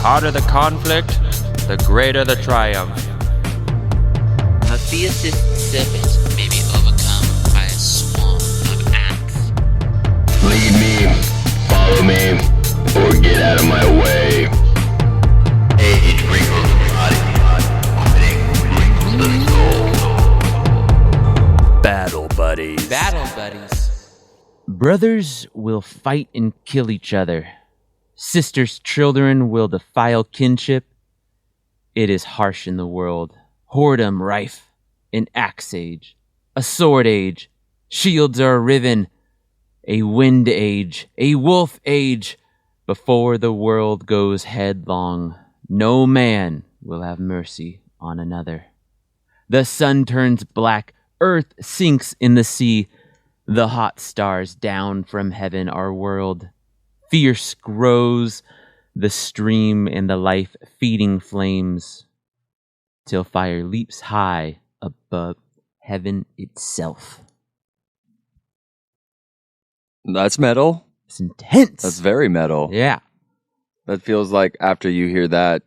hotter the conflict, the greater the triumph. A fiercest serpent may be overcome by a swarm of ants. Lead me, follow me, or get out of my way. Age wrinkles the body, wrinkles the soul. Battle buddies. Battle buddies. Brothers will fight and kill each other. Sisters' children will defile kinship. It is harsh in the world. Whoredom rife. An axe age. A sword age. Shields are riven. A wind age. A wolf age. Before the world goes headlong, no man will have mercy on another. The sun turns black. Earth sinks in the sea. The hot stars down from heaven are whirled. Fierce grows the stream and the life-feeding flames, till fire leaps high above heaven itself. That's metal. It's intense. That's very metal. Yeah. That feels like after you hear that,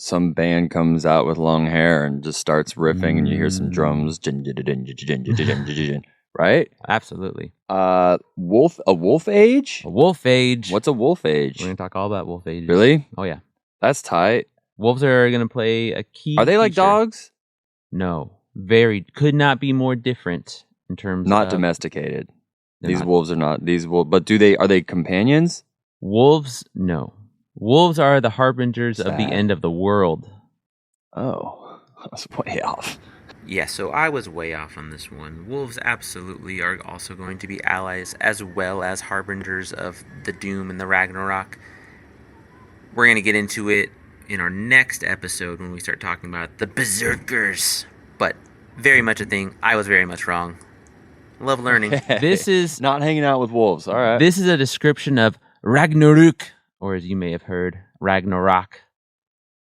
some band comes out with long hair and just starts riffing and you hear some drums. Right? Absolutely. A wolf age? A wolf age. What's a wolf age? We're going to talk all about wolf ages. Really? Oh, yeah. That's tight. Wolves are going to play a key Are they like feature. dogs? No. Could not be more different in terms Not of... domesticated. They're These not. wolves are not. But are they companions? Wolves, no. Wolves are the harbingers of the Sad. end of the world. Oh, I was way off. Yeah, so I was way off on this one. Wolves absolutely are also going to be allies as well as harbingers of the doom and the Ragnarok. We're going to get into it in our next episode when we start talking about the berserkers. But very much a thing. I was very much wrong. Love learning. This is Not hanging out with wolves. All right. This is a description of Ragnarok, or as you may have heard, Ragnarok,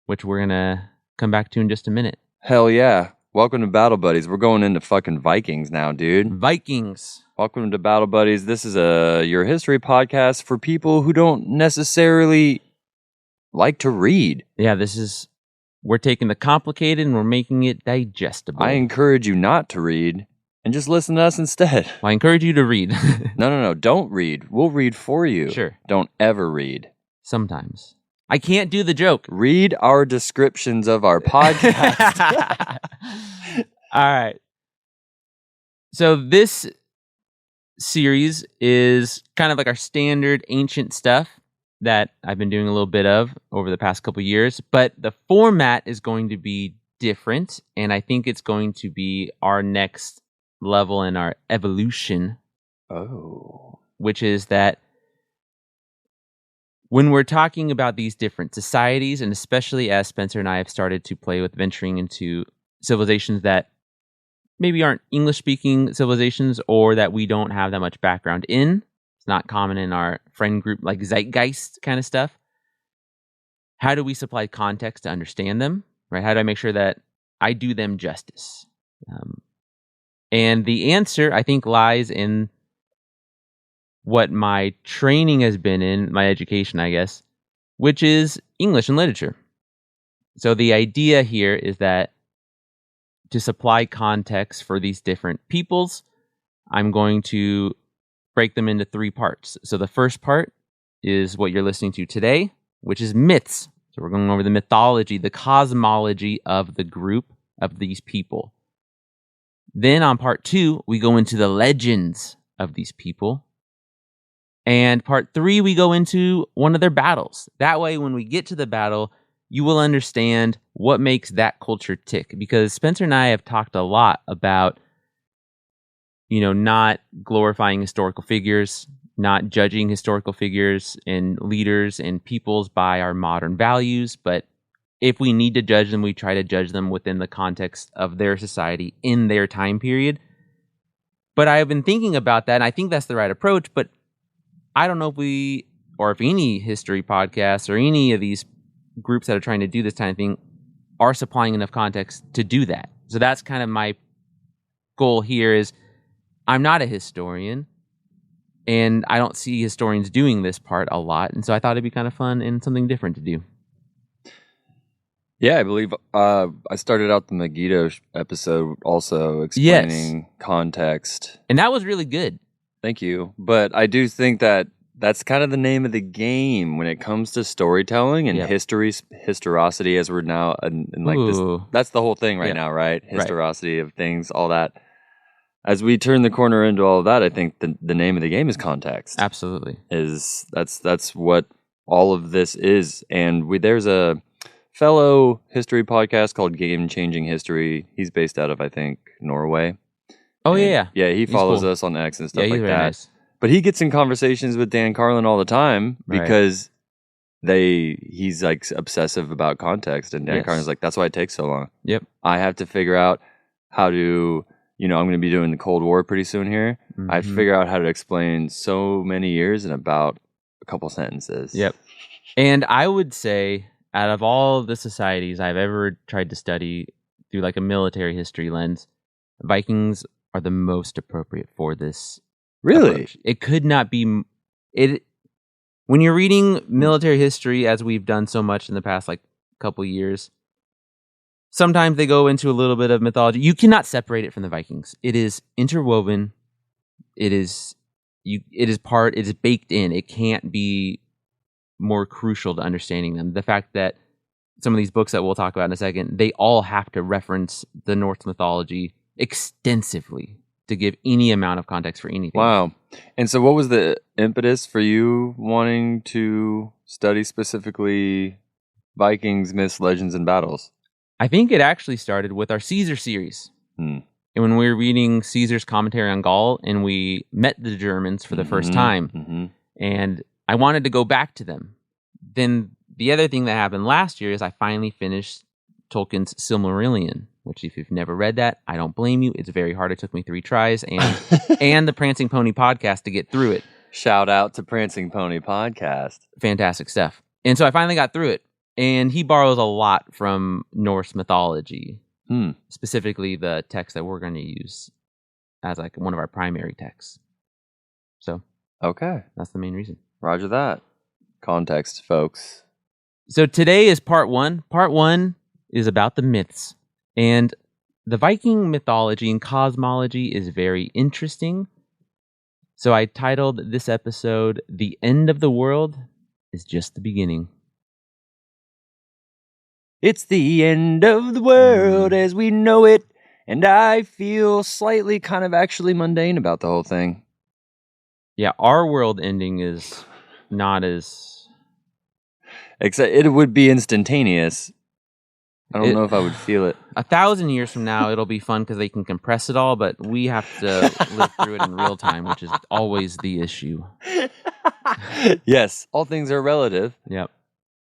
which we're going to come back to in just a minute. Hell yeah. Welcome to Battle Buddies. We're going into fucking Vikings now, dude. Vikings. Welcome to Battle Buddies. This is your history podcast for people who don't necessarily like to read. Yeah, we're taking the complicated and we're making it digestible. I encourage you not to read and just listen to us instead. I encourage you to read. No. Don't read. We'll read for you. Sure. Don't ever read. Sometimes. I can't do the joke. Read our descriptions of our podcast. All right. So this series is kind of like our standard ancient stuff that I've been doing a little bit of over the past couple years, but the format is going to be different, and I think it's going to be our next level in our evolution, Oh. which is that when we're talking about these different societies, and especially as Spencer and I have started to play with venturing into civilizations that maybe aren't English-speaking civilizations or that we don't have that much background in, it's not common in our friend group, like zeitgeist kind of stuff. How do we supply context to understand them, right? How do I make sure that I do them justice? And the answer, I think, lies in what my training has been in, my education, I guess, which is English and literature. So the idea here is that to supply context for these different peoples, I'm going to break them into 3 parts. So the first part is what you're listening to today, which is myths. So we're going over the mythology, the cosmology of the group of these people. Then on part 2, we go into the legends of these people. And part 3, we go into one of their battles. That way, when we get to the battle, you will understand what makes that culture tick. Because Spencer and I have talked a lot about, not glorifying historical figures, not judging historical figures and leaders and peoples by our modern values. But if we need to judge them, we try to judge them within the context of their society in their time period. But I have been thinking about that, and I think that's the right approach. But I don't know if any history podcasts or any of these groups that are trying to do this kind of thing are supplying enough context to do that. So that's kind of my goal here is I'm not a historian, and I don't see historians doing this part a lot. And so I thought it'd be kind of fun and something different to do. Yeah, I believe I started out the Megiddo episode also explaining context. And that was really good. Thank you. But I do think that that's kind of the name of the game when it comes to storytelling and Yep. historicity, as we're now in like this. Ooh. That's the whole thing right Yep. now, right? Right. Historicity of things, all that. As we turn the corner into all of that, I think the name of the game is context. Absolutely. That's what all of this is. And there's a fellow history podcast called Game Changing History. He's based out of, I think, Norway. Oh, And yeah. Yeah, he He's follows cool. us on X and stuff Yeah, he's like very that. nice. But he gets in conversations with Dan Carlin all the time Right. because he's like obsessive about context. And Dan Yes. Carlin's like, that's why it takes so long. Yep. I have to figure out how to, I'm going to be doing the Cold War pretty soon here. I have to Mhm. figure out how to explain so many years in about a couple sentences. Yep. And I would say, out of all the societies I've ever tried to study through like a military history lens, Vikings are the most appropriate for this. Really? Approach. It could not be it when you're reading military history, as we've done so much in the past like couple years. Sometimes they go into a little bit of mythology. You cannot separate it from the Vikings. It is interwoven. It is baked in. It can't be more crucial to understanding them. The fact that some of these books that we'll talk about in a second, they all have to reference the Norse mythology extensively to give any amount of context for anything. Wow. And so what was the impetus for you wanting to study specifically Vikings, myths, legends, and battles? I think it actually started with our Caesar series. Hmm. And when we were reading Caesar's commentary on Gaul and we met the Germans for the first time, Mhm. and I wanted to go back to them. Then the other thing that happened last year is I finally finished Tolkien's Silmarillion, which if you've never read that, I don't blame you. It's very hard. It took me 3 tries and the Prancing Pony podcast to get through it. Shout out to Prancing Pony podcast. Fantastic stuff. And so I finally got through it. And he borrows a lot from Norse mythology, specifically the text that we're going to use as like one of our primary texts. So Okay. that's the main reason. Roger that. Context, folks. So today is part 1. Part 1 is about the myths. And the Viking mythology and cosmology is very interesting. So I titled this episode, The End of the World is Just the Beginning. It's the end of the world as we know it, and I feel slightly kind of actually mundane about the whole thing. Yeah, our world ending is not as... Except it would be instantaneous. I don't know if I would feel it. 1,000 years from now, it'll be fun because they can compress it all, but we have to live through it in real time, which is always the issue. Yes, all things are relative. Yep.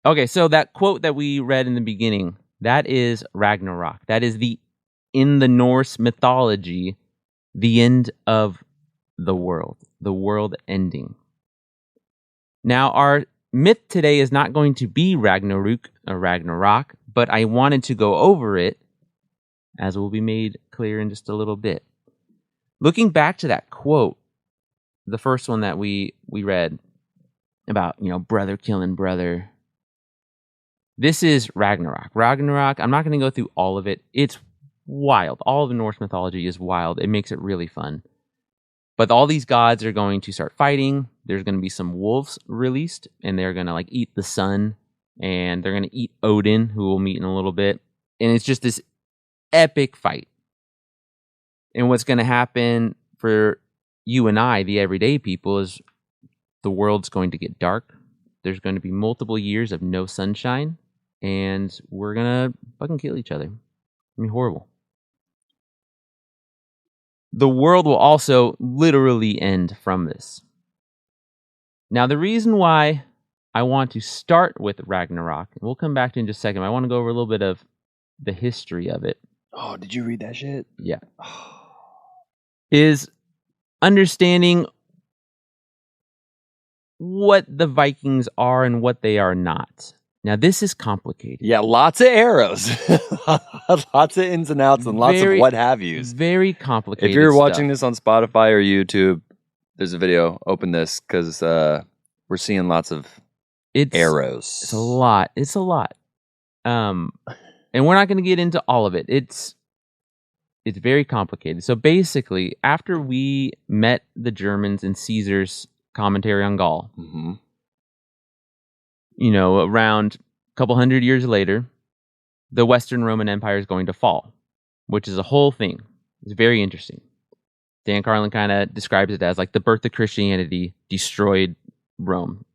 Okay, so that quote that we read in the beginning, that is Ragnarok. That is in the Norse mythology, the end of the world ending. Now, our myth today is not going to be Ragnarok, but I wanted to go over it, as will be made clear in just a little bit. Looking back to that quote, the first one that we read about, brother killing brother. This is Ragnarok. Ragnarok, I'm not going to go through all of it. It's wild. All of the Norse mythology is wild. It makes it really fun. But all these gods are going to start fighting. There's going to be some wolves released, and they're going to eat the sun, and they're going to eat Odin, who we'll meet in a little bit. And it's just this epic fight. And what's going to happen for you and I, the everyday people, is the world's going to get dark. There's going to be multiple years of no sunshine, and we're going to fucking kill each other. I mean, horrible. The world will also literally end from this. Now, the reason why I want to start with Ragnarok, and we'll come back to it in just a second, I want to go over a little bit of the history of it. Oh, did you read that shit? Yeah. Is understanding what the Vikings are and what they are not. Now, this is complicated. Yeah, lots of arrows. Lots of ins and outs and lots of what have yous. Very complicated If you're stuff. watching this on Spotify or YouTube, there's a video. Open this because we're seeing lots of arrows. It's a lot. It's a lot. And we're not going to get into all of it. It's very complicated. So basically, after we met the Germans in Caesar's commentary on Gaul, Mm-hmm. Around a couple hundred years later, the Western Roman Empire is going to fall, which is a whole thing. It's very interesting. Dan Carlin kind of describes it as like the birth of Christianity destroyed Rome.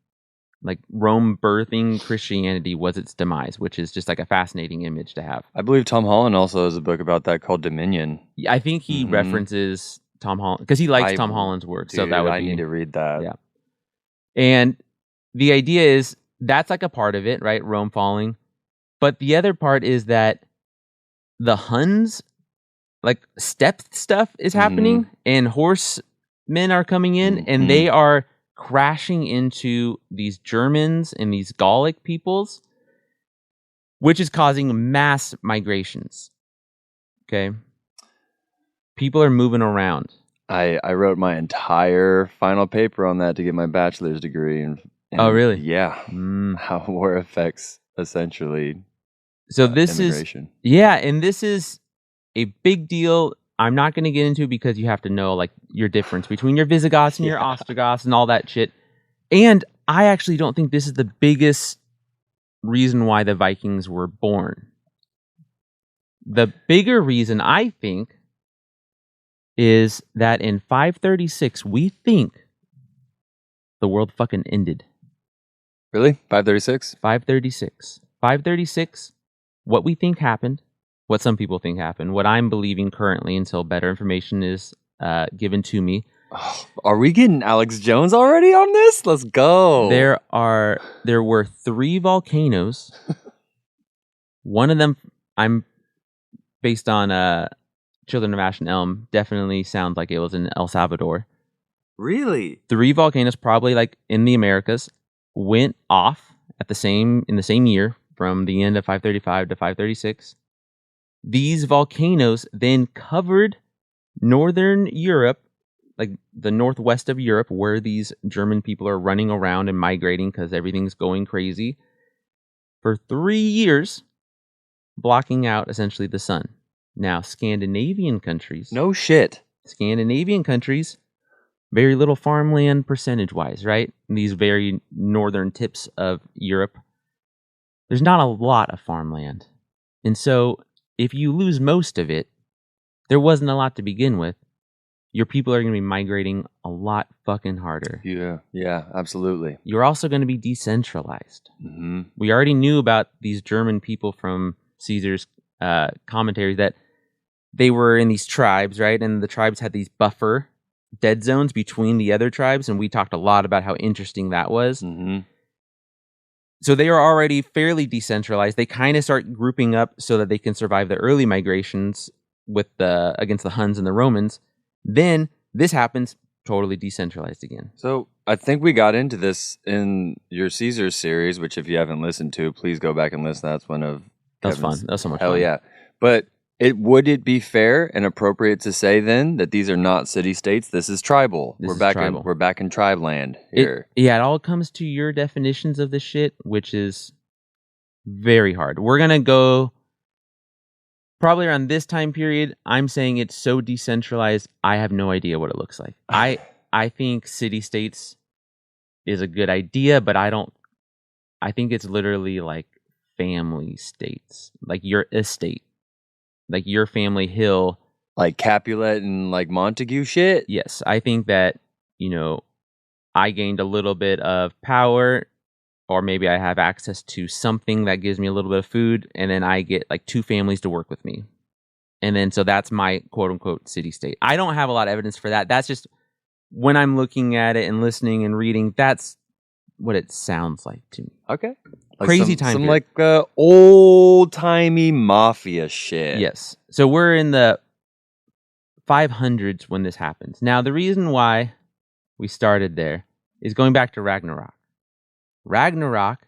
Like Rome birthing Christianity was its demise, which is just like a fascinating image to have. I believe Tom Holland also has a book about that called Dominion. I think he references Tom Holland because he likes Tom Holland's work. Dude, so that would I need to read that. Yeah. And the idea is that's like a part of it, right? Rome falling. But the other part is that the Huns, like steppe stuff is happening and horsemen are coming in and they are crashing into these Germans and these Gallic peoples, which is causing mass migrations. Okay. People are moving around. I wrote my entire final paper on that to get my bachelor's degree. And oh, really? Yeah. How war affects essentially so this immigration. And this is a big deal. I'm not going to get into it because you have to know like your difference between your Visigoths and your Ostrogoths and all that shit. And I actually don't think this is the biggest reason why the Vikings were born. The bigger reason, I think, is that in 536, we think the world fucking ended. Really? 536? 536. 536, what we think happened, what some people think happened, what I'm believing currently until better information is given to me. Oh, are we getting Alex Jones already on this? Let's go. There were 3 volcanoes. One of them, I'm based on Children of Ash and Elm, definitely sounds like it was in El Salvador. Really? 3 volcanoes, probably like in the Americas, went off in the same year from the end of 535 to 536. These volcanoes then covered northern Europe, like the northwest of Europe, where these German people are running around and migrating because everything's going crazy, for 3 years, blocking out essentially the sun. Now, Scandinavian countries... No shit. Scandinavian countries, very little farmland percentage-wise, right? In these very northern tips of Europe, there's not a lot of farmland. And so, if you lose most of it, there wasn't a lot to begin with. Your people are going to be migrating a lot fucking harder. Yeah, absolutely. You're also going to be decentralized. Mm-hmm. We already knew about these German people from Caesar's commentaries that they were in these tribes, right? And the tribes had these buffer dead zones between the other tribes, and we talked a lot about how interesting that was. Mm-hmm. So they are already fairly decentralized. They kind of start grouping up so that they can survive the early migrations against the Huns and the Romans. Then this happens, totally decentralized again. So I think we got into this in your Caesar series, which if you haven't listened to, please go back and listen. That's one of that was fun. That was so much fun. Hell yeah. But would it be fair and appropriate to say then that these are not city-states? This is tribal. We're back in tribe land here. It all comes to your definitions of this shit, which is very hard. We're going to go probably around this time period. I'm saying it's so decentralized, I have no idea what it looks like. I think city-states is a good idea, but I think it's literally like family states, like your estate. Like your family hill. Like Capulet and like Montague shit? Yes. I think that, I gained a little bit of power, or maybe I have access to something that gives me a little bit of food, and then I get like 2 families to work with me. And then so that's my quote unquote city state. I don't have a lot of evidence for that. That's just when I'm looking at it and listening and reading, that's what it sounds like to me. Okay. Like crazy time period. Like old-timey mafia shit. Yes. So we're in the 500s when this happens. Now, the reason why we started there is going back to Ragnarok. Ragnarok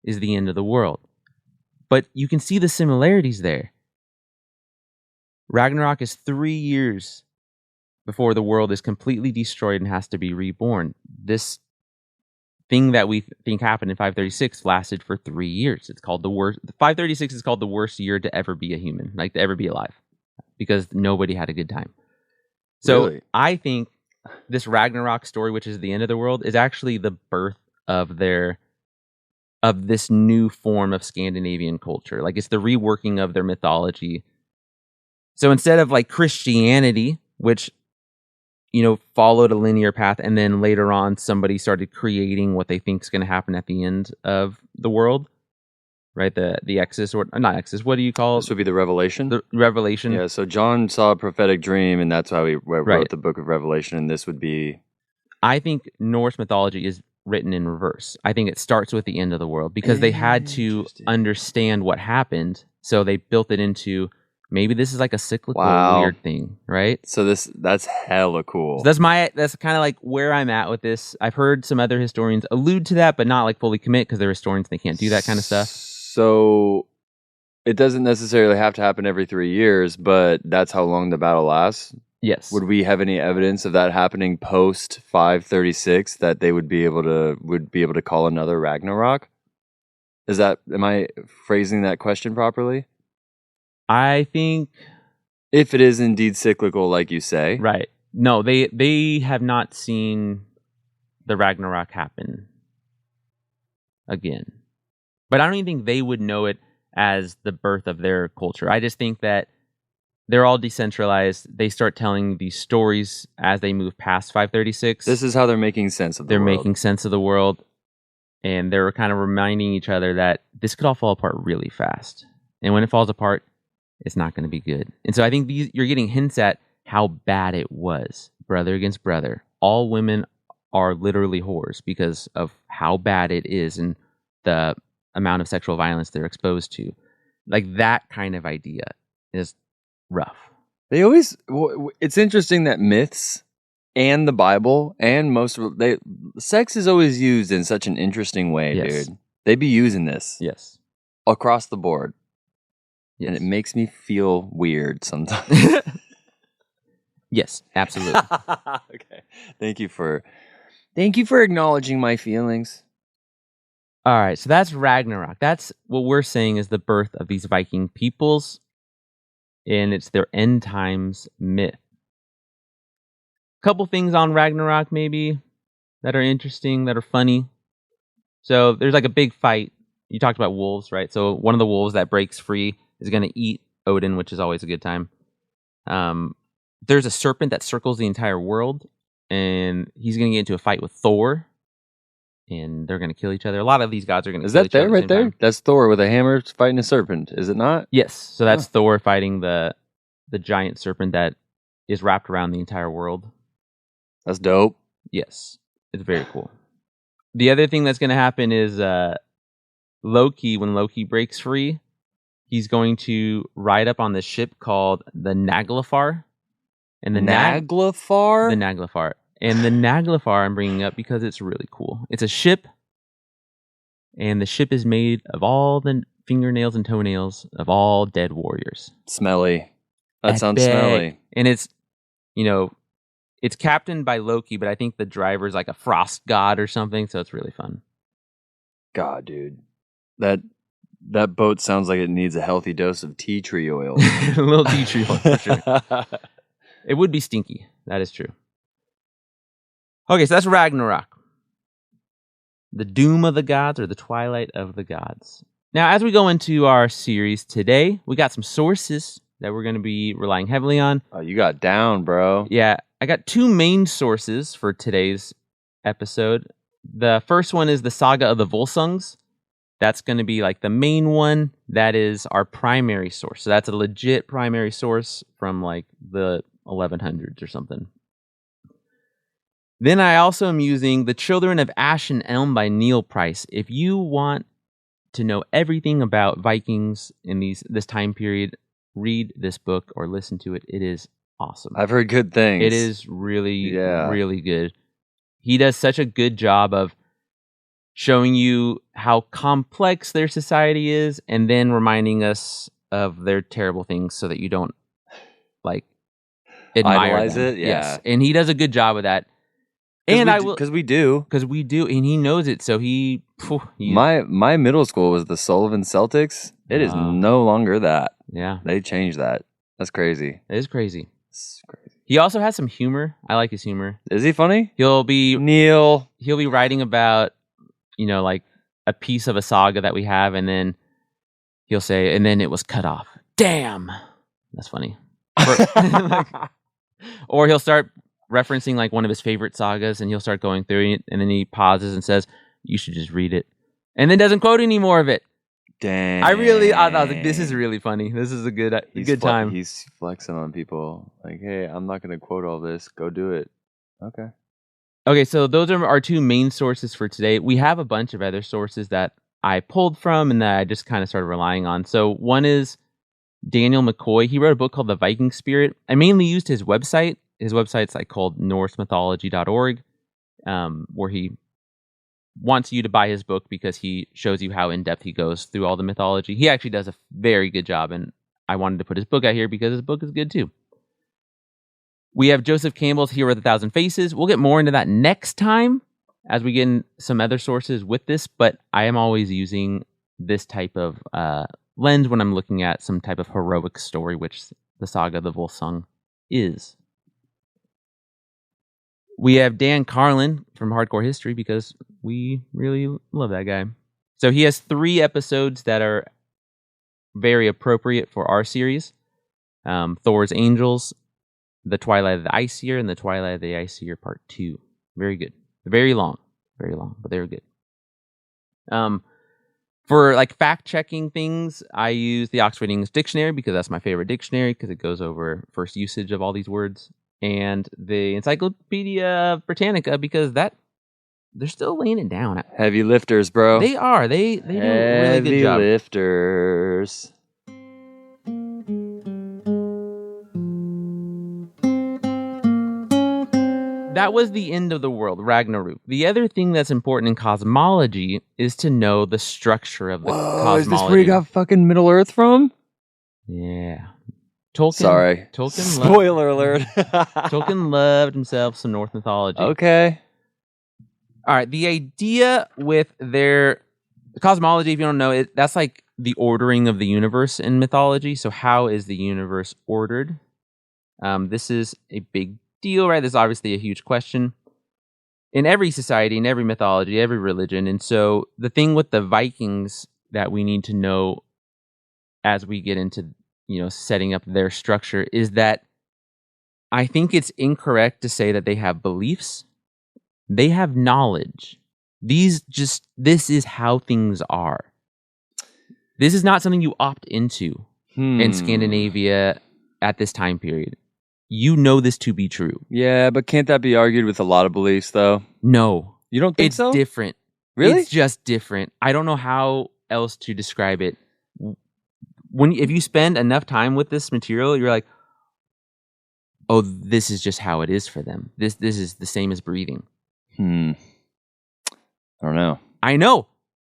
is the end of the world. But you can see the similarities there. Ragnarok is 3 years before the world is completely destroyed and has to be reborn. This thing that we think happened in 536 lasted for 3 years. It's called the worst. 536 is called the worst year to ever be a human, like to ever be alive, because nobody had a good time. So Really? I think this Ragnarok story, which is the end of the world, is actually the birth of this new form of Scandinavian culture. Like, it's the reworking of their mythology. So instead of like Christianity, which, you know, followed a linear path, and then later on somebody started creating what they think is going to happen at the end of the world, right? The Exodus, or not Exodus, what do you call it? This would be the Revelation. The Revelation. Yeah, so John saw a prophetic dream, and that's why we wrote Right. the book of Revelation, and this would be... I think Norse mythology is written in reverse. I think it starts with the end of the world, because they had to Interesting. understand what happened, so they built it into, maybe this is like a cyclical weird thing, right? So that's hella cool. So that's kind of like where I'm at with this. I've heard some other historians allude to that, but not like fully commit, because they're historians, they can't do that kind of stuff. So it doesn't necessarily have to happen every 3 years, but that's how long the battle lasts. Yes. Would we have any evidence of that happening post 536 that they would be able to call another Ragnarok? Am I phrasing that question properly? I think, If it is indeed cyclical, like you say. right. No, they have not seen the Ragnarok happen again. But I don't even think they would know it as the birth of their culture. I just think that they're all decentralized. They start telling these stories as they move past 536. This is how they're making sense of the world. They're making sense of the world, and they're kind of reminding each other that this could all fall apart really fast. And when it falls apart, it's not going to be good. And so I think you're getting hints at how bad it was, brother against brother. All women are literally whores because of how bad it is and the amount of sexual violence they're exposed to. Like, that kind of idea is rough. It's interesting that myths and the Bible and sex is always used in such an interesting way, Yes. dude. They be using this Yes. across the board. Yes. And it makes me feel weird sometimes. Yes, absolutely. Okay. Thank you for acknowledging my feelings. All right, so that's Ragnarok. That's what we're saying is the birth of these Viking peoples, and it's their end times myth. Couple things on Ragnarok maybe that are interesting, that are funny. So there's like a big fight. You talked about wolves, right? So one of the wolves that breaks free is going to eat Odin, which is always a good time. There's a serpent that circles the entire world, and he's going to get into a fight with Thor, and they're going to kill each other. A lot of these gods are going to Is kill that each other there, at the right same there? time. That's Thor with a hammer fighting a serpent, is it not? Yes, so that's Thor fighting the giant serpent that is wrapped around the entire world. That's dope. Yes, it's very cool. The other thing that's going to happen is Loki, when Loki breaks free, he's going to ride up on this ship called the Naglfar. And the Naglfar? The Naglfar. And the Naglfar I'm bringing up because it's really cool. It's a ship, and the ship is made of all the fingernails and toenails of all dead warriors. Smelly. That sounds Epic. smelly. And it's, it's captained by Loki, but I think the driver's like a frost god or something, so it's really fun. God, dude. That boat sounds like it needs a healthy dose of tea tree oil. A little tea tree oil, for sure. It would be stinky. That is true. Okay, so that's Ragnarok. The doom of the gods, or the twilight of the gods. Now, as we go into our series today, we got some sources that we're going to be relying heavily on. Oh, you got down, bro. Yeah, I got two main sources for today's episode. The first one is the Saga of the Volsungs. That's going to be like the main one. That is our primary source. So that's a legit primary source from like the 1100s or something. Then I also am using The Children of Ash and Elm by Neil Price. If you want to know everything about Vikings in this time period, read this book or listen to it. It is awesome. I've heard good things. It is really, really good. He does such a good job of showing you how complex their society is, and then reminding us of their terrible things so that you don't like admire idolize them. it. Yeah. Yes, and he does a good job of that. And I will, because we do. because we do, and he knows it. So he My middle school was the Sullivan Celtics. It is no longer that. Yeah, They changed that. That's crazy. it is crazy. It's crazy. He also has some humor. I like his humor. Is he funny? He'll be writing about, like a piece of a saga that we have, and then he'll say, and then it was cut off. Damn, that's funny. Or he'll start referencing like one of his favorite sagas, and he'll start going through it, and then he pauses and says, "You should just read it," and then doesn't quote any more of it. Dang. I thought, like, this is really funny. This is a good time. He's flexing on people. Like, hey, I'm not going to quote all this. Go do it. Okay, So those are our two main sources for today. We have a bunch of other sources that I pulled from and that I just kind of started relying on. So one is Daniel McCoy. He wrote a book called The Viking Spirit. I mainly used his website. His website's like called norsemythology.org, where he wants you to buy his book because he shows you how in-depth he goes through all the mythology. He actually does a very good job, and I wanted to put his book out here because his book is good too. We have Joseph Campbell's Hero with a Thousand Faces. We'll get more into that next time as we get in some other sources with this, but I am always using this type of lens when I'm looking at some type of heroic story, which the Saga of the Volsung is. We have Dan Carlin from Hardcore History because we really love that guy. So he has 3 episodes that are very appropriate for our series. Thor's Angels, The Twilight of the Ice Year, and The Twilight of the Ice Year Part 2. Very good. Very long, but they were good. For like fact-checking things, I use the Oxford English Dictionary because that's my favorite dictionary because it goes over first usage of all these words. And the Encyclopedia Britannica because they're still laying it down. Heavy lifters, bro. They are. They do a really good job. Heavy lifters. That was the end of the world, Ragnarok. The other thing that's important in cosmology is to know the structure of the cosmology. Is this where you got fucking Middle Earth from? Yeah. Tolkien. Sorry. Spoiler alert. Tolkien loved himself some Norse mythology. Okay. All right. The idea with their cosmology, if you don't know, that's like the ordering of the universe in mythology. So how is the universe ordered? This is a big deal, right? This is obviously a huge question in every society, in every mythology, every religion. And so the thing with the Vikings that we need to know as we get into setting up their structure is that I think it's incorrect to say that they have beliefs. They have knowledge. This is how things are. This is not something you opt into in Scandinavia at this time period. You know this to be true. Yeah, but can't that be argued with a lot of beliefs, though? No. You don't think so? It's different. Really? It's just different. I don't know how else to describe it. If you spend enough time with this material, you're like, oh, this is just how it is for them. This is the same as breathing. I don't know. I know.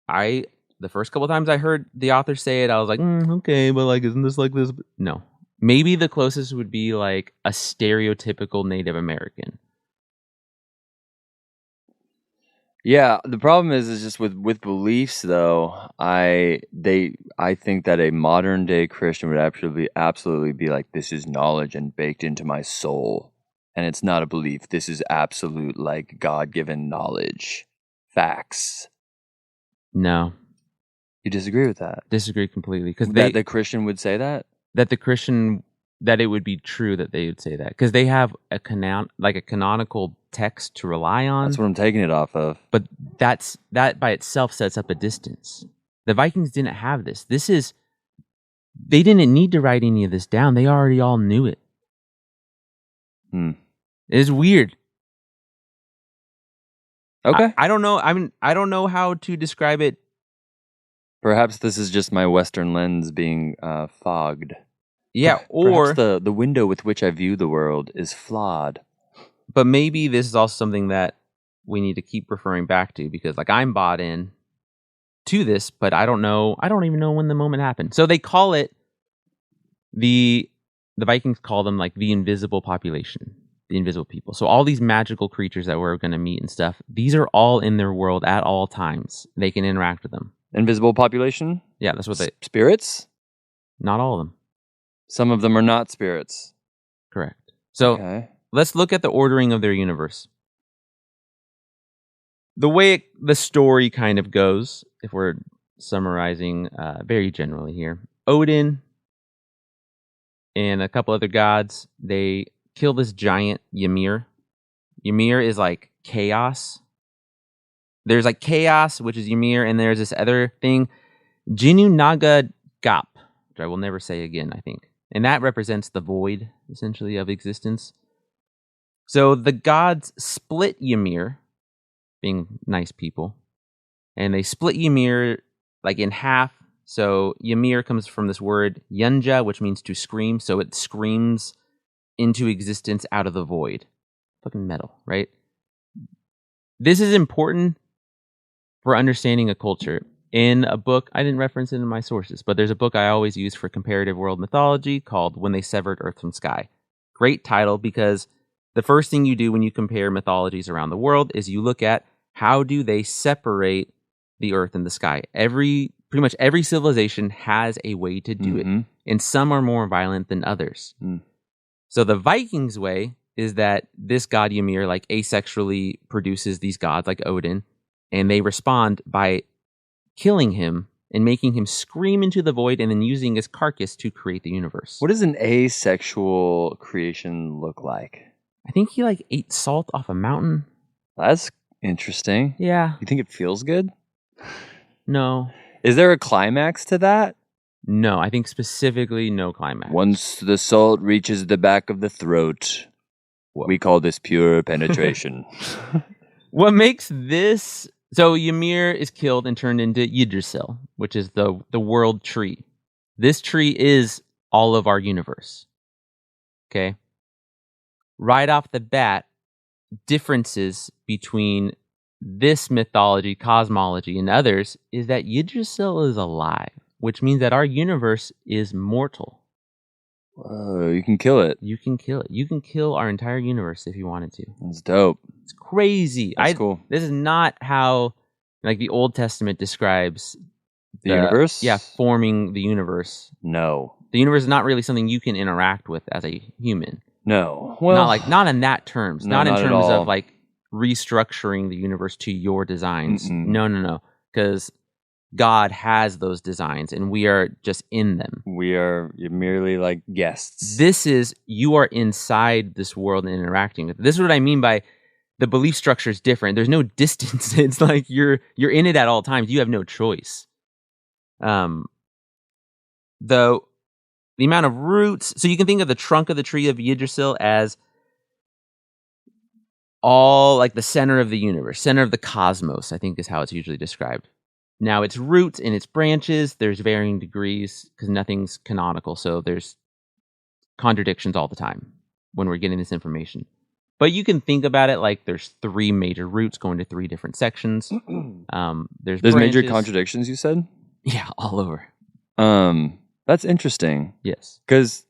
The first couple times I heard the author say it, I was like, okay, but like, isn't this like this? No. Maybe the closest would be like a stereotypical Native American. Yeah, the problem is just with beliefs though. I think that a modern day Christian would absolutely be like, this is knowledge and baked into my soul, and it's not a belief. This is absolute like God-given knowledge, facts. No, you disagree with that? Disagree completely because the Christian would say that it would be true that they would say that because they have a canonical text to rely on. That's what I'm taking it off of. But that by itself sets up a distance. The Vikings didn't have this. They didn't need to write any of this down. They already all knew it. It is weird. Okay. I don't know. I don't know how to describe it. Perhaps this is just my Western lens being fogged. Yeah, or perhaps the window with which I view the world is flawed. But maybe this is also something that we need to keep referring back to because, like, I'm bought in to this, but I don't know. I don't even know when the moment happened. So they call it the Vikings call them like the invisible population. the invisible people. So all these magical creatures that we're going to meet and stuff, these are all in their world at all times. They can interact with them. Invisible population? Yeah, that's what they... Spirits? Not all of them. Some of them are not spirits. Correct. So Okay. let's look at the ordering of their universe. The way the story kind of goes, if we're summarizing very generally here, Odin and a couple other gods, they kill this giant Ymir. Ymir is like chaos. There's like chaos, which is Ymir, and there's this other thing, Jinu Naga Gap, which I will never say again, I think. And that represents the void, essentially, of existence. So the gods split Ymir, being nice people, and they split Ymir like in half. So Ymir comes from this word Yunja, which means to scream. So it screams into existence out of the void. Fucking metal, right? This is important for understanding a culture. In a book, I didn't reference it in my sources, but there's a book I always use for comparative world mythology called When They Severed Earth from Sky. Great title, because the first thing you do when you compare mythologies around the world is you look at how do they separate the earth and the sky. Pretty much every civilization has a way to do it, and some are more violent than others. So the Vikings way is that this god Ymir like asexually produces these gods like Odin, and they respond by killing him and making him scream into the void and then using his carcass to create the universe. What does an asexual creation look like? I think he like ate salt off a mountain. That's interesting. Yeah. You think it feels good? No. Is there a climax to that? No, I think specifically no climax. Once the salt reaches the back of the throat, we call this pure penetration. What makes this... So Ymir is killed and turned into Yggdrasil, which is the world tree. This tree is all of our universe. Okay? Right off the bat, differences between this mythology, cosmology, and others is that Yggdrasil is alive, which means that our universe is mortal. Whoa, you can kill it. You can kill it. You can kill our entire universe if you wanted to. That's dope. It's crazy. That's cool. This is not how, like, the Old Testament describes The universe? Yeah, forming the universe. No. The universe is not really something you can interact with as a human. No. Well, not in that terms. No, not in not at terms all. of like restructuring the universe to your designs. Mm-mm. No. Because God has those designs and we are just in them. we are merely like guests. You are inside this world and interacting with it. This is what I mean by the belief structure is different. There's no distance. It's like you're in it at all times. You have no choice. The amount of roots, so you can think of the trunk of the tree of Yggdrasil as all like the center of the universe, center of the cosmos, I think is how it's usually described. Now, its roots and its branches, there's varying degrees because nothing's canonical, so there's contradictions all the time when we're getting this information. But you can think about it like there's 3 major roots going to 3 different sections. There's major branches. contradictions, you said? Yeah, all over. That's interesting. Yes. Because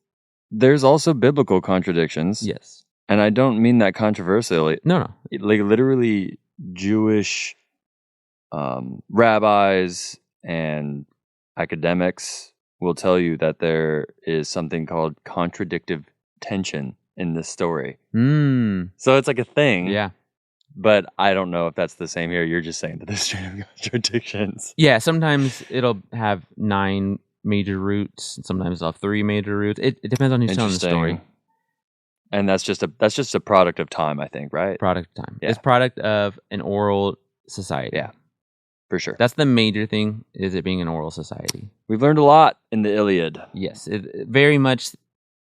there's also biblical contradictions. Yes. And I don't mean that controversially. No. Like literally Jewish rabbis and academics will tell you that there is something called contradictive tension in this story. So it's like a thing. Yeah. But I don't know if that's the same here. You're just saying that there's straight up contradictions. Yeah, sometimes it'll have 9 major roots, and sometimes it'll have 3 major roots. It depends on who's telling the story. And that's just a product of time, I think, right? Product of time. Yeah. It's product of an oral society. Yeah, for sure. That's the major thing, is it being an oral society. We've learned a lot in the Iliad. Yes, very much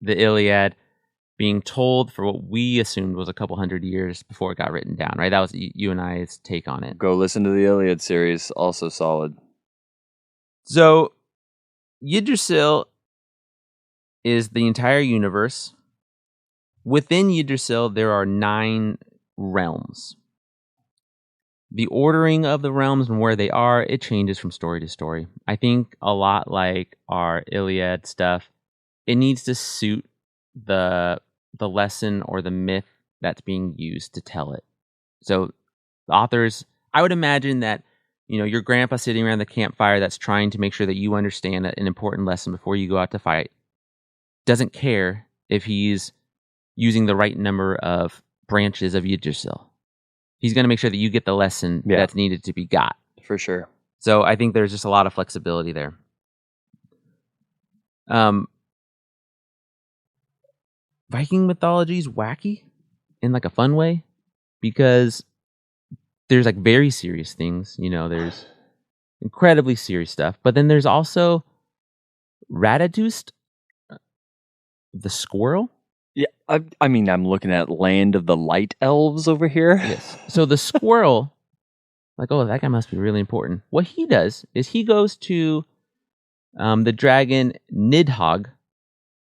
the Iliad being told for what we assumed was a couple hundred years before it got written down, right? That was you and I's take on it. Go listen to the Iliad series, also solid. So, Yggdrasil is the entire universe. Within Yggdrasil, there are 9 realms. The ordering of the realms and where they are, it changes from story to story. I think a lot like our Iliad stuff, it needs to suit the lesson or the myth that's being used to tell it. So the authors, I would imagine that, your grandpa sitting around the campfire that's trying to make sure that you understand an important lesson before you go out to fight doesn't care if he's using the right number of branches of Yggdrasil. He's going to make sure that you get the lesson that's needed to be got. For sure. So I think there's just a lot of flexibility there. Viking mythology is wacky in like a fun way because there's like very serious things, there's incredibly serious stuff, but then there's also Ratatouille, the squirrel. Yeah, I mean, I'm looking at Land of the Light Elves over here. Yes. So the squirrel, like, oh, that guy must be really important. What he does is he goes to the dragon Nidhogg,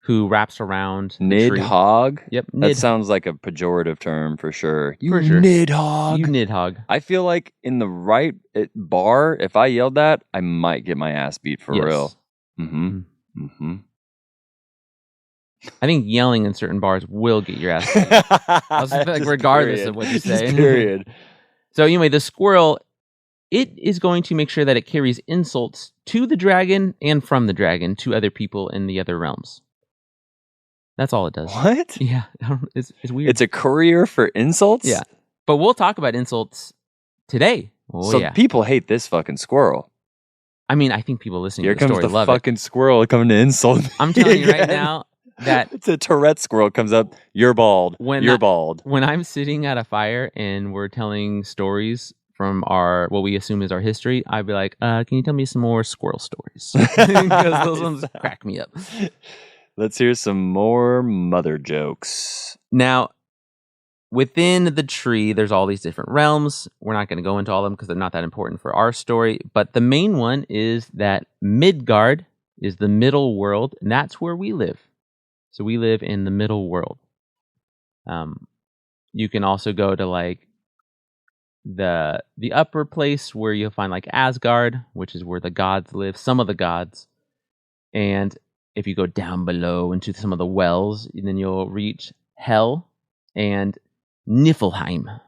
who wraps around the tree. Nidhogg? Yep. That sounds like a pejorative term for sure. You For sure. Nidhogg. You Nidhogg. I feel like in the right bar, if I yelled that, I might get my ass beat for real. Mm-hmm. Mm-hmm. I think yelling in certain bars will get your ass beat. Like, regardless of what you say. Period. So anyway, the squirrel, it is going to make sure that it carries insults to the dragon and from the dragon to other people in the other realms. That's all it does. What? Yeah, it's weird. It's a courier for insults? Yeah. But we'll talk about insults today. Oh, so yeah. people hate this fucking squirrel. I mean, I think people listening Here to the comes story the love fucking squirrel coming to insult me. I'm telling you right again. now that It's a Tourette squirrel comes up, you're bald, you're bald. When I'm sitting at a fire and we're telling stories from what we assume is our history, I'd be like, can you tell me some more squirrel stories? Because those ones crack me up. Let's hear some more mother jokes. Now, within the tree, there's all these different realms. We're not going to go into all of them because they're not that important for our story. But the main one is that Midgard is the middle world, and that's where we live. So we live in the middle world. You can also go to like the upper place where you'll find like Asgard, which is where the gods live, some of the gods. And if you go down below into some of the wells, then you'll reach Hell and Niflheim.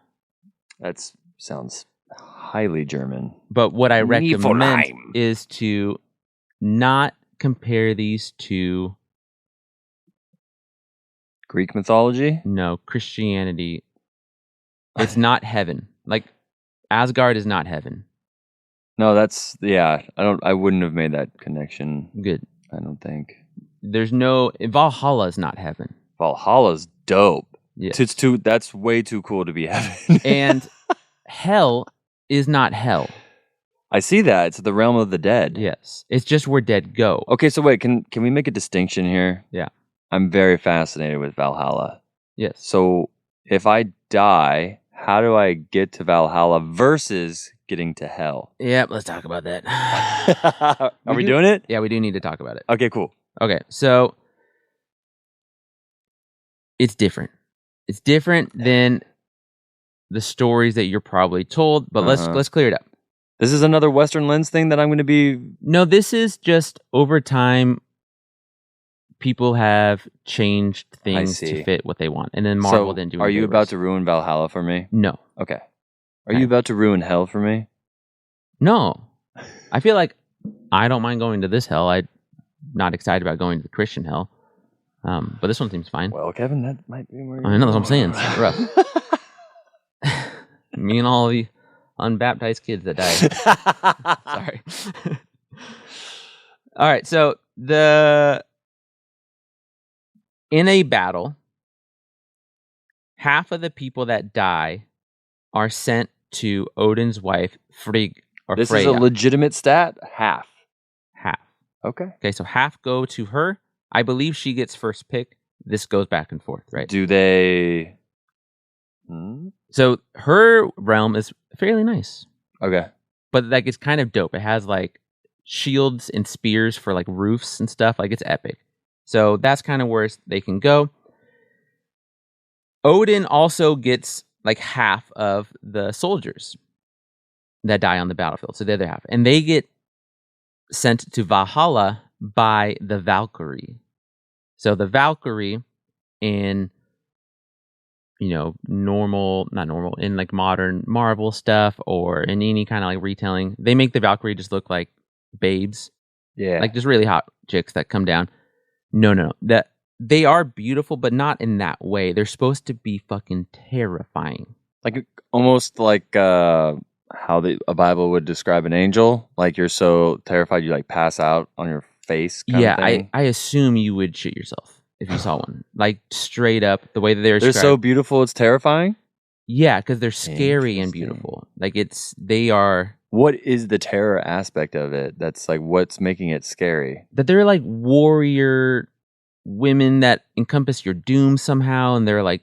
That sounds highly German. But what I recommend Niflheim. is to not compare these to Greek mythology? No, Christianity. It's not heaven. Like Asgard is not heaven. No, I wouldn't have made that connection. Good. I don't think. There's no Valhalla is not heaven. Valhalla's dope. Yeah. That's way too cool to be heaven. And hell is not hell. I see that. It's the realm of the dead. Yes. It's just where dead go. Okay, so wait, can we make a distinction here? Yeah. I'm very fascinated with Valhalla. Yes. So if I die, how do I get to Valhalla versus getting to hell? Yeah, let's talk about that. Are we doing it? Yeah, we do need to talk about it. Okay, cool. Okay, so it's different. It's different than the stories that you're probably told, but let's clear it up. This is another Western lens thing that I'm going to be... No, this is just over time, people have changed things to fit what they want. And then Marvel didn't do it. Are you about to ruin Valhalla for me? No. Okay. Are you about to ruin hell for me? No. I feel like I don't mind going to this hell. I'm not excited about going to the Christian hell. But this one seems fine. Well, Kevin, that might be where I know, that's what I'm saying. It's rough. Me and all the unbaptized kids that died. Sorry. All right, so in a battle, half of the people that die are sent to Odin's wife, Frigg, or this Freya. is a legitimate stat? Half. Okay. Okay, so half go to her. I believe she gets first pick. This goes back and forth, right? Do they... So her realm is fairly nice. Okay. But like it's kind of dope. It has like shields and spears for like roofs and stuff. Like it's epic. So that's kind of where they can go. Odin also gets like half of the soldiers that die on the battlefield. So the other half. And they get sent to Valhalla by the Valkyrie. So the Valkyrie in not normal, in like modern Marvel stuff or in any kind of like retelling, they make the Valkyrie just look like babes, Yeah. like just really hot chicks that come down. No. That they are beautiful, but not in that way. They're supposed to be fucking terrifying. Like almost like how a Bible would describe an angel. Like you're so terrified you like pass out on your face. Kind of thing. I assume you would shit yourself if you saw one. Like straight up, the way that they're so described. beautiful, it's terrifying. Yeah, because they're scary and beautiful. Like they are. What is the terror aspect of it? That's like what's making it scary. That they're like warrior women that encompass your doom somehow, and they're like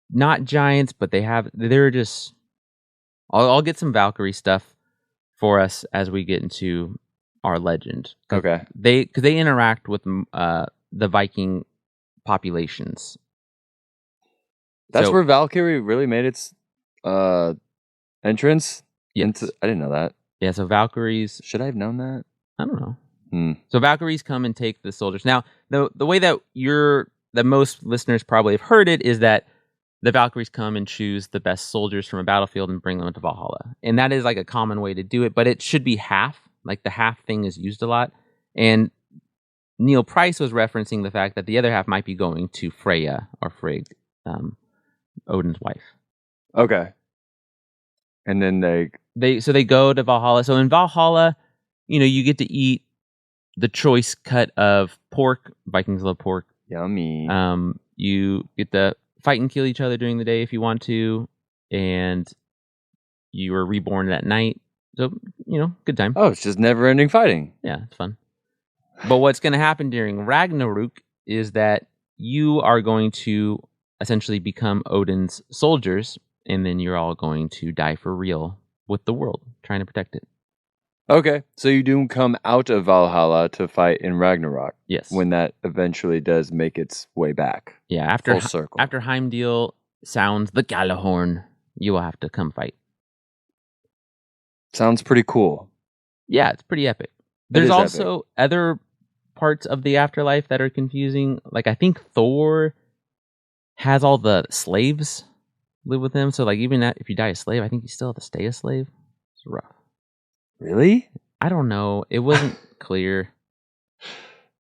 not giants, but they're just. I'll get some Valkyrie stuff for us as we get into our legend. Okay. Because they interact with the Viking populations. That's where Valkyrie really made its entrance. Yes. I didn't know that. Yeah. So Valkyries. Should I have known that? I don't know. So Valkyries come and take the soldiers. Now, the way that most listeners probably have heard it is that the Valkyries come and choose the best soldiers from a battlefield and bring them to Valhalla. And that is like a common way to do it, but it should be half. Like the half thing is used a lot. And Neil Price was referencing the fact that the other half might be going to Freya or Frigg, Odin's wife. Okay. And then they go to Valhalla. So in Valhalla, you get to eat the choice cut of pork. Vikings love pork. Yummy. You get to fight and kill each other during the day if you want to, and you are reborn that night. So, good time. Oh, it's just never-ending fighting. Yeah, it's fun. But what's going to happen during Ragnarok is that you are going to essentially become Odin's soldiers, and then you're all going to die for real with the world, trying to protect it. Okay, so you do come out of Valhalla to fight in Ragnarok. Yes. When that eventually does make its way back. Yeah, full circle. After Heimdall sounds the Gjallarhorn, you will have to come fight. Sounds pretty cool. Yeah, it's pretty epic. There's also other parts of the afterlife that are confusing. Like I think Thor has all the slaves live with him. So like even if you die a slave, I think you still have to stay a slave. It's rough. Really? I don't know. It wasn't clear.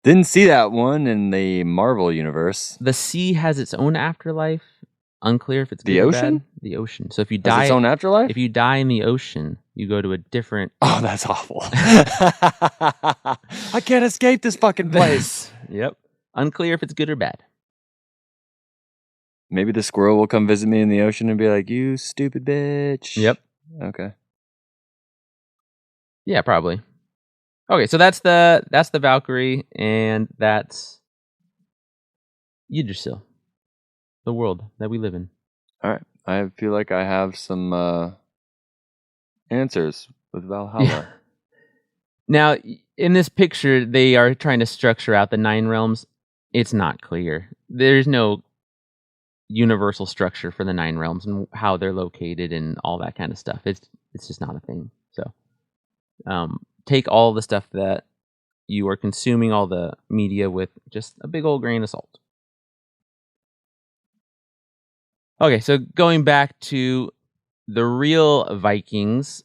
Didn't see that one in the Marvel universe. The sea has its own afterlife. Unclear if it's the good ocean. Or bad. The ocean. So if you die, its own afterlife. If you die in the ocean, you go to a different. Oh, that's awful. I can't escape this fucking place. Yep. Unclear if it's good or bad. Maybe the squirrel will come visit me in the ocean and be like, "You stupid bitch." Yep. Okay. Yeah, probably. Okay, so that's the Valkyrie, and that's Yggdrasil, the world that we live in. All right, I feel like I have some answers with Valhalla. Yeah. Now, in this picture, they are trying to structure out the 9 realms. It's not clear. There's no universal structure for the 9 realms and how they're located and all that kind of stuff. It's just not a thing. So. Take all the stuff that you are consuming, all the media, with just a big old grain of salt. Okay, so going back to the real Vikings,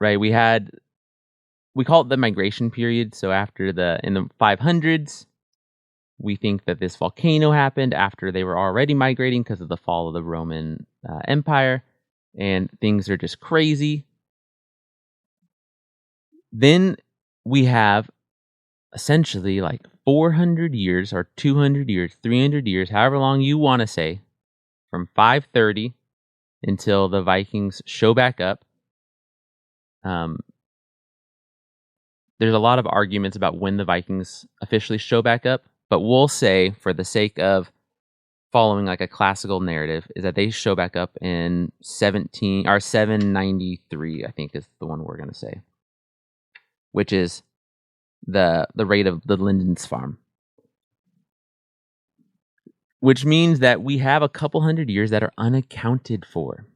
right? We call it the migration period. So in the 500s, we think that this volcano happened after they were already migrating because of the fall of the Roman Empire, and things are just crazy. Then we have essentially like 400 years or 200 years, 300 years, however long you want to say, from 530 until the Vikings show back up. There's a lot of arguments about when the Vikings officially show back up, but we'll say, for the sake of following like a classical narrative, is that they show back up in 793, I think is the one we're going to say, which is the rate of the Linden's farm. Which means that we have a couple hundred years that are unaccounted for.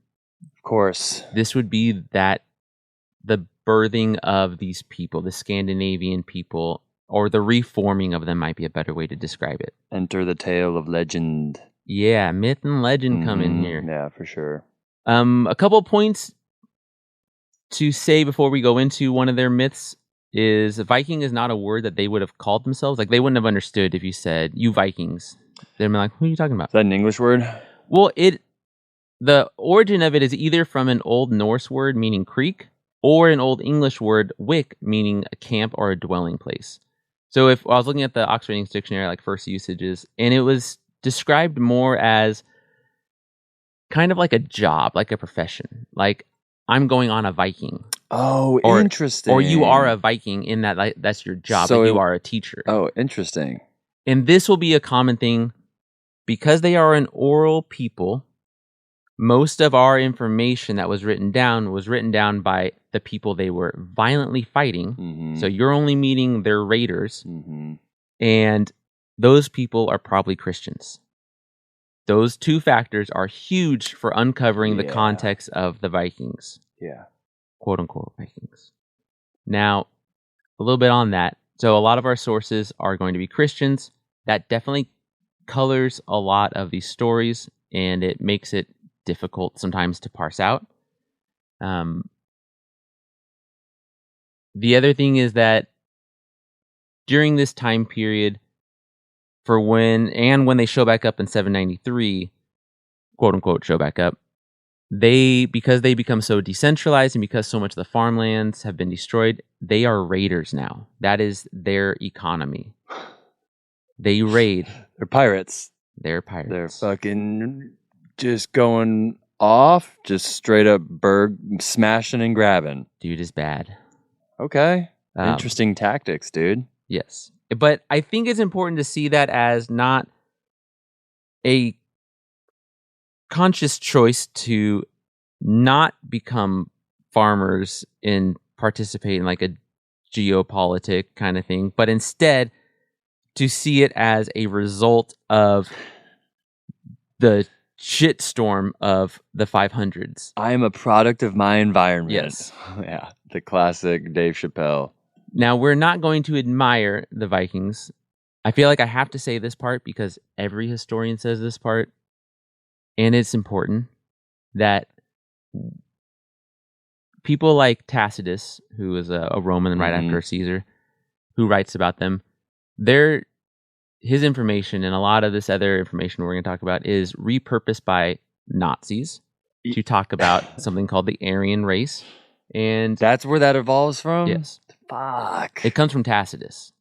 Of course. This would be the birthing of these people, the Scandinavian people, or the reforming of them might be a better way to describe it. Enter the tale of legend. Yeah, myth and legend come in here. Yeah, for sure. A couple points to say before we go into one of their myths is Viking is not a word that they would have called themselves. Like, they wouldn't have understood if you said, you Vikings. They'd be like, who are you talking about? Is that an English word? Well, the origin of it is either from an Old Norse word meaning creek or an Old English word wick meaning a camp or a dwelling place. So if I was looking at the Oxford English Dictionary, like first usages, and it was described more as kind of like a job, like a profession. Like, I'm going on a Viking. Oh, Or- interesting. Or you are a Viking in that, like, that's your job. So Like, you it- are a teacher. Oh, interesting. And this will be a common thing because they are an oral people. Most of our information that was written down by the people they were violently fighting. Mm-hmm. So you're only meeting their raiders, Mm-hmm. and those people are probably Christians. Those two factors are huge for uncovering the Yeah. context of the Vikings, Yeah. quote unquote Vikings. Now, a little bit on that. So a lot of our sources are going to be Christians. That definitely colors a lot of these stories, and it makes it difficult sometimes to parse out. The other thing is that during this time period, when they show back up in 793, quote unquote, show back up, because they become so decentralized and because so much of the farmlands have been destroyed, they are raiders now. That is their economy. They raid. They're pirates. They're pirates. They're fucking just going off, just straight up smashing and grabbing. Dude is bad. Okay. Um, Interesting tactics, dude. Yes. But I think it's important to see that as not a conscious choice to not become farmers and participate in like a geopolitic kind of thing, but instead to see it as a result of the shitstorm of the 500s. I am a product of my environment. Yes. Yeah. The classic Dave Chappelle. Now, we're not going to admire the Vikings. I feel like I have to say this part because every historian says this part, and it's important that people like Tacitus, who is a Roman right Mhm. after Caesar, who writes about them, his information and a lot of this other information we're going to talk about is repurposed by Nazis to talk about something called the Aryan race. And That's where that evolves from? yes, Fuck. it comes from Tacitus.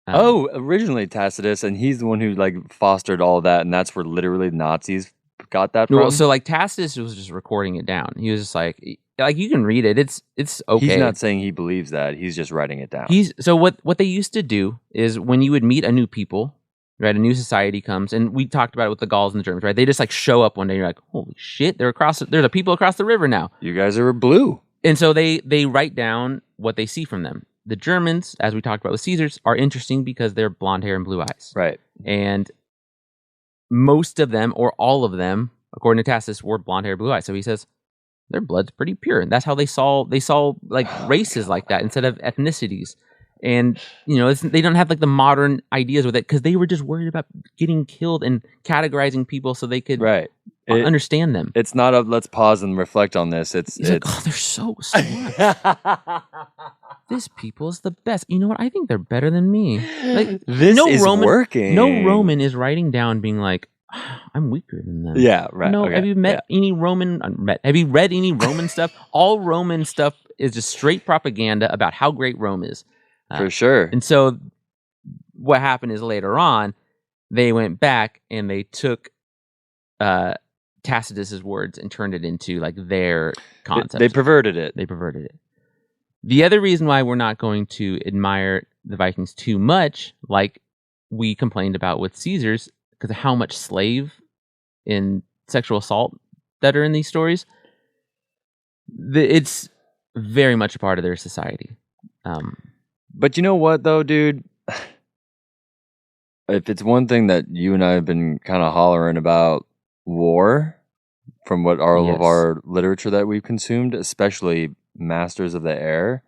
Originally Tacitus, and he's the one who like fostered all that, and that's where literally Nazis got that from. Well, so like Tacitus was just recording it down. He was just like you can read it. It's okay. He's not saying he believes that. He's just writing it down. So what they used to do is when you would meet a new people, right? A new society comes, and we talked about it with the Gauls and the Germans, right? They just like show up one day. You're like, holy shit! There's a people across the river now. You guys are blue. And so they write down what they see from them. The Germans, as we talked about with Caesars, are interesting because they're blonde hair and blue eyes. Right. And most of them, or all of them, according to Tacitus, were blonde hair, blue eyes. So he says their blood's pretty pure. And that's how they saw like races like that instead of ethnicities. And they don't have like the modern ideas with it because they were just worried about getting killed and categorizing people so they could Right. understand them. It's not a let's pause and reflect on this. He's like, oh, they're so smart. This people's the best. You know what? I think they're better than me. Like, this is working. No Roman is writing down being like, I'm weaker than them. Yeah, right. No, okay, have you met any Roman? Have you read any Roman stuff? All Roman stuff is just straight propaganda about how great Rome is. For sure. And so what happened is later on, they went back and they took Tacitus's words and turned it into like their concept. They perverted it. They perverted it. The other reason why we're not going to admire the Vikings too much, like we complained about with Caesars, because of how much slave and sexual assault that are in these stories, it's very much a part of their society. But you know what, though, dude? If it's one thing that you and I have been kind of hollering about war, from what all of our literature that we've consumed, especially Masters of the Air,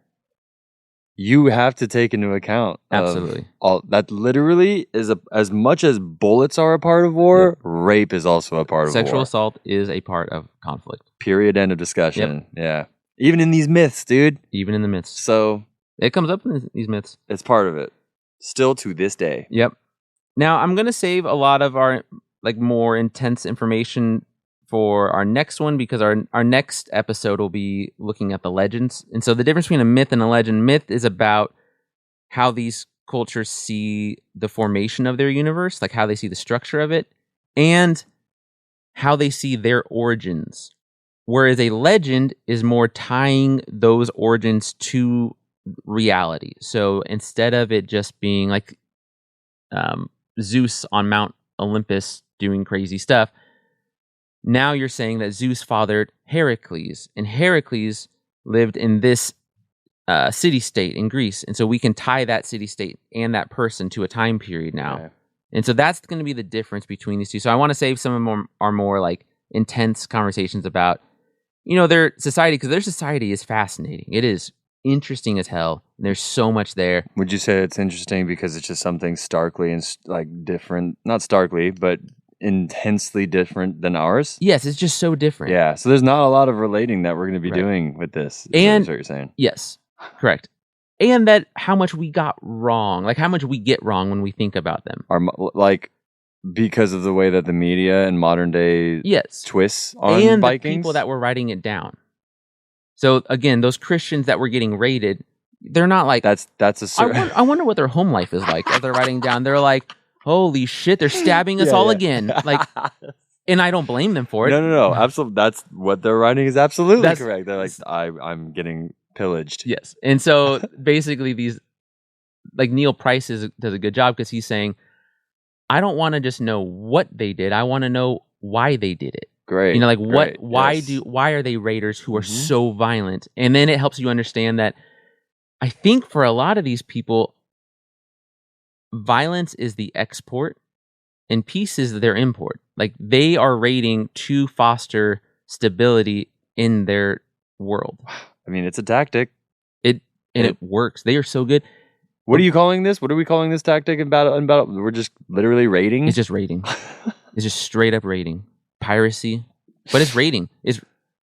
you have to take into account of Absolutely. all that. Literally is as much as bullets are a part of war, rape is also a part of Sexual war. assault is a part of conflict. Period. End of discussion. Yeah. Even in these myths, dude. Even in the myths. So It comes up in these myths. it's part of it. Still to this day. Yep. Now I'm gonna save a lot of our more intense information for our next one, because our next episode will be looking at the legends. And so the difference between a myth and a legend: myth is about how these cultures see the formation of their universe, like how they see the structure of it, and how they see their origins. Whereas a legend is more tying those origins to reality. So instead of it just being like Zeus on Mount Olympus doing crazy stuff, now you're saying that Zeus fathered Heracles, and Heracles lived in this city-state in Greece. And so we can tie that city-state and that person to a time period now. Okay. And so that's going to be the difference between these two. So I want to save some of our more like intense conversations about, their society, because their society is fascinating. It is interesting as hell. There's so much there. Would you say it's interesting because it's just something starkly and different? Not starkly, but intensely different than ours. Yes, it's just so different. Yeah. So there's not a lot of relating that we're going to be Right. doing with this. And- Is what you're saying. Yes, correct. And that how much we got wrong, like how much we get wrong when we think about them. Because of the way that the media and modern day Yes. twists on And the Vikings. people that were writing it down. So again, those Christians that were getting raided, they're not like, that's a I wonder what their home life is like as they're writing down. They're like, holy shit, they're stabbing us all again. Like, and I don't blame them for it. No. Absolutely. That's what they're writing is absolutely That's- correct. They're like, I'm getting pillaged. Yes. And so basically these, like Neil Price does a good job, because he's saying, I don't want to just know what they did. I want to know why they did it. Great. Great. Why Yes. why are they raiders who are Mhm. so violent? And then it helps you understand that I think for a lot of these people, violence is the export and peace is their import. Like they are raiding to foster stability in their world. I mean, it's a tactic. It works. They are so good. What are you calling this? What are we calling this tactic in battle? We're just literally raiding. It's just raiding. It's just straight up raiding. Piracy. But it's raiding. It's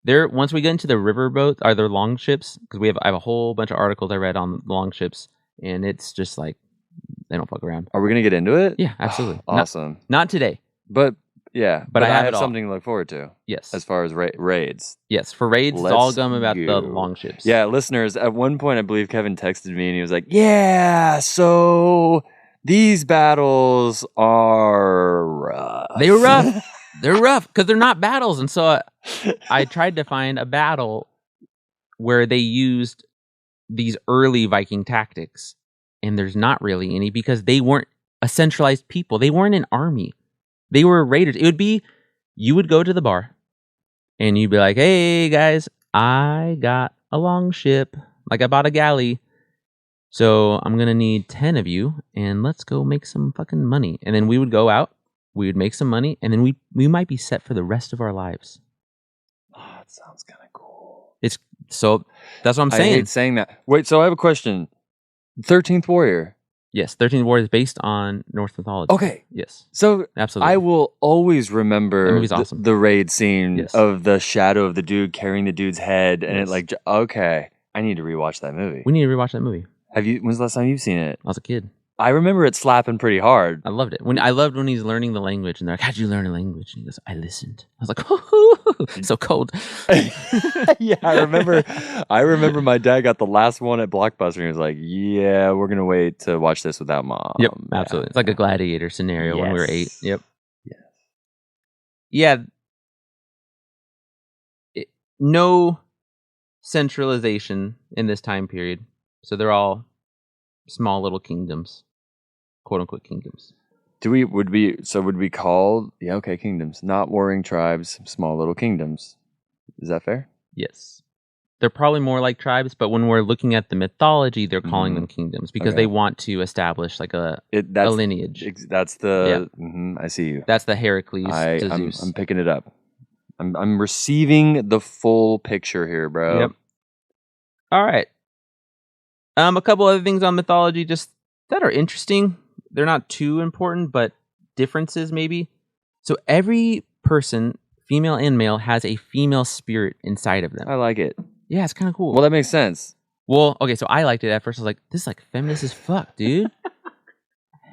there. Once we get into the riverboats, are there long ships? Because I have a whole bunch of articles I read on long ships, and it's just like they don't fuck around. Are we gonna get into it? Yeah, absolutely. Awesome. Not today. But yeah, But I have it all. something to look forward to Yes. as far as raids. Yes. For raids, it's all Let's gum about the go. long ships. Yeah, listeners. At one point, I believe Kevin texted me and he was like, "Yeah, so these battles are rough." They were rough. They're rough because they're not battles. And so I tried to find a battle where they used these early Viking tactics, and there's not really any, because they weren't a centralized people. They weren't an army. They were raiders. It would be, you would go to the bar and you'd be like, hey guys, I got a long ship. Like I bought a galley. So I'm going to need 10 of you and let's go make some fucking money. And then we would go out, we would make some money, and then we might be set for the rest of our lives. Oh, that sounds kind of cool. So that's what I'm I saying. hate saying that. Wait, so I have a question. 13th Warrior. Yes, 13th War is based on Norse mythology. Okay. Yes, So absolutely. I will always That remember movie's awesome. the raid scene Yes. of the shadow of the dude carrying the dude's head, and Yes. it like, okay, I need to rewatch that movie. We need to rewatch that movie. When's the last time you've seen it? I was a kid. I remember it slapping pretty hard. I loved it. I loved when he's learning the language, and they're like, "How'd you learn a language?" And he goes, "I listened." I was like, "Oh, so cold." Yeah, I remember my dad got the last one at Blockbuster and he was like, "Yeah, we're going to wait to watch this without mom." Yep, Yeah. absolutely. It's like a gladiator scenario when we were 8. Yes. Yep. Yes. Yeah. No centralization in this time period. So they're all small little kingdoms, quote unquote kingdoms. Would we call kingdoms, not warring tribes, small little kingdoms. Is that fair? Yes. They're probably more like tribes, but when we're looking at the mythology, they're calling them kingdoms because Okay. they want to establish like a That's lineage. That's the I see you. That's the Heracles to I'm Zeus. picking it up. I'm receiving the full picture here, bro. Yep. All right. A couple other things on mythology just that are interesting. They're not too important, but differences maybe. So every person, female and male, has a female spirit inside of them. I like it. Yeah, it's kind of cool. Well, that makes sense. Well, okay, so I liked it at first. I was like, this is like feminist as fuck, dude.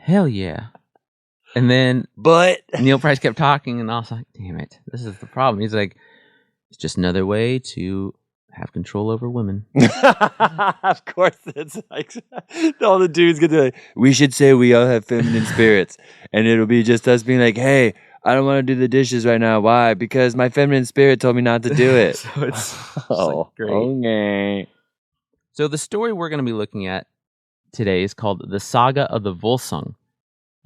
Hell yeah. And then But Neil Price kept talking, and I was like, damn it, this is the problem. He's like, it's just another way to have control over women. of course, it's like all the dudes get to like, we should say we all have feminine spirits, and it'll be just us being like, hey, I don't want to do the dishes right now. Why? Because my feminine spirit told me not to do it. So it's oh, like, great. Okay. So the story we're going to be looking at today is called The Saga of the Volsung.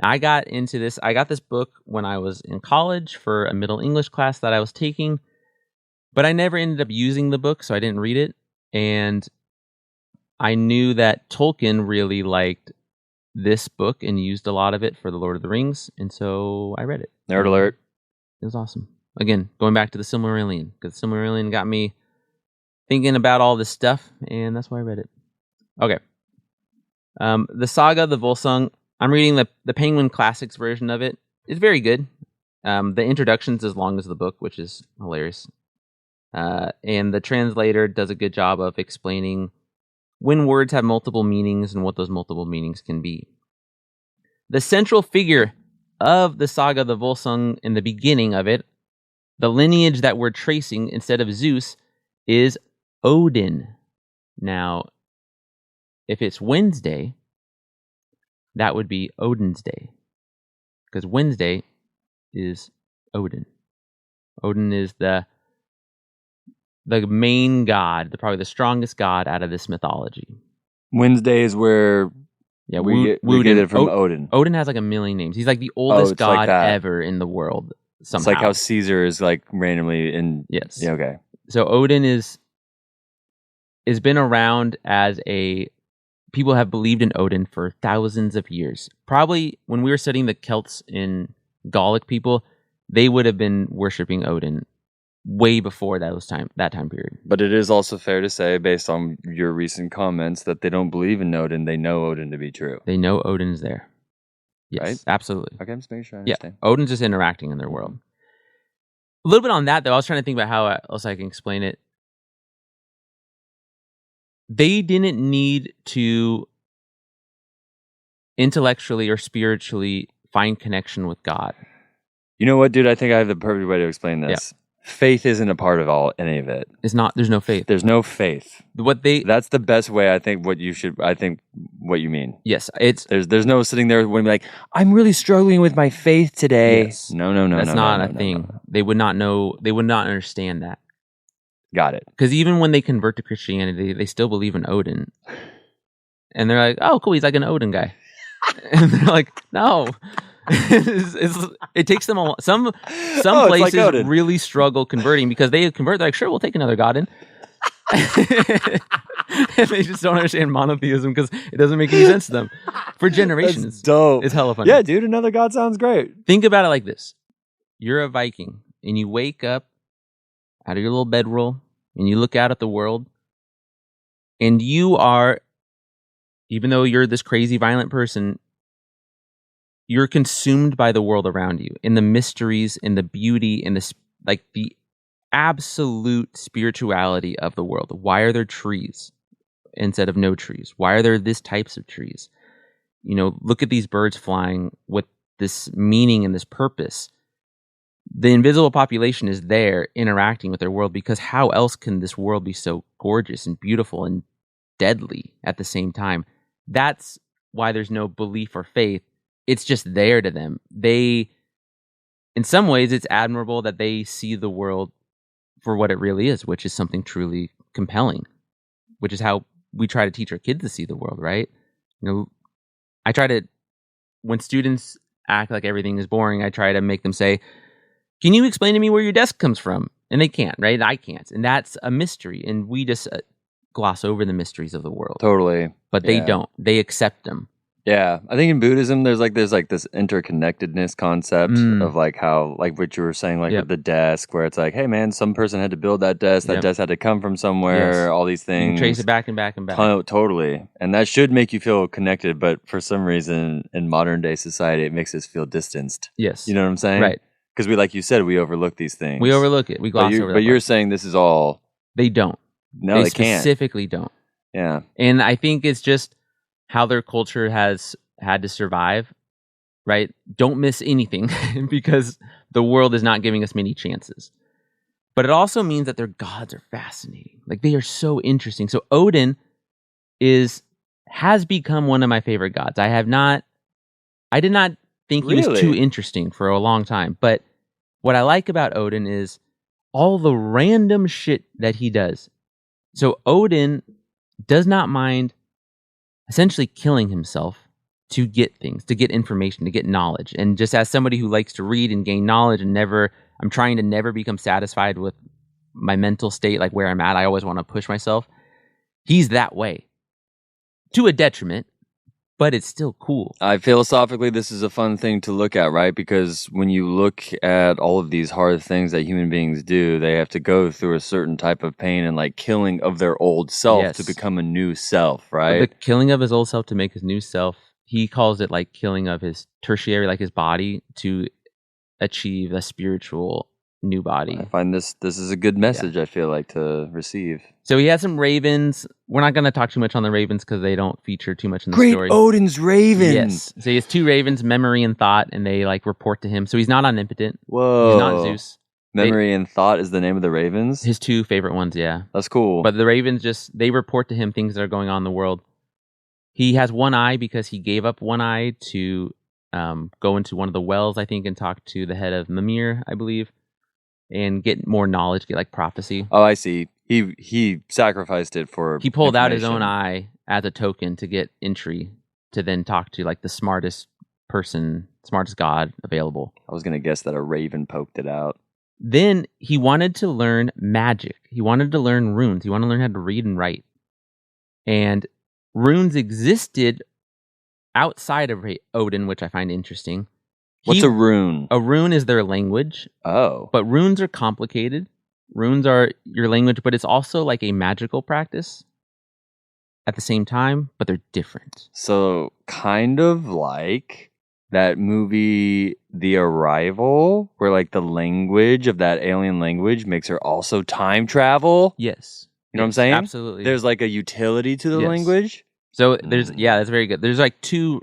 I got into this. I got this book when I was in college for a Middle English class that I was taking, but I never ended up using the book, so I didn't read it. And I knew that Tolkien really liked this book and used a lot of it for The Lord of the Rings, and so I read it. Nerd alert. It was awesome. Again, going back to the Silmarillion, because Silmarillion got me thinking about all this stuff, and that's why I read it. Okay. The Saga of the Volsung, I'm reading the Penguin Classics version of it. It's very good. The introduction's as long as the book, which is hilarious. And the translator does a good job of explaining when words have multiple meanings and what those multiple meanings can be. The central figure of the Saga of the Volsung in the beginning of it, the lineage that we're tracing instead of Zeus, is Odin. Now, if it's Wednesday, that would be Odin's Day. Because Wednesday is Odin. Odin is the main god, probably the strongest god out of this mythology. Wednesday is where we get it from Odin. Odin has like a million names. He's like the oldest god ever in the world. Somehow. It's like how Caesar is like randomly in. Yes. Yeah, okay. So Odin has been around as a... People have believed in Odin for thousands of years. Probably when we were studying the Celts in Gallic people, they would have been worshiping Odin way before that time period. But it is also fair to say, based on your recent comments, that they don't believe in Odin. They know Odin to be true. They know Odin's there. Yes, right? Absolutely. Okay, I'm just making sure I understand. Yeah, Odin's just interacting in their world. A little bit on that, though. I was trying to think about how else I can explain it. They didn't need to intellectually or spiritually find connection with God. You know what, dude? I think I have the perfect way to explain this. Yeah. Faith isn't a part of any of it. It's not. There's no faith. There's no faith. That's the best way. I think what you mean. Yes, there's no sitting there when like I'm really struggling with my faith today. Yes. No. That's not a thing. No. They would not know. They would not understand that. Got it. Because even when they convert to Christianity, they still believe in Odin, and they're like, "Oh, cool, he's like an Odin guy," and they're like, "No." It takes them some places like really struggle converting because they convert. They're like, sure, we'll take another god in. And they just don't understand monotheism because it doesn't make any sense to them. For generations, that's dope. It's hella funny. Yeah, dude, another god sounds great. Think about it like this: you're a Viking, and you wake up out of your little bedroll, and you look out at the world, and you are, even though you're this crazy, violent person, you're consumed by the world around you, in the mysteries, in the beauty, in the absolute spirituality of the world. Why are there trees instead of no trees? Why are there this types of trees? You know, look at these birds flying with this meaning and this purpose. The invisible population is there interacting with their world because how else can this world be so gorgeous and beautiful and deadly at the same time? That's why there's no belief or faith. It's just there to them. In some ways, it's admirable that they see the world for what it really is, which is something truly compelling, which is how we try to teach our kids to see the world, right? You know, I try to, when students act like everything is boring, I try to make them say, can you explain to me where your desk comes from? And they can't, right? I can't. And that's a mystery. And we just gloss over the mysteries of the world. Totally. But they don't. They accept them. Yeah, I think in Buddhism there's like this interconnectedness concept of like how like what you were saying like Yep. with the desk where it's like, hey man, some person had to build that desk. That Yep. desk had to come from somewhere. Yes. All these You things. can trace it back and back and back. Totally, and that should make you feel connected. But for some reason, in modern day society, it makes us feel distanced. Yes. You know what I'm saying? Right. Because we, like you said, we overlook these things. We overlook it. We gloss over that. But you're part. saying this is all. They don't. No, they can't. Specifically don't. Yeah. And I think it's just how their culture has had to survive, right? Don't miss anything because the world is not giving us many chances. But it also means that their gods are fascinating. Like they are so interesting. So Odin has become one of my favorite gods. I did not think he was too interesting for a long time. But what I like about Odin is all the random shit that he does. So Odin does not mind essentially killing himself to get things, to get information, to get knowledge. And just as somebody who likes to read and gain knowledge and I'm trying to never become satisfied with my mental state, like where I'm at. I always want to push myself. He's that way to a detriment, but it's still cool. Philosophically, this is a fun thing to look at, right? Because when you look at all of these hard things that human beings do, they have to go through a certain type of pain and like killing of their old self to become a new self, right? But the killing of his old self to make his new self, he calls it like killing of his tertiary, like his body, to achieve a spiritual new body. I find this is a good message, I feel like, to receive. So he has some ravens. We're not going to talk too much on the ravens because they don't feature too much in the story. Great Odin's ravens! Yes. So he has two ravens, Memory and Thought, and they like report to him. So he's not omnipotent. Whoa. He's not Zeus. Memory and Thought is the name of the ravens? His two favorite ones, yeah. That's cool. But the ravens they report to him things that are going on in the world. He has one eye because he gave up one eye to go into one of the wells, I think, and talk to the head of Mimir, I believe, and get more knowledge, get like prophecy. Oh, I see. He sacrificed it for. He pulled out his own eye as a token to get entry to then talk to like the smartest god available. I was gonna guess that a raven poked it out. Then he wanted to learn magic. He wanted to learn runes. He wanted to learn how to read and write. And runes existed outside of Odin, which I find interesting. What's a rune? A rune is their language. Oh. But runes are complicated. Runes are your language, but it's also like a magical practice at the same time, but they're different. So kind of like that movie The Arrival, where like the language of that alien language makes her also time travel. Yes. You know what I'm saying? Absolutely. There's like a utility to the language. So that's very good. There's like two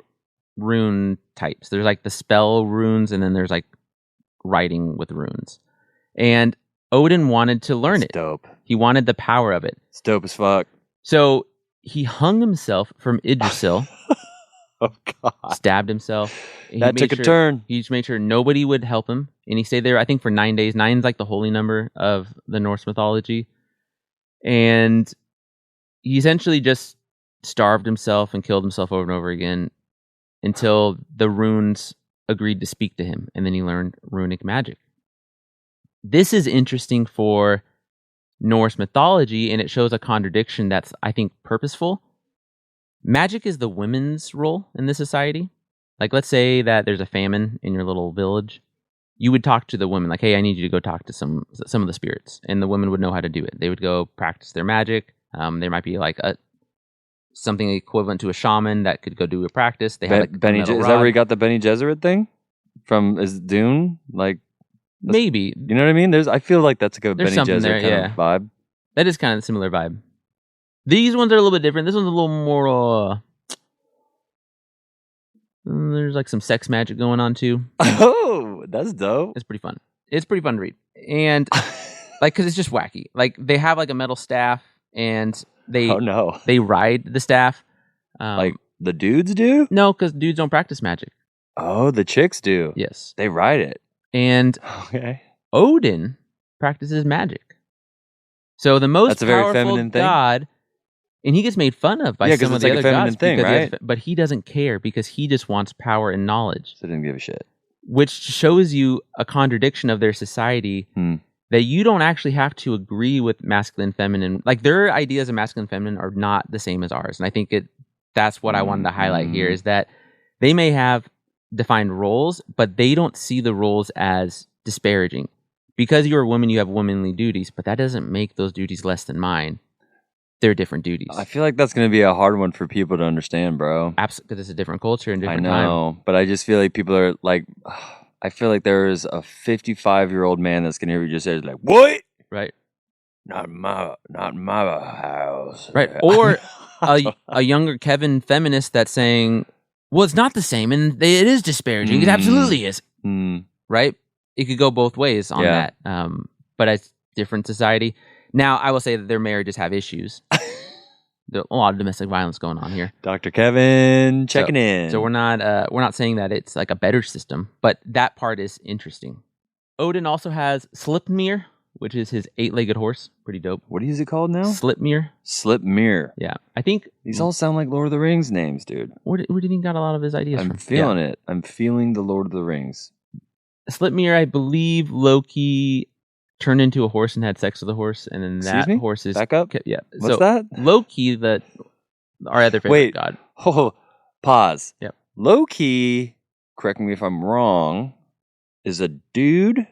rune types. There's like the spell runes, and then there's like writing with runes. And Odin wanted to learn it. Dope. He wanted the power of it. It's dope as fuck. So he hung himself from Yggdrasil. Oh God! Stabbed himself. That took a turn. He just made sure nobody would help him, and he stayed there, I think, for 9 days. 9's like the holy number of the Norse mythology, and he essentially just starved himself and killed himself over and over again until the runes agreed to speak to him, and then he learned runic magic. This is interesting for Norse mythology, and it shows a contradiction that's, I think, purposeful. Magic is the women's role in this society. Like, let's say that there's a famine in your little village. You would talk to the women, like, hey, I need you to go talk to some of the spirits. And the women would know how to do it. They would go practice their magic. There might be like something equivalent to a shaman that could go do a practice. They have like Benny. Is that where you got the Benny Gesserit thing from? Is Dune like? Maybe. You know what I mean? I feel like that's like a There's Benny something Gesserit there, kind of vibe. That is kind of a similar vibe. These ones are a little bit different. This one's a little more. There's like some sex magic going on too. Oh, that's dope. It's pretty fun. It's pretty fun to read, and like because it's just wacky. Like they have like a metal staff, and they they ride the staff. Like the dudes do? No, because dudes don't practice magic. Oh, the chicks do. Yes, they ride it. And Odin practices magic. So the most powerful god, and he gets made fun of by some of the other gods thing, right? But he doesn't care because he just wants power and knowledge. So he didn't give a shit. Which shows you a contradiction of their society that you don't actually have to agree with masculine, feminine. Like their ideas of masculine, feminine are not the same as ours, and I think That's what I wanted to highlight here, is that they may have defined roles, but they don't see the roles as disparaging. Because you're a woman, you have womanly duties, but that doesn't make those duties less than mine. They're different duties. I feel like that's going to be a hard one for people to understand, bro. Absolutely, because it's a different culture and different I know, but I just feel like people are like, I feel like there is a 55-year-old man that's going to hear you just say, like, what? time. Right. Not my house. Right. Or a younger Kevin feminist that's saying, well, it's not the same, and it is disparaging. It absolutely is. Right? It could go both ways on that. But it's different society. Now, I will say that their marriages have issues. There's a lot of domestic violence going on here. Dr. Kevin checking in. So we're not saying that it's like a better system, but that part is interesting. Odin also has Slipnir, which is his 8-legged horse. Pretty dope. What is it called now? Slipnir. Slipnir. Yeah. I think These all sound like Lord of the Rings names, dude. where do you think he got a lot of his ideas from? I'm feeling it. I'm feeling the Lord of the Rings. Slipnir, I believe Loki turned into a horse and had sex with a horse, and then Excuse that me? horse is Back up? Yeah. What's that? Loki, our other favorite Wait. god. Oh, pause. Yep. Loki, correct me if I'm wrong, is a dude,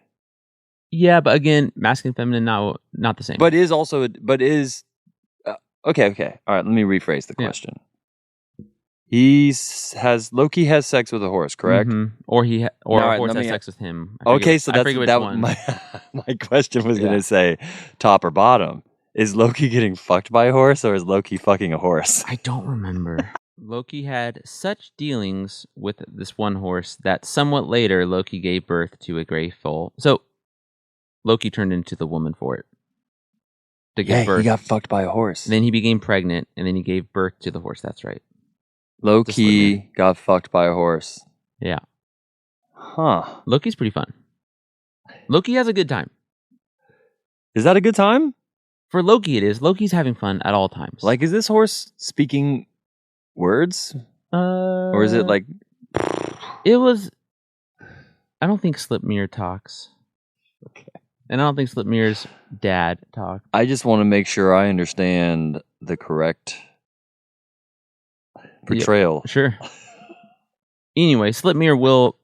Yeah, but again, masculine, feminine, not the same. but is also okay. All right, let me rephrase the Yeah. question. Loki has sex with a horse, correct? Mhm. Or a Alright, horse let has me- sex with him. Okay, so I that's forget which that. one. My question was Yeah. going to say top or bottom. Is Loki getting fucked by a horse, or is Loki fucking a horse? I don't remember. Loki had such dealings with this one horse that somewhat later Loki gave birth to a gray foal. So Loki turned into the woman for it to give birth. he got fucked by a horse. Then he became pregnant, and then he gave birth to the horse. That's right. Loki got fucked by a horse. Yeah. Huh. Loki's pretty fun. Loki has a good time. Is that a good time? For Loki, it is. Loki's having fun at all times. Like, is this horse speaking words? Or is it like... It was... I don't think Slipmir talks. Okay. And I don't think Slipmir's dad talked. I just want to make sure I understand the correct portrayal. Sure. Anyway, Slipmir will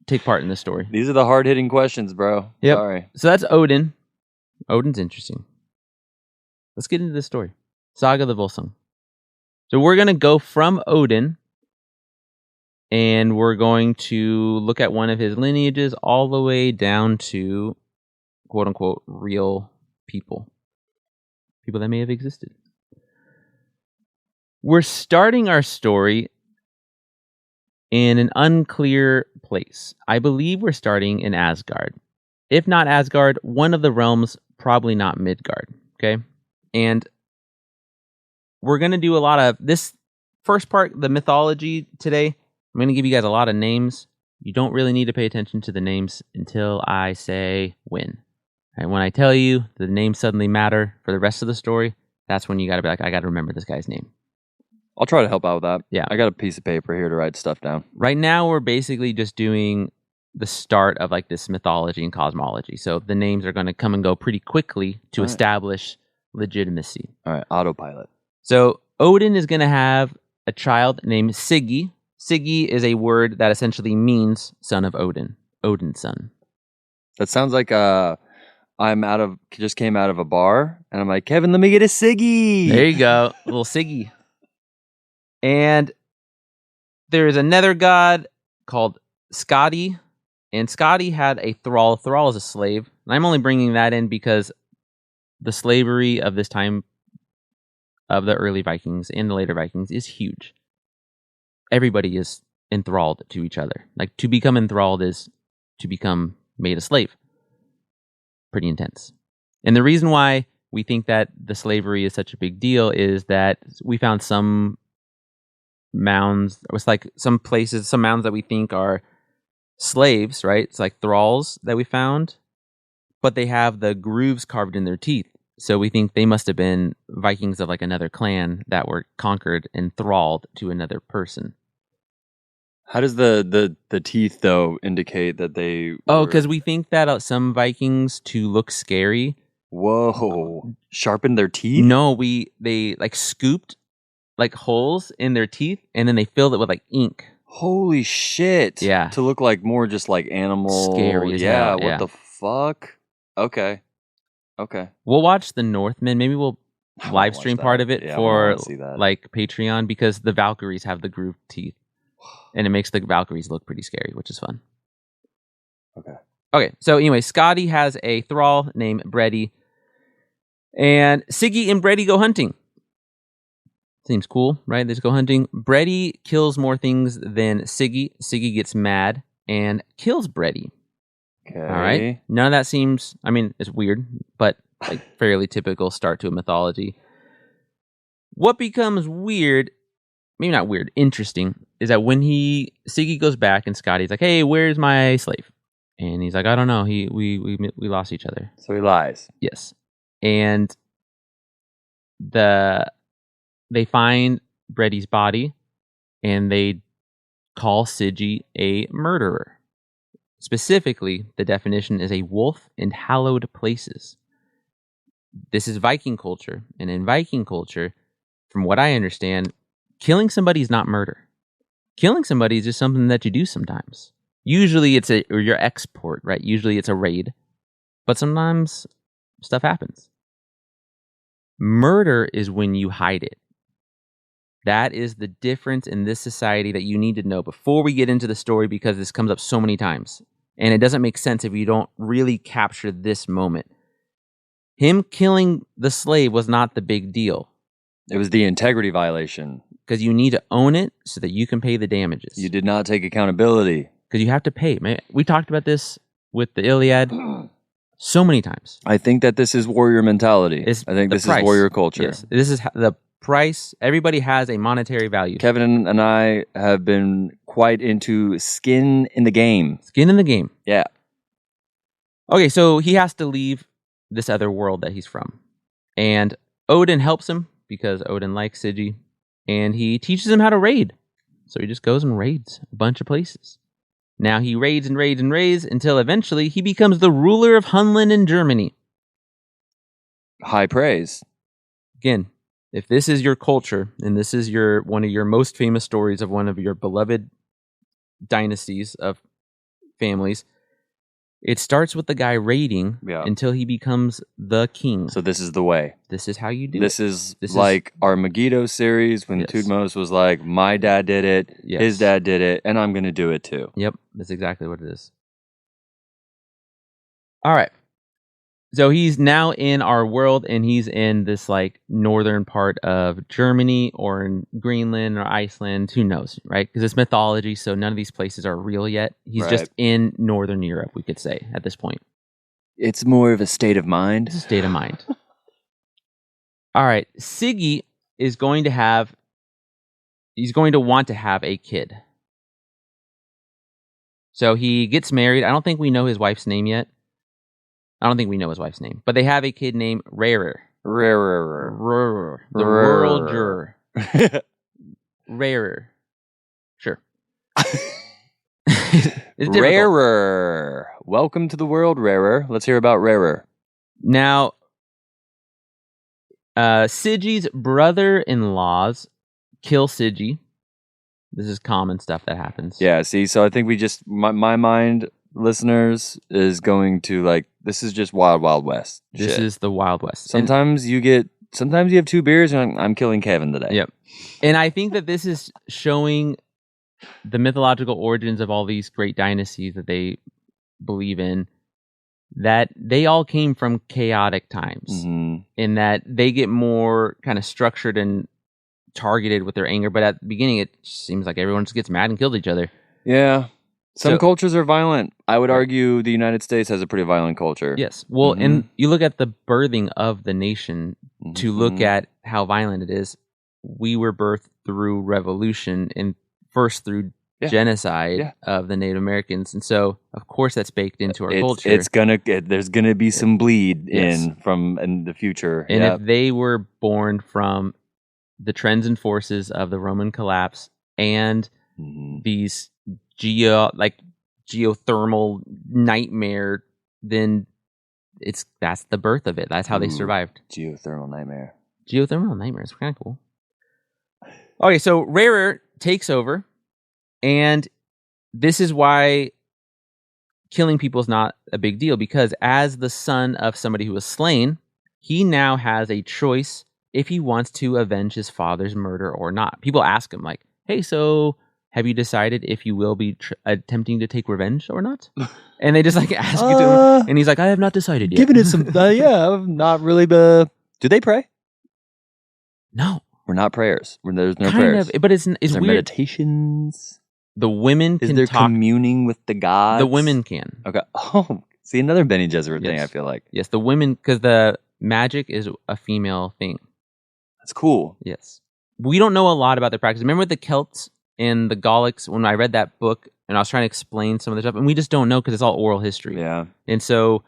take part in this story. These are the hard-hitting questions, bro. Yep. Sorry. So that's Odin. Odin's interesting. Let's get into this story. Saga of the Volsung. So we're going to go from Odin, and we're going to look at one of his lineages all the way down to, quote-unquote, real people. People that may have existed. We're starting our story in an unclear place. I believe we're starting in Asgard. If not Asgard, one of the realms, probably not Midgard. Okay? And we're going to do a lot of this first part, the mythology today. I'm going to give you guys a lot of names. You don't really need to pay attention to the names until I say when. And when I tell you the names suddenly matter for the rest of the story, that's when you got to be like, I got to remember this guy's name. I'll try to help out with that. Yeah. I got a piece of paper here to write stuff down. Right now, we're basically just doing the start of like this mythology and cosmology. So the names are going to come and go pretty quickly to All right. establish legitimacy. All right, autopilot. So Odin is going to have a child named Siggy. Siggy is a word that essentially means son of Odin, Odin's son. That sounds like just came out of a bar, and I'm like, Kevin, let me get a ciggy. There you go, little Siggy. And there is another god called Skadi, and Skadi had a thrall. Thrall is a slave, and I'm only bringing that in because the slavery of this time of the early Vikings and the later Vikings is huge. Everybody is enthralled to each other. Like, to become enthralled is to become made a slave. Pretty intense. And the reason why we think that the slavery is such a big deal is that we found some mounds, it was like some places, some mounds that we think are slaves, right? It's like thralls that we found, but they have the grooves carved in their teeth. So we think they must have been Vikings of like another clan that were conquered and thralled to another person. How does the teeth though indicate that they? Oh, because we think that some Vikings, to look scary, Whoa, sharpened their teeth. no, they like scooped like holes in their teeth, and then they filled it with like ink. Holy shit. Yeah. To look like more just like animal. Scary as yeah, hell, what yeah. the fuck? Okay. We'll watch The Northman. Maybe we'll I wanna live watch stream that. part of it Yeah, I for wanna see that. like Patreon, because the Valkyries have the grooved teeth, and it makes the Valkyries look pretty scary, which is fun. Okay, so anyway, Scotty has a thrall named Bredy, and Siggy and Bredy go hunting. Seems cool, right? They just go hunting. Bredy kills more things than Siggy. Siggy gets mad and kills Bredy. Okay. All right. None of that seems, I mean, it's weird, but like fairly typical start to a mythology. What becomes weird, maybe not weird, interesting, is that when Siggy goes back and Scotty's like, "Hey, where's my slave?" And he's like, "I don't know. We lost each other." So he lies. Yes. And they find Bredy's body, and they call Siggy a murderer. Specifically, the definition is a wolf in hallowed places. This is Viking culture, and in Viking culture, from what I understand, killing somebody is not murder. Killing somebody is just something that you do sometimes. Usually it's your export, right? Usually it's a raid, but sometimes stuff happens. Murder is when you hide it. That is the difference in this society that you need to know before we get into the story, because this comes up so many times. And it doesn't make sense if you don't really capture this moment. Him killing the slave was not the big deal. It was the integrity violation. Because you need to own it so that you can pay the damages. You did not take accountability. Because you have to pay. Man, we talked about this with the Iliad so many times. I think that this is warrior mentality. It's I think the this price. is warrior culture. Yes, this is the price. Everybody has a monetary value. Kevin and I have been quite into skin in the game. Skin in the game. Yeah. Okay, so he has to leave this other world that he's from. And Odin helps him because Odin likes Siggy. And he teaches him how to raid. So he just goes and raids a bunch of places. Now he raids and raids and raids until eventually he becomes the ruler of Hunland in Germany. High praise. Again, if this is your culture and this is one of your most famous stories of one of your beloved dynasties of families, it starts with the guy raiding until he becomes the king. So this is the way. This is how you do this it. This is like our Megiddo series when Tutmos was like, my dad did it, his dad did it, and I'm going to do it too. Yep, that's exactly what it is. All right. So he's now in our world, and he's in this like northern part of Germany or in Greenland or Iceland. Who knows, right? Because it's mythology, so none of these places are real yet. He's just in northern Europe, we could say, at this point. It's more of a state of mind. It's a state of mind. All right. Siggy is going to want to have a kid. So he gets married. I don't think we know his wife's name yet. But they have a kid named Rarer. The world juror. Rarer. Sure. Rarer. Welcome to the world, Rarer. Let's hear about Rarer. Now, Siggy's brother-in-laws kill Siggy. This is common stuff that happens. Yeah, see, so I think we just, my mind, listeners, is going to like, this is just Wild Wild West. This is the Wild West. Sometimes you have 2 beers and I'm killing Kevin today. Yep. And I think that this is showing the mythological origins of all these great dynasties that they believe in, that they all came from chaotic times, in that they get more kind of structured and targeted with their anger. But at the beginning, it seems like everyone just gets mad and kills each other. Yeah. Some cultures are violent. I would argue the United States has a pretty violent culture. Yes. Well, and you look at the birthing of the nation to look at how violent it is. We were birthed through revolution and first through genocide of the Native Americans. And so, of course, that's baked into our culture. There's going to be some bleed in the future. And if they were born from the trends and forces of the Roman collapse and these geothermal nightmare, then that's the birth of it. That's how they survived. Geothermal nightmare. Geothermal nightmare is kind of cool. Okay, so Rarer takes over, and this is why killing people is not a big deal, because as the son of somebody who was slain, he now has a choice if he wants to avenge his father's murder or not. People ask him, like, hey, so have you decided if you will be attempting to take revenge or not? And they just like ask you to him, and he's like, I have not decided yet. Giving it some, I'm not really. Do they pray? No. We're not prayers. There's no Kind prayers. of, but it's Is there weird. meditations? The women Is can there talk. communing with the gods? The women can. Okay. Oh, see, another Benny Gesserit thing, Yes. I feel like. Yes, the women, because the magic is a female thing. That's cool. Yes. We don't know a lot about their practice. Remember with the Celts and the Gallics, when I read that book and I was trying to explain some of the stuff, and we just don't know because it's all oral history. Yeah. And so,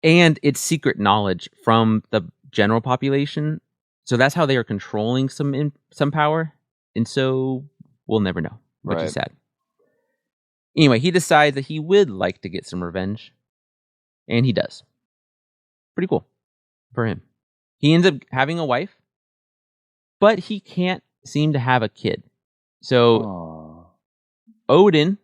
and it's secret knowledge from the general population. So that's how they are controlling some power. And so we'll never know, which is sad. Anyway, he decides that he would like to get some revenge. And he does. Pretty cool for him. He ends up having a wife, but he can't seem to have a kid. So Odin,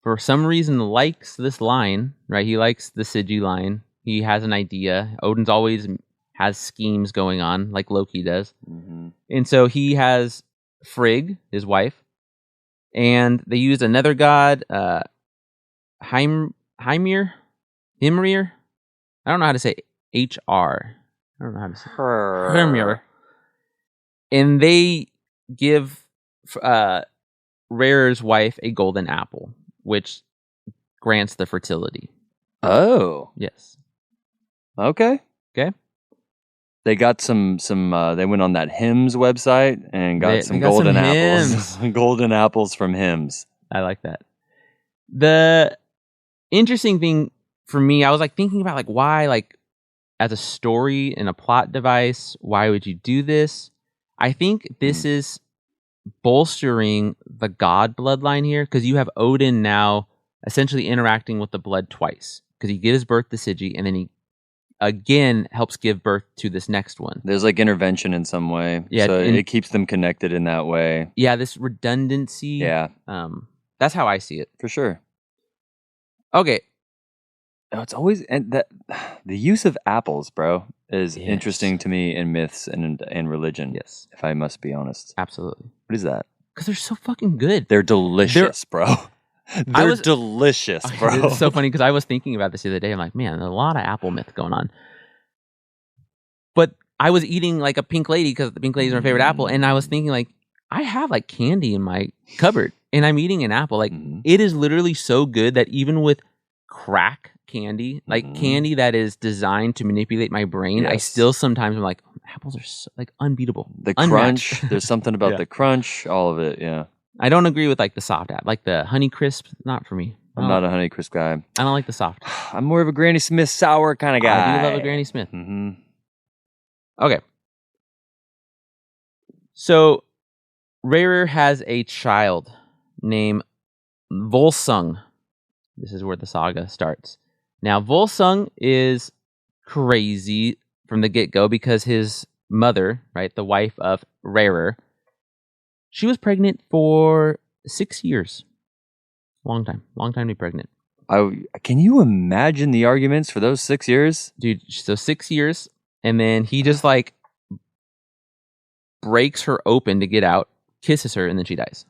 for some reason, likes this line, right? He likes the Sigi line. He has an idea. Odin's always has schemes going on, like Loki does. Mm-hmm. And so he has Frigg, his wife, and they used another god, Hymir. I don't know how to say HR. I don't know how to say Hymir. And they give Rarer's wife a golden apple, which grants the fertility. Oh. Yes. Okay. Okay. They got some they went on that Hims website and got some golden apples. Golden apples from Hims. I like that. The interesting thing for me, I was like thinking about like why, like as a story and a plot device, why would you do this? I think this is bolstering the god bloodline here, because you have Odin now essentially interacting with the blood twice, because he gives birth to Sigi and then he again helps give birth to this next one. There's like intervention in some way. Yeah, so it keeps them connected in that way. Yeah, this redundancy. Yeah. That's how I see it. For sure. Okay. No, it's always, and that the use of apples, bro, is interesting to me in myths and religion. Yes. If I must be honest. Absolutely. What is that? Because they're so fucking good. They're delicious, bro. They're delicious, bro. It's so funny because I was thinking about this the other day. I'm like, man, there's a lot of apple myth going on. But I was eating like a pink lady because the pink lady is my favorite apple. And I was thinking like, I have like candy in my cupboard and I'm eating an apple. Like it is literally so good that even with crack candy, like candy that is designed to manipulate my brain, I still sometimes am like, apples are so, like unbeatable. The crunch, there's something about the crunch, all of it, yeah. I don't agree with like the soft app, like the Honey Crisp, not for me. I'm not a Honey Crisp guy. I don't like the soft. I'm more of a Granny Smith sour kind of guy. I do love a Granny Smith. Mm-hmm. Okay. So, Rarer has a child named Volsung. This is where the saga starts. Now, Volsung is crazy from the get-go because his mother, right, the wife of Rarer, she was pregnant for 6 years. Long time to be pregnant. Can you imagine the arguments for those 6 years? Dude, so 6 years, and then he just like breaks her open to get out, kisses her, and then she dies.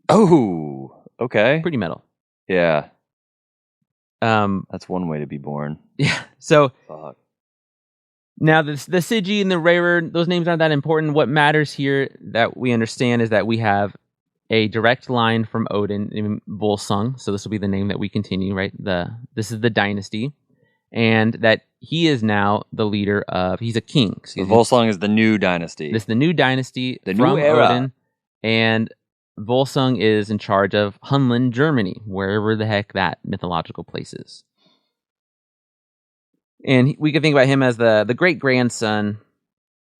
Oh, okay. Pretty metal. Yeah. That's one way to be born. Yeah. So Fuck. Now the Sigi and the Rarer, those names aren't that important. What matters here that we understand is that we have a direct line from Odin in Volsung. So this will be the name that we continue, right? This is the dynasty. And that he is now the leader of, he's a king. So Volsung is the new dynasty. This is the new dynasty the from new era. Odin. And Volsung is in charge of Hunland, Germany, wherever the heck that mythological place is. And we can think about him as the great-grandson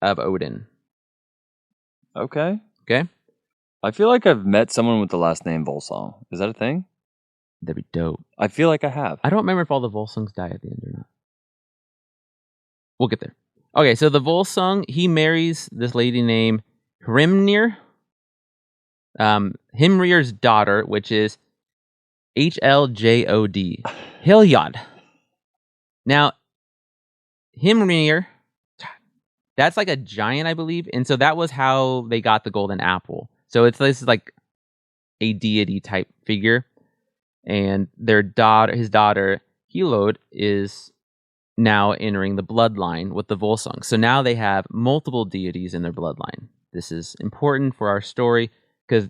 of Odin. Okay. Okay? I feel like I've met someone with the last name Volsung. Is that a thing? That'd be dope. I feel like I have. I don't remember if all the Volsungs die at the end or not. We'll get there. Okay, so the Volsung, he marries this lady named Hrimnir. Himrir's daughter, which is Hljod. Hiljod. Now, Himrir, that's like a giant, I believe. And so that was how they got the golden apple. So this is like a deity type figure. And his daughter, Helod, is now entering the bloodline with the Volsung. So now they have multiple deities in their bloodline. This is important for our story because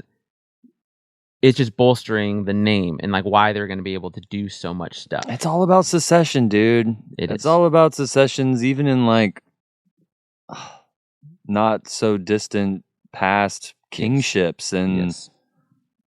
it's just bolstering the name and like why they're going to be able to do so much stuff. It's all about secession, dude. It's all about secessions, even in like not so distant past kingships and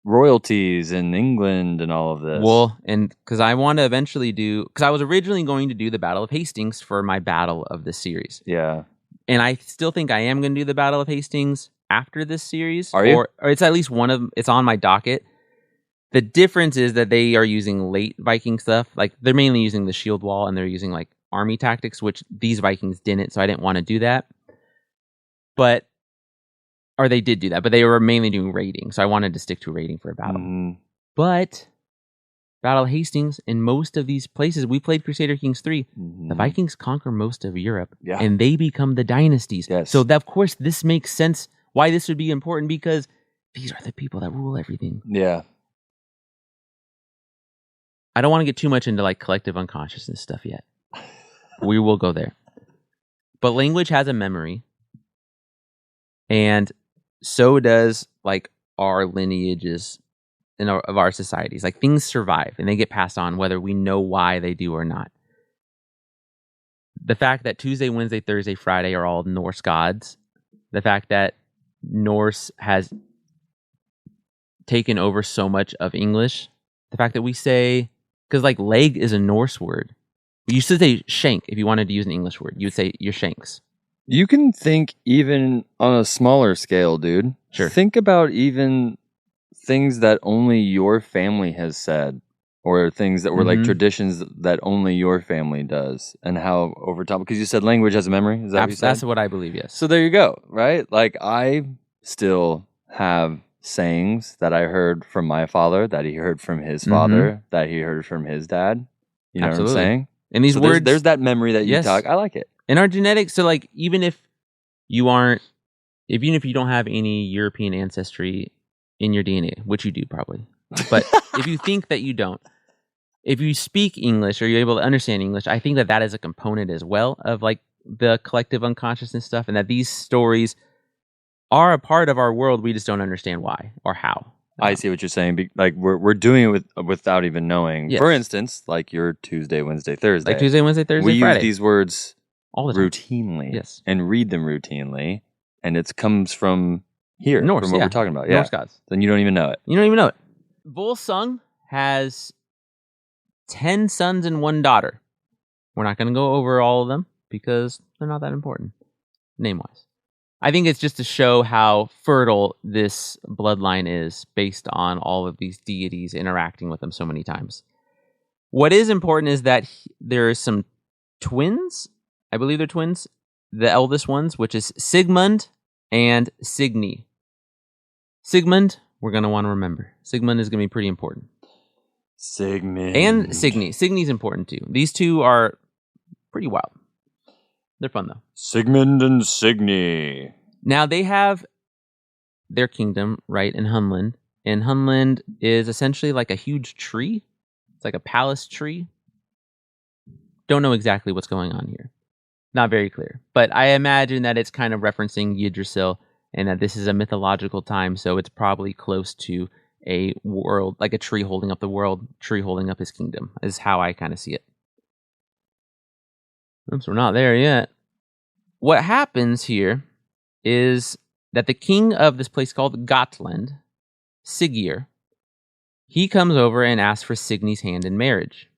royalties in England and all of this. Well, and because I want to eventually because I was originally going to do the Battle of Hastings for my battle of this series. Yeah. And I still think I am going to do the Battle of Hastings after this series. Are you? Or it's at least one of them. It's on my docket. The difference is that they are using late Viking stuff. Like they're mainly using the shield wall and they're using like army tactics, which these Vikings didn't. So I didn't want to do that. Or they did do that, but they were mainly doing raiding. So I wanted to stick to raiding for a battle. Mm-hmm. But Battle of Hastings, in most of these places, we played Crusader Kings 3. Mm-hmm. The Vikings conquer most of Europe, Yeah. and they become the dynasties. Yes. So, of course, this makes sense why this would be important because these are the people that rule everything. Yeah. I don't want to get too much into like collective unconsciousness stuff yet. We will go there. But language has a memory, and so does like our lineages of our societies. Like things survive and they get passed on whether we know why they do or not. The fact that Tuesday, Wednesday, Thursday, Friday are all Norse gods. The fact that Norse has taken over so much of English. The fact that we say, because like leg is a Norse word. You used to say shank if you wanted to use an English word. You would say your shanks. You can think even on a smaller scale, dude. Sure. Think about even things that only your family has said, or things that were like traditions that only your family does, and how over time, because you said language has a memory. Is that what you said? That's what I believe, yes. So there you go, right? Like I still have sayings that I heard from my father, that he heard from his father, that he heard from his dad. You know what I'm saying? And these words, there's that memory that you talk. I like it. In our genetics, so like even if you don't have any European ancestry in your DNA, which you do probably, but if you think that you don't, if you speak English or you're able to understand English, I think that is a component as well of like the collective unconsciousness stuff, and that these stories are a part of our world. We just don't understand why or how. I see what you're saying. Like we're doing it without even knowing. Yes. For instance, like your Tuesday, Wednesday, Thursday. Like Tuesday, Wednesday, Thursday, we Friday. use these words all the time. Routinely, yes, and read them routinely, and it comes from here, Norse, from what we're talking about. Yeah, Norse gods. Then you don't even know it. You don't even know it. Volsung has 10 sons and 1 daughter. We're not going to go over all of them because they're not that important, name-wise. I think it's just to show how fertile this bloodline is based on all of these deities interacting with them so many times. What is important is that there are some twins. I believe they're twins. The eldest ones, which is Sigmund and Signy. Sigmund, we're going to want to remember. Sigmund is going to be pretty important. Sigmund. And Signy. Signy's important too. These two are pretty wild. They're fun though. Sigmund and Signy. Now they have their kingdom, right, in Hunland. And Hunland is essentially like a huge tree. It's like a palace tree. Don't know exactly what's going on here. Not very clear. But I imagine that it's kind of referencing Yggdrasil and that this is a mythological time, so it's probably close to a world, like a tree holding up the world, tree holding up his kingdom, is how I kind of see it. Oops, we're not there yet. What happens here is that the king of this place called Gotland, Siggeir, he comes over and asks for Signy's hand in marriage.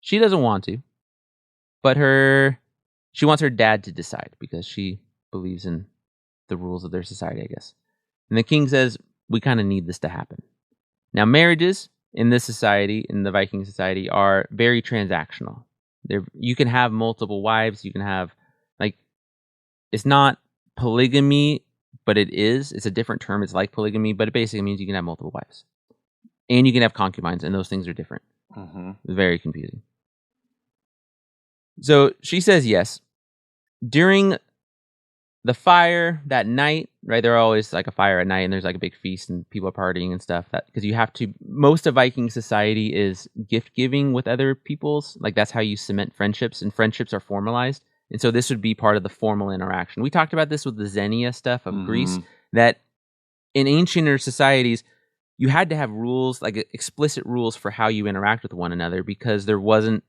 She doesn't want to, but she wants her dad to decide because she believes in the rules of their society, I guess. And the king says, we kind of need this to happen. Now, marriages in this society, in the Viking society, are very transactional. You can have multiple wives. You can have, like, it's not polygamy but it's a different term. It's like polygamy, but it basically means you can have multiple wives. And you can have concubines, and those things are different. Mm-hmm. It's very confusing. So she says yes. During the fire that night, right? There are always like a fire at night, and there's like a big feast, and people are partying and stuff. Because you have to. Most of Viking society is gift giving with other peoples. Like that's how you cement friendships, and friendships are formalized. And so this would be part of the formal interaction. We talked about this with the Xenia stuff of Greece. That in ancient societies, you had to have rules, like explicit rules for how you interact with one another, because there wasn't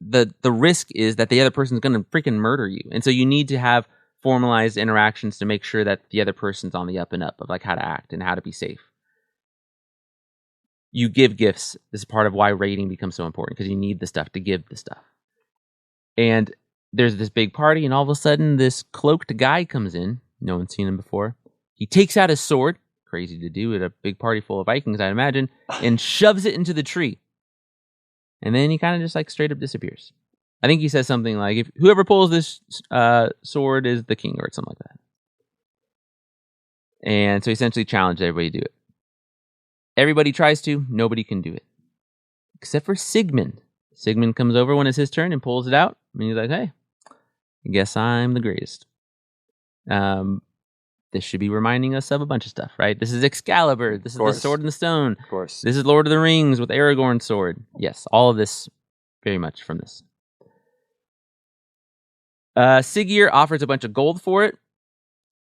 the risk is that the other person's going to freaking murder you, and so you need to have formalized interactions to make sure that the other person's on the up and up of like how to act and how to be safe. You give gifts. This is part of why raiding becomes so important, because you need the stuff to give the stuff. And there's this big party, and all of a sudden this cloaked guy comes in. No one's seen him before. He takes out his sword. Crazy to do at a big party full of Vikings, I'd imagine, and shoves it into the tree. And then he kind of just like straight up disappears. I think he says something like, "If whoever pulls this sword is the king," or something like that. And so he essentially challenged everybody to do it. Everybody tries to, nobody can do it. Except for Sigmund. Sigmund comes over when it's his turn and pulls it out. And he's like, "Hey, I guess I'm the greatest." This should be reminding us of a bunch of stuff, right? This is Excalibur. This is the Sword in the Stone. Of course. This is Lord of the Rings with Aragorn's sword. Yes, all of this very much from this. Siggeir offers a bunch of gold for it,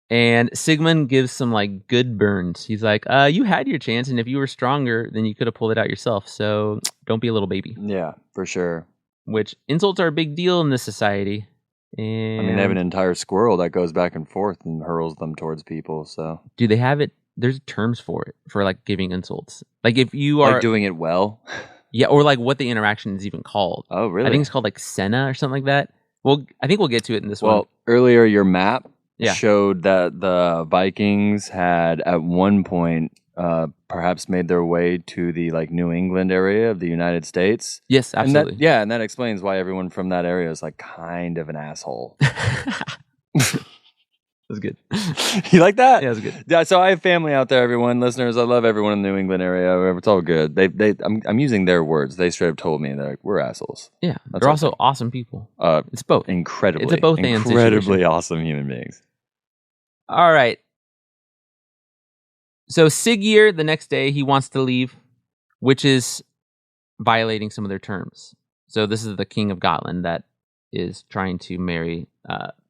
and Sigmund gives some like good burns. He's like, "You had your chance, and if you were stronger, then you could have pulled it out yourself. So don't be a little baby." Yeah, for sure. Which insults are a big deal in this society. And I mean, they have an entire squirrel that goes back and forth and hurls them towards people. So do they have it? There's terms for it, for like giving insults. Like if you are like doing it well. Yeah, or like what the interaction is even called. Oh, really? I think it's called like Senna or something like that. Well, I think we'll get to it in this one. Well, earlier your map Yeah. showed that the Vikings had at one point perhaps made their way to the like New England area of the United States. Yes, absolutely. And that explains why everyone from that area is like kind of an asshole. That's good. You like that? Yeah, that's good. Yeah, so I have family out there, everyone, listeners. I love everyone in the New England area. It's all good. I'm using their words. They straight up told me they're like, we're assholes. Yeah, That's they're also awesome people. It's both. Incredibly, It's a both and incredibly situation. awesome human beings. All right. So Siggeir, the next day, he wants to leave, which is violating some of their terms. So this is the king of Gotland that is trying to marry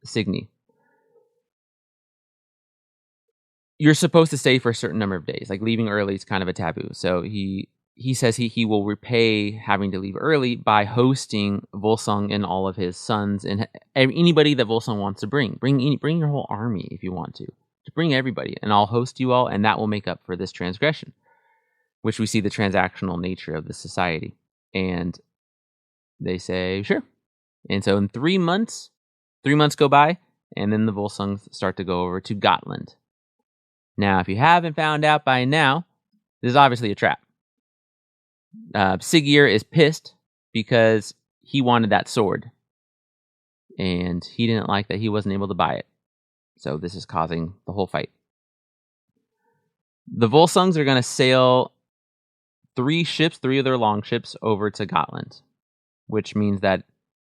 Signy. You're supposed to stay for a certain number of days. Like leaving early is kind of a taboo. So he says he will repay having to leave early by hosting Volsung and all of his sons and anybody that Volsung wants to bring. Bring your whole army if you want to. Just bring everybody, and I'll host you all, and that will make up for this transgression, which we see the transactional nature of the society. And they say, sure. And so in 3 months go by, and then the Volsungs start to go over to Gotland. Now, if you haven't found out by now, this is obviously a trap. Siggeir is pissed because he wanted that sword, and he didn't like that he wasn't able to buy it. So this is causing the whole fight. The Volsungs are going to sail 3 of their long ships over to Gotland, which means that,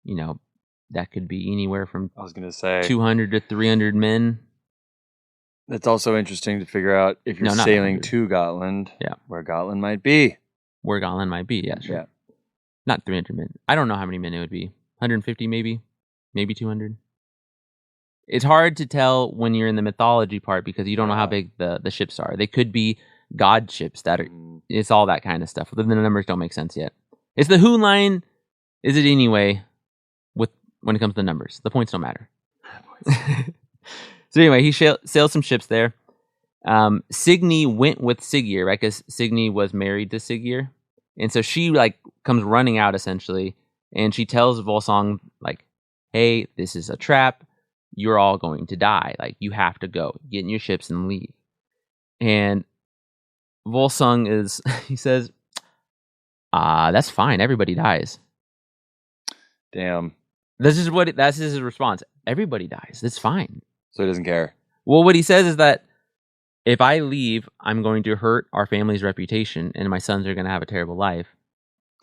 that could be anywhere from I was going to say 200 to 300 men. It's also interesting to figure out if you're No, not sailing 100. to Gotland, Yeah. where Gotland might be. Where Gotland might be, yeah, sure. Yeah. Not 300 men. I don't know how many men it would be. 150 maybe? Maybe 200? It's hard to tell when you're in the mythology part because you don't know how big the ships are. They could be god ships that are... It's all that kind of stuff. The numbers don't make sense yet. It's the who line, is it anyway, when it comes to numbers. The points don't matter. So anyway, he sailed some ships there. Signy went with Siggeir, right? Because Signy was married to Siggeir. And so she comes running out essentially. And she tells Volsung, hey, this is a trap. You're all going to die. You have to go. Get in your ships and leave. And Volsung he says, that's fine. Everybody dies. Damn. That's his response. Everybody dies. It's fine. So he doesn't care. Well, what he says is that if I leave, I'm going to hurt our family's reputation, and my sons are going to have a terrible life.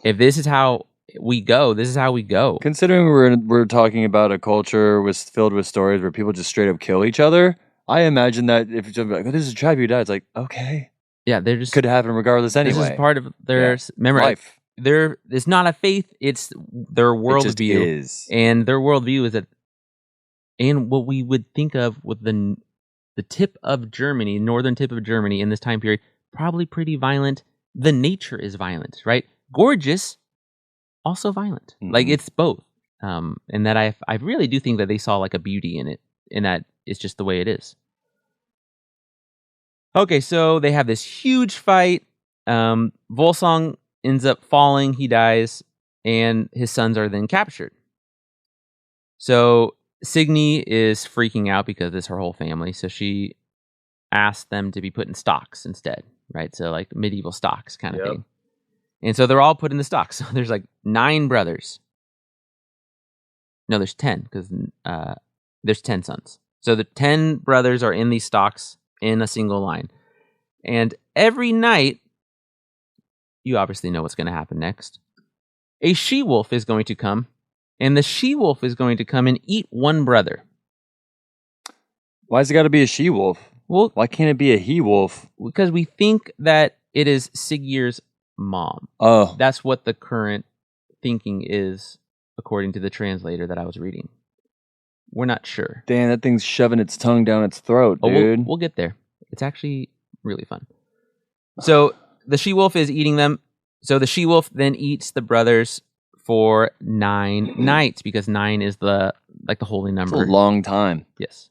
If this is how we go, this is how we go. Considering we're talking about a culture filled with stories where people just straight up kill each other, I imagine that if you're like, oh, this is a tribe, you die. It's like, okay, Yeah, they're just could happen regardless anyway. This is part of their memory. Life. It's not a faith; it's their worldview, is. and their worldview is that, and what we would think of with the tip of Germany, northern tip of Germany in this time period, probably pretty violent. The nature is violent, right? Gorgeous, also violent. Like it's both, and that I really do think that they saw like a beauty in it, and that it's just the way it is. Okay, so they have this huge fight. Volsung ends up falling, he dies, and his sons are then captured. So Signy is freaking out because it's her whole family, so she asked them to be put in stocks instead, right? So like medieval stocks kind of thing. And so they're all put in the stocks. So there's like 9 brothers. No, there's 10 because there's 10 sons. So the 10 brothers are in these stocks in a single line. And every night, you obviously know what's going to happen next. A she-wolf is going to come, and the she-wolf is going to come and eat one brother. Why's it got to be a she-wolf? Well, why can't it be a he-wolf? Because we think that it is Sigyr's mom. Oh. That's what the current thinking is, according to the translator that I was reading. We're not sure. Damn, that thing's shoving its tongue down its throat, dude. We'll get there. It's actually really fun. So the she-wolf is eating them. So the she-wolf then eats the brothers for 9 nights, because 9 is the holy number. It's a long time. Yes.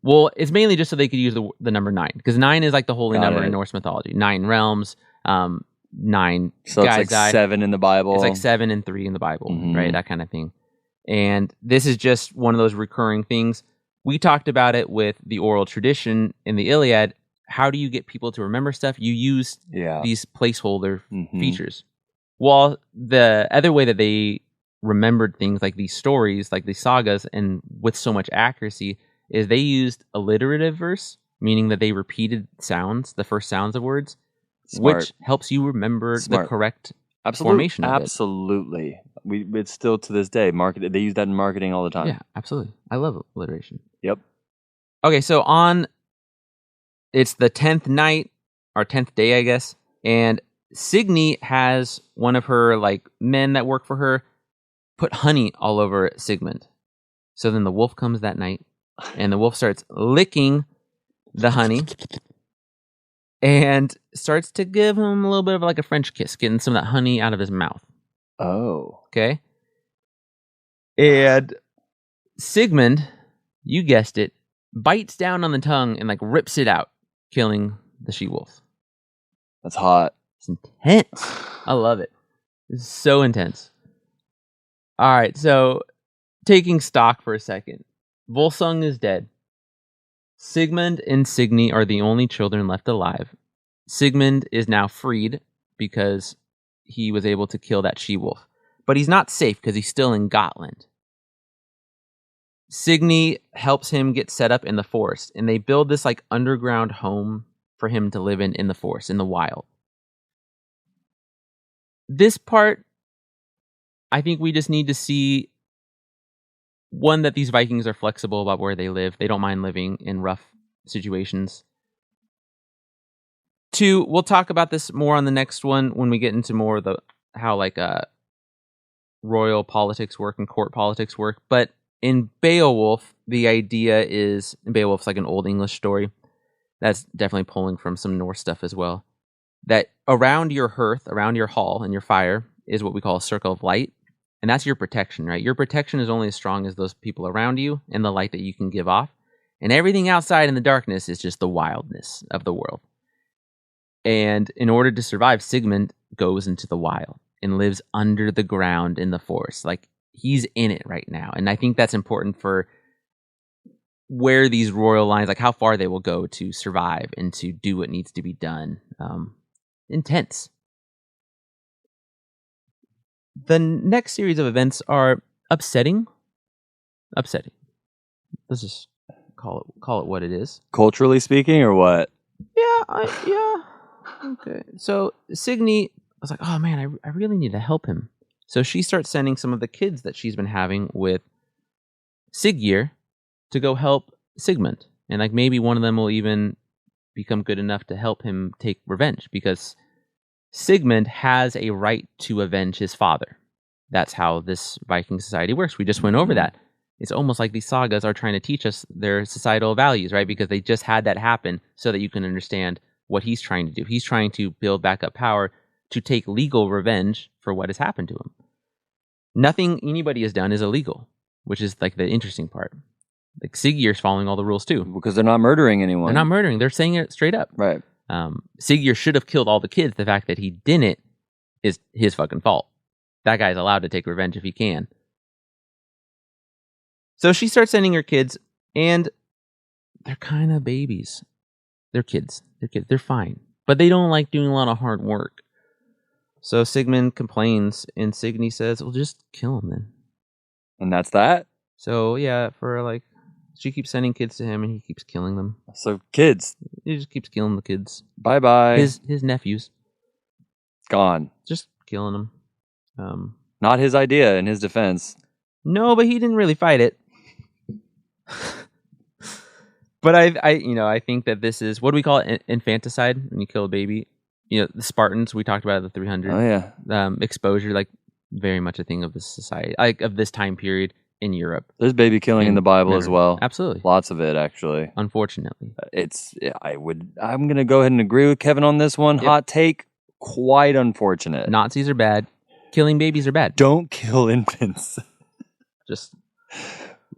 Well, it's mainly just so they could use the number 9, because 9 is like the holy number in Norse mythology. 9 realms, 9 so guys it's like died. 7 in the Bible. It's like 7 and 3 in the Bible, right? That kind of thing. And this is just one of those recurring things. We talked about it with the oral tradition in the Iliad. How do you get people to remember stuff? You use these placeholder features. Well, the other way that they remembered things, like these stories, like these sagas, and with so much accuracy, is they used alliterative verse, meaning that they repeated sounds, the first sounds of words, which helps you remember the correct formation of it. Absolutely. It's still to this day marketed. They use that in marketing all the time. Yeah, absolutely. I love alliteration. Yep. Okay, so it's the 10th night, or 10th day, I guess, and Signy has one of her men that work for her put honey all over Sigmund. So then the wolf comes that night, and the wolf starts licking the honey and starts to give him a little bit of like a French kiss, getting some of that honey out of his mouth. Oh. Okay. And Sigmund, you guessed it, bites down on the tongue and rips it out, killing the she-wolf. That's hot. It's intense. I love it. It's so intense. All right, so taking stock for a second. Volsung is dead. Sigmund and Signy are the only children left alive. Sigmund is now freed because he was able to kill that she-wolf. But he's not safe because he's still in Gotland. Signy helps him get set up in the forest, and they build this underground home for him to live in the forest, in the wild. This part, I think we just need to see, one, that these Vikings are flexible about where they live. They don't mind living in rough situations. 2, we'll talk about this more on the next one when we get into more of how royal politics work and court politics work. But in Beowulf, the idea is, Beowulf's an old English story. That's definitely pulling from some Norse stuff as well. That around your hearth, around your hall and your fire is what we call a circle of light. And that's your protection, right? Your protection is only as strong as those people around you and the light that you can give off. And everything outside in the darkness is just the wildness of the world. And in order to survive, Sigmund goes into the wild and lives under the ground in the forest. He's in it right now. And I think that's important for where these royal lines, how far they will go to survive and to do what needs to be done. Intense. The next series of events are upsetting. Let's just call it what it is. Culturally speaking, or what? Yeah. Okay. So Signy was like, oh man, I really need to help him. So she starts sending some of the kids that she's been having with Siggeir to go help Sigmund. And like maybe one of them will even become good enough to help him take revenge, because Sigmund has a right to avenge his father. That's how this Viking society works. We just went over that. It's almost like these sagas are trying to teach us their societal values, right? Because they just had that happen so that you can understand what he's trying to do. He's trying to build back up power to take legal revenge for what has happened to him. Nothing anybody has done is illegal, which is like the interesting part. Like Siggeir's following all the rules too. Because they're not murdering anyone. They're not murdering. They're saying it straight up. Right. Siggeir should have killed all the kids. The fact that he didn't is his fucking fault. That guy's allowed to take revenge if he can. So she starts sending her kids, and they're kind of babies. They're kids. They're fine. But they don't like doing a lot of hard work. So Sigmund complains, and Signy says, well, just kill him then. And that's that? So, yeah, she keeps sending kids to him, and he keeps killing them. So, kids. He just keeps killing the kids. Bye-bye. His nephews. Gone. Just killing them. Not his idea, in his defense. No, but he didn't really fight it. But I think that this is, what do we call it? Infanticide, when you kill a baby. You know, the Spartans, we talked about it, the 300. Oh, yeah. Exposure, like, very much a thing of this society, like, of this time period in Europe. There's baby killing in the Bible as well. Absolutely. Lots of it, actually. Unfortunately. I'm going to go ahead and agree with Kevin on this one. Yep. Hot take, quite unfortunate. Nazis are bad. Killing babies are bad. Don't kill infants. Just...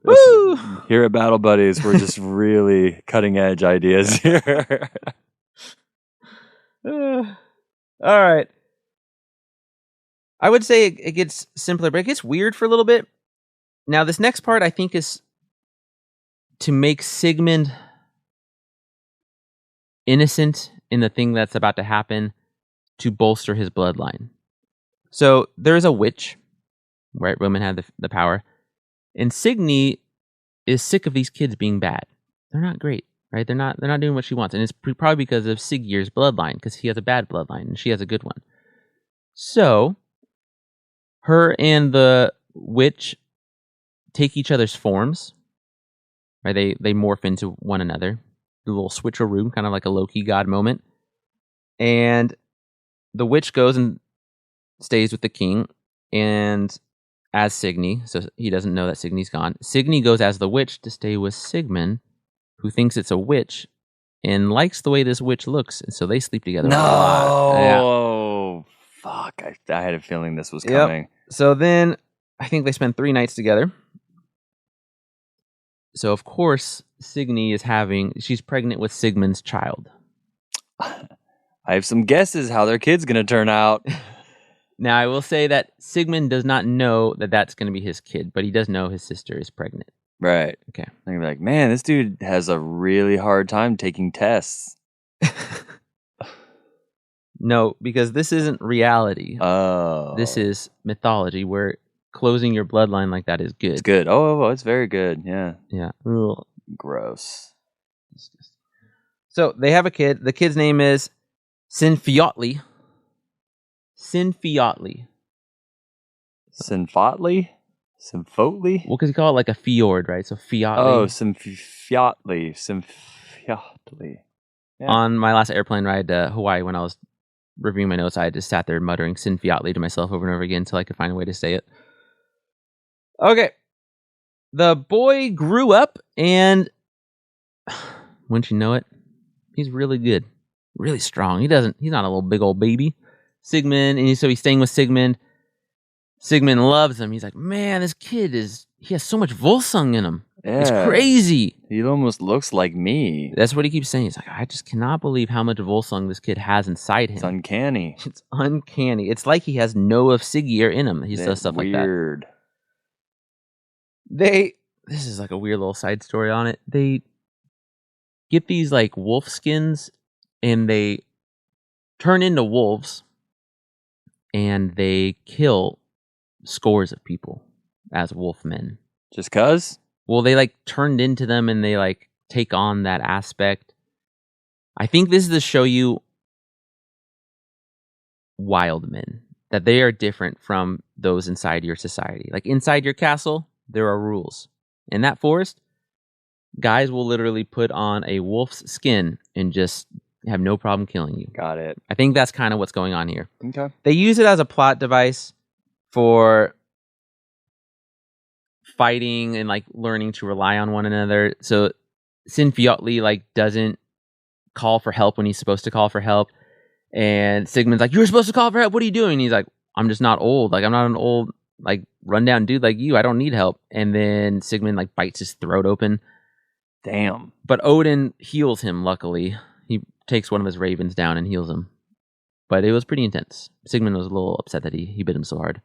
Woo! Here at Battle Buddies, we're just really cutting edge ideas here. All right. I would say it gets simpler, but it gets weird for a little bit. Now, this next part, I think, is to make Sigmund innocent in the thing that's about to happen to bolster his bloodline. So there is a witch, right? Women have the power. And Signy is sick of these kids being bad. They're not great, right? They're not doing what she wants. And it's probably because of Siggeir's bloodline, because he has a bad bloodline and she has a good one. So her and the witch take each other's forms, right? They morph into one another. A little switcheroo, kind of like a Loki god moment. And the witch goes and stays with the king, and as Signy, so he doesn't know that Signy's gone. Signy goes as the witch to stay with Sigmund, who thinks it's a witch and likes the way this witch looks, and so they sleep together a lot. No, fuck! I had a feeling this was coming. So then, I think they spend 3 nights together. So of course, Signy she's pregnant with Sigmund's child. I have some guesses how their kid's gonna turn out. Now, I will say that Sigmund does not know that that's going to be his kid, but he does know his sister is pregnant. Right. Okay. They're gonna be like, man, this dude has a really hard time taking tests. No, because this isn't reality. Oh. This is mythology, where closing your bloodline like that is good. It's good. Oh, it's very good. Yeah. Yeah. Ugh. Gross. So they have a kid. The kid's name is Sinfiotli. Sinfotli? Sinfotli? Well, because you call it like a fjord, right? So Fiotli. Oh, Sinfiotli. Yeah. On my last airplane ride to Hawaii, when I was reviewing my notes, I just sat there muttering Sinfiotli to myself over and over again until I could find a way to say it. Okay. The boy grew up, and wouldn't you know it, he's really good. Really strong. He's not a little big old baby. Sigmund, and so he's staying with Sigmund. Sigmund loves him. He's like, man, this kid he has so much Volsung in him. Yeah. It's crazy. He almost looks like me. That's what he keeps saying. He's like, I just cannot believe how much Volsung this kid has inside him. It's uncanny. It's uncanny. It's like he has no of Siggeir in him. He says stuff like that. Weird. This is like a weird little side story on it. They get these like wolf skins, and they turn into wolves, and they kill scores of people as wolf men. Just cuz? Well, they like turned into them, and they like take on that aspect. I think this is to show you wild men, that they are different from those inside your society. Like inside your castle, there are rules. In that forest, guys will literally put on a wolf's skin and just have no problem killing you. Got it. I think that's kind of what's going on here. Okay. They use it as a plot device for fighting and like learning to rely on one another. So Sinfiotli like doesn't call for help when he's supposed to call for help, and Sigmund's like, "You're supposed to call for help. What are you doing?" And he's like, "I'm just not old. Like I'm not an old like rundown dude like you. I don't need help." And then Sigmund like bites his throat open. Damn. But Odin heals him. Luckily, he takes one of his ravens down and heals him. But it was pretty intense. Sigmund was a little upset that he bit him so hard.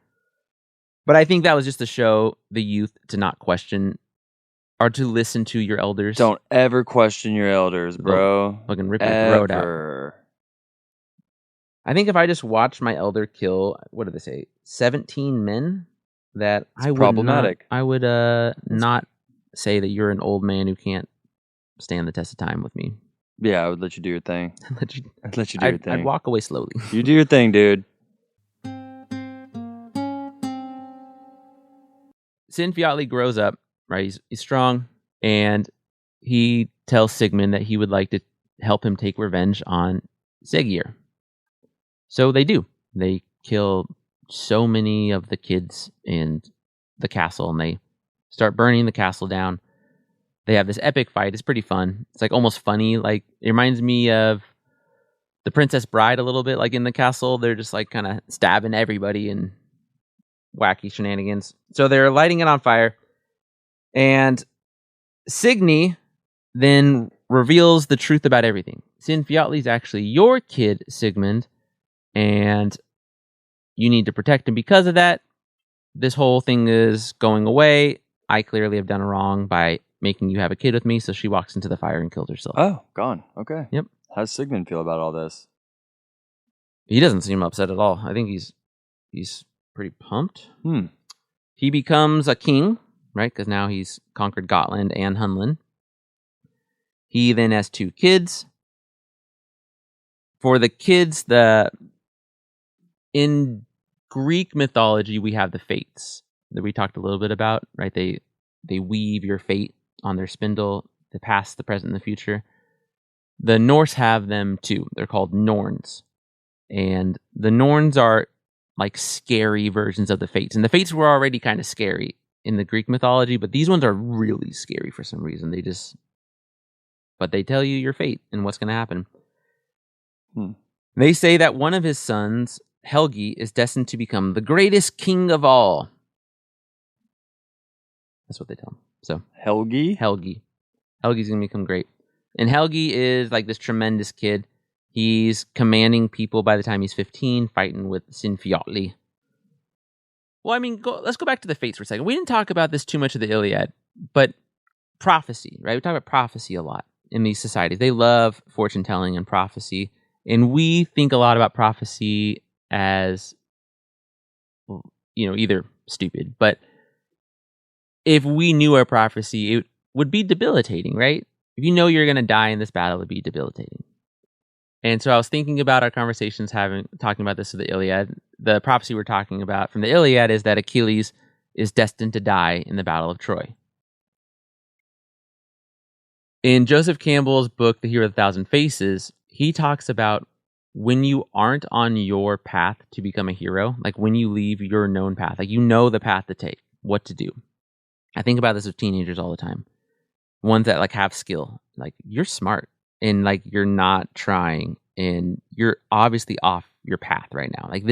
But I think that was just to show the youth to not question or to listen to your elders. Don't ever question your elders, bro. Fucking rip your throat out. Ever. I think if I just watched my elder kill, what did they say, 17 men, that It's I would problematic. Not, I would not say that you're an old man who can't stand the test of time with me. Yeah, I would let you do your thing. I'd let you do your thing. I'd walk away slowly. You do your thing, dude. Sinfiotli grows up, right? He's strong, and he tells Sigmund that he would like to help him take revenge on Segir. So they do. They kill so many of the kids in the castle, and they start burning the castle down. They have this epic fight. It's pretty fun. It's like almost funny. Like it reminds me of The Princess Bride a little bit. Like in the castle, they're just like kind of stabbing everybody and wacky shenanigans. So they're lighting it on fire, and Signy then reveals the truth about everything. Sinfiotli's actually your kid, Sigmund, and you need to protect him. Because of that, this whole thing is going away. I clearly have done wrong by making you have a kid with me, so she walks into the fire and kills herself. Oh, gone. Okay. Yep. How does Sigmund feel about all this? He doesn't seem upset at all. I think he's pretty pumped. He becomes a king, right? Because now he's conquered Gotland and Hunland. He then has 2 kids. For the kids, in Greek mythology, we have the fates that we talked a little bit about, right? They weave your fate on their spindle, the past, the present, and the future. The Norse have them too. They're called Norns. And the Norns are like scary versions of the fates. And the fates were already kind of scary in the Greek mythology, but these ones are really scary for some reason. But they tell you your fate and what's going to happen. They say that one of his sons, Helgi, is destined to become the greatest king of all. That's what they tell him. So Helgi? Helgi's going to become great. And Helgi is like this tremendous kid. He's commanding people by the time he's 15, fighting with Sinfiotli. Well, I mean, let's go back to the fates for a second. We didn't talk about this too much of the Iliad, but prophecy, right? We talk about prophecy a lot in these societies. They love fortune telling and prophecy. And we think a lot about prophecy as, either stupid, but if we knew our prophecy, it would be debilitating, right? If you know you're going to die in this battle, it would be debilitating. And so I was thinking about our conversations talking about this with the Iliad. The prophecy we're talking about from the Iliad is that Achilles is destined to die in the Battle of Troy. In Joseph Campbell's book, The Hero of a Thousand Faces, he talks about when you aren't on your path to become a hero, like when you leave your known path, like you know the path to take, what to do. I think about this with teenagers all the time. Ones that like have skill, like you're smart and like you're not trying and you're obviously off your path right now. Like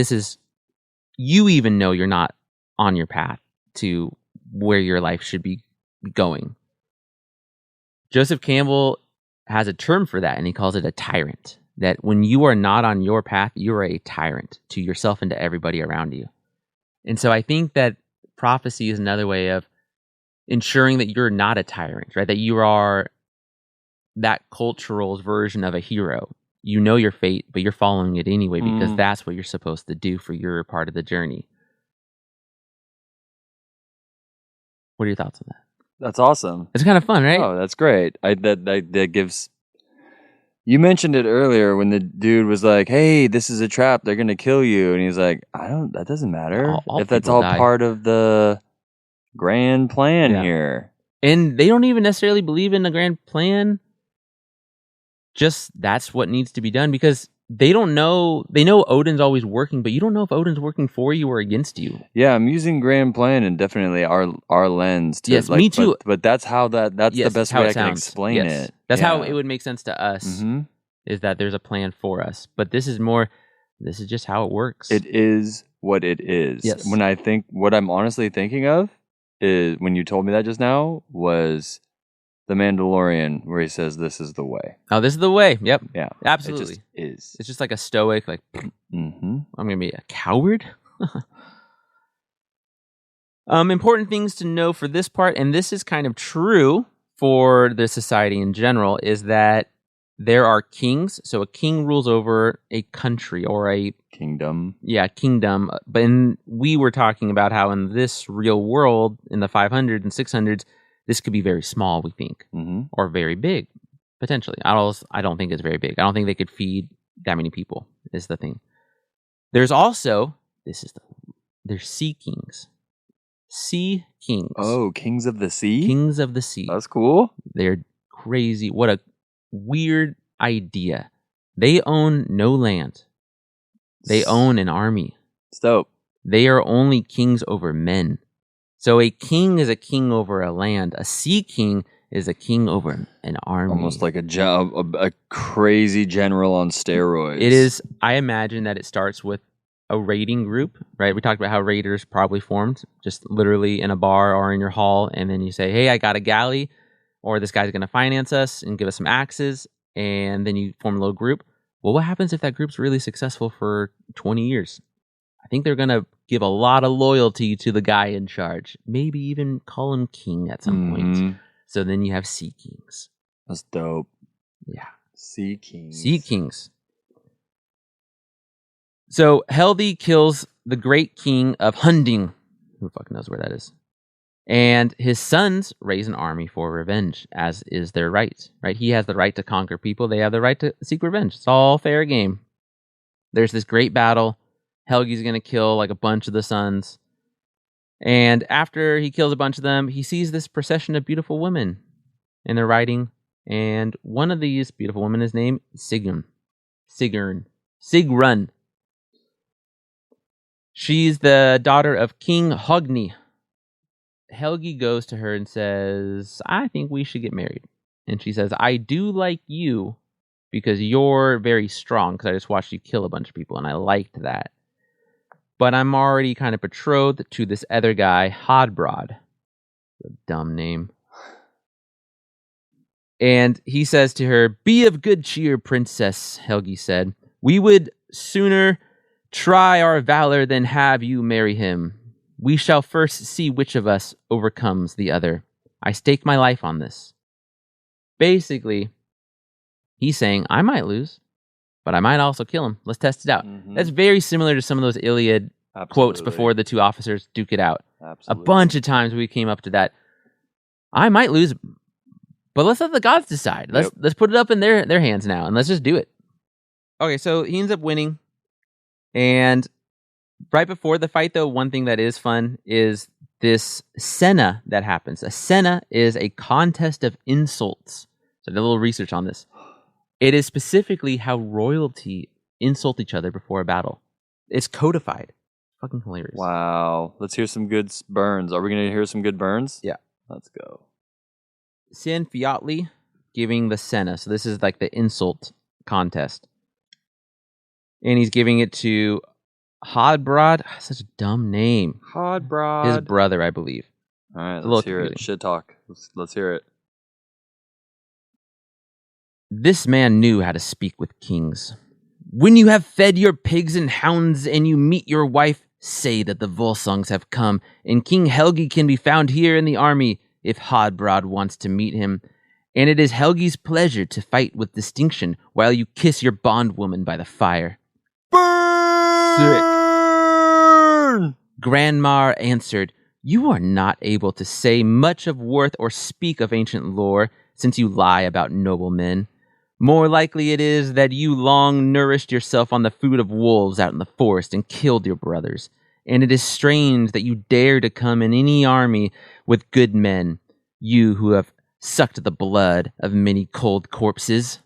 you even know you're not on your path to where your life should be going. Joseph Campbell has a term for that, and he calls it a tyrant. That when you are not on your path, you are a tyrant to yourself and to everybody around you. And so I think that prophecy is another way of ensuring that you're not a tyrant, right? That you are that cultural version of a hero. You know your fate, but you're following it anyway because that's what you're supposed to do for your part of the journey. What are your thoughts on that? That's awesome. It's kind of fun, right? Oh, that's great. That gives. You mentioned it earlier when the dude was like, "Hey, this is a trap. They're gonna kill you," and he's like, "I don't. That doesn't matter All if that's people all die. part of the grand plan Yeah. here." And they don't even necessarily believe in the grand plan. Just that's what needs to be done because they don't know. They know Odin's always working, but you don't know if Odin's working for you or against you. Yeah, I'm using grand plan and definitely our lens. To, Yes, like, me too. But that's how that's Yes, the best how way it I can sounds. explain Yes. it. That's how Yeah. it would make sense to us. Mm-hmm. Is that there's a plan for us, but this is more. This is just how it works. It is what it is. Yes. When I think what I'm honestly thinking of is when you told me that just now was The Mandalorian, where he says, "This is the way." Oh, this is the way. Yep. Yeah, Absolutely. It just is. It's just like a stoic, like Mm-hmm. I'm gonna be a coward. Important things to know for this part, and this is kind of true for the society in general, is that there are kings. So a king rules over a country or a Kingdom. kingdom. But we were talking about how in this real world, in the 500s and 600s, this could be very small, we think, Mm-hmm. or very big, potentially. I don't think it's very big. I don't think they could feed that many people, is the thing. There's also, there's sea kings. Sea kings. Oh, Kings of the Sea? Kings of the sea. That's cool. They're crazy. What a weird idea. They own no land. They own an army. It's dope. They are only kings over men. So a king is a king over a land. A sea king is a king over an army. Almost like a crazy general on steroids. It is. I imagine that it starts with a raiding group, right? We talked about how raiders probably formed just literally in a bar or in your hall. And then you say, hey, I got a galley, or this guy's going to finance us and give us some axes. And then you form a little group. Well, what happens if that group's really successful for 20 years? I think they're going to give a lot of loyalty to the guy in charge. Maybe even call him king at some point. So then you have sea kings. That's dope. Yeah. Sea kings. Sea kings. So Helgi kills the great king of Hunding. Who fucking knows where that is? And his sons raise an army for revenge, as is their right. Right? He has the right to conquer people. They have the right to seek revenge. It's all fair game. There's this great battle. Helgi's going to kill like a bunch of the sons. And after he kills a bunch of them, he sees this procession of beautiful women. And they're riding. And one of these beautiful women is named Sigrun. Sigrun. She's the daughter of King Hogni. Helgi goes to her and says, I think we should get married. And she says, I do like you because you're very strong, because I just watched you kill a bunch of people and I liked that. But I'm already kind of betrothed to this other guy, Hodbrod. A dumb name. And he says to her, be of good cheer, princess, Helgi said. We would sooner try our valor than have you marry him. We shall first see which of us overcomes the other. I stake my life on this. Basically, he's saying, I might lose, but I might also kill him. Let's test it out. Mm-hmm. That's very similar to some of those Iliad quotes before the two officers duke it out. Absolutely. A bunch of times we came up to that. I might lose, but let's let the gods decide. Let's put it up in their hands now, and let's just do it. Okay, so he ends up winning. And right before the fight, though, one thing that is fun is this Senna that happens. A Senna is a contest of insults. So I did a little research on this. It is specifically how royalty insult each other before a battle. It's codified. Fucking hilarious. Wow. Let's hear some good burns. Are we going to hear some good burns? Yeah. Let's go. Sin Fiatli giving the Senna. So this is like the insult contest. And he's giving it to Hodbrod. Such a dumb name. Hodbrod. His brother, I believe. All right, a let's little hear it. confusing. Shit talk. Let's hear it. This man knew how to speak with kings. When you have fed your pigs and hounds and you meet your wife, say that the Volsungs have come, and King Helgi can be found here in the army if Hodbrod wants to meet him. And it is Helgi's pleasure to fight with distinction while you kiss your bondwoman by the fire. Burn! Granmar answered, You are not able to say much of worth or speak of ancient lore, since you lie about noble men. More likely it is that you long nourished yourself on the food of wolves out in the forest and killed your brothers. And it is strange that you dare to come in any army with good men, you who have sucked the blood of many cold corpses.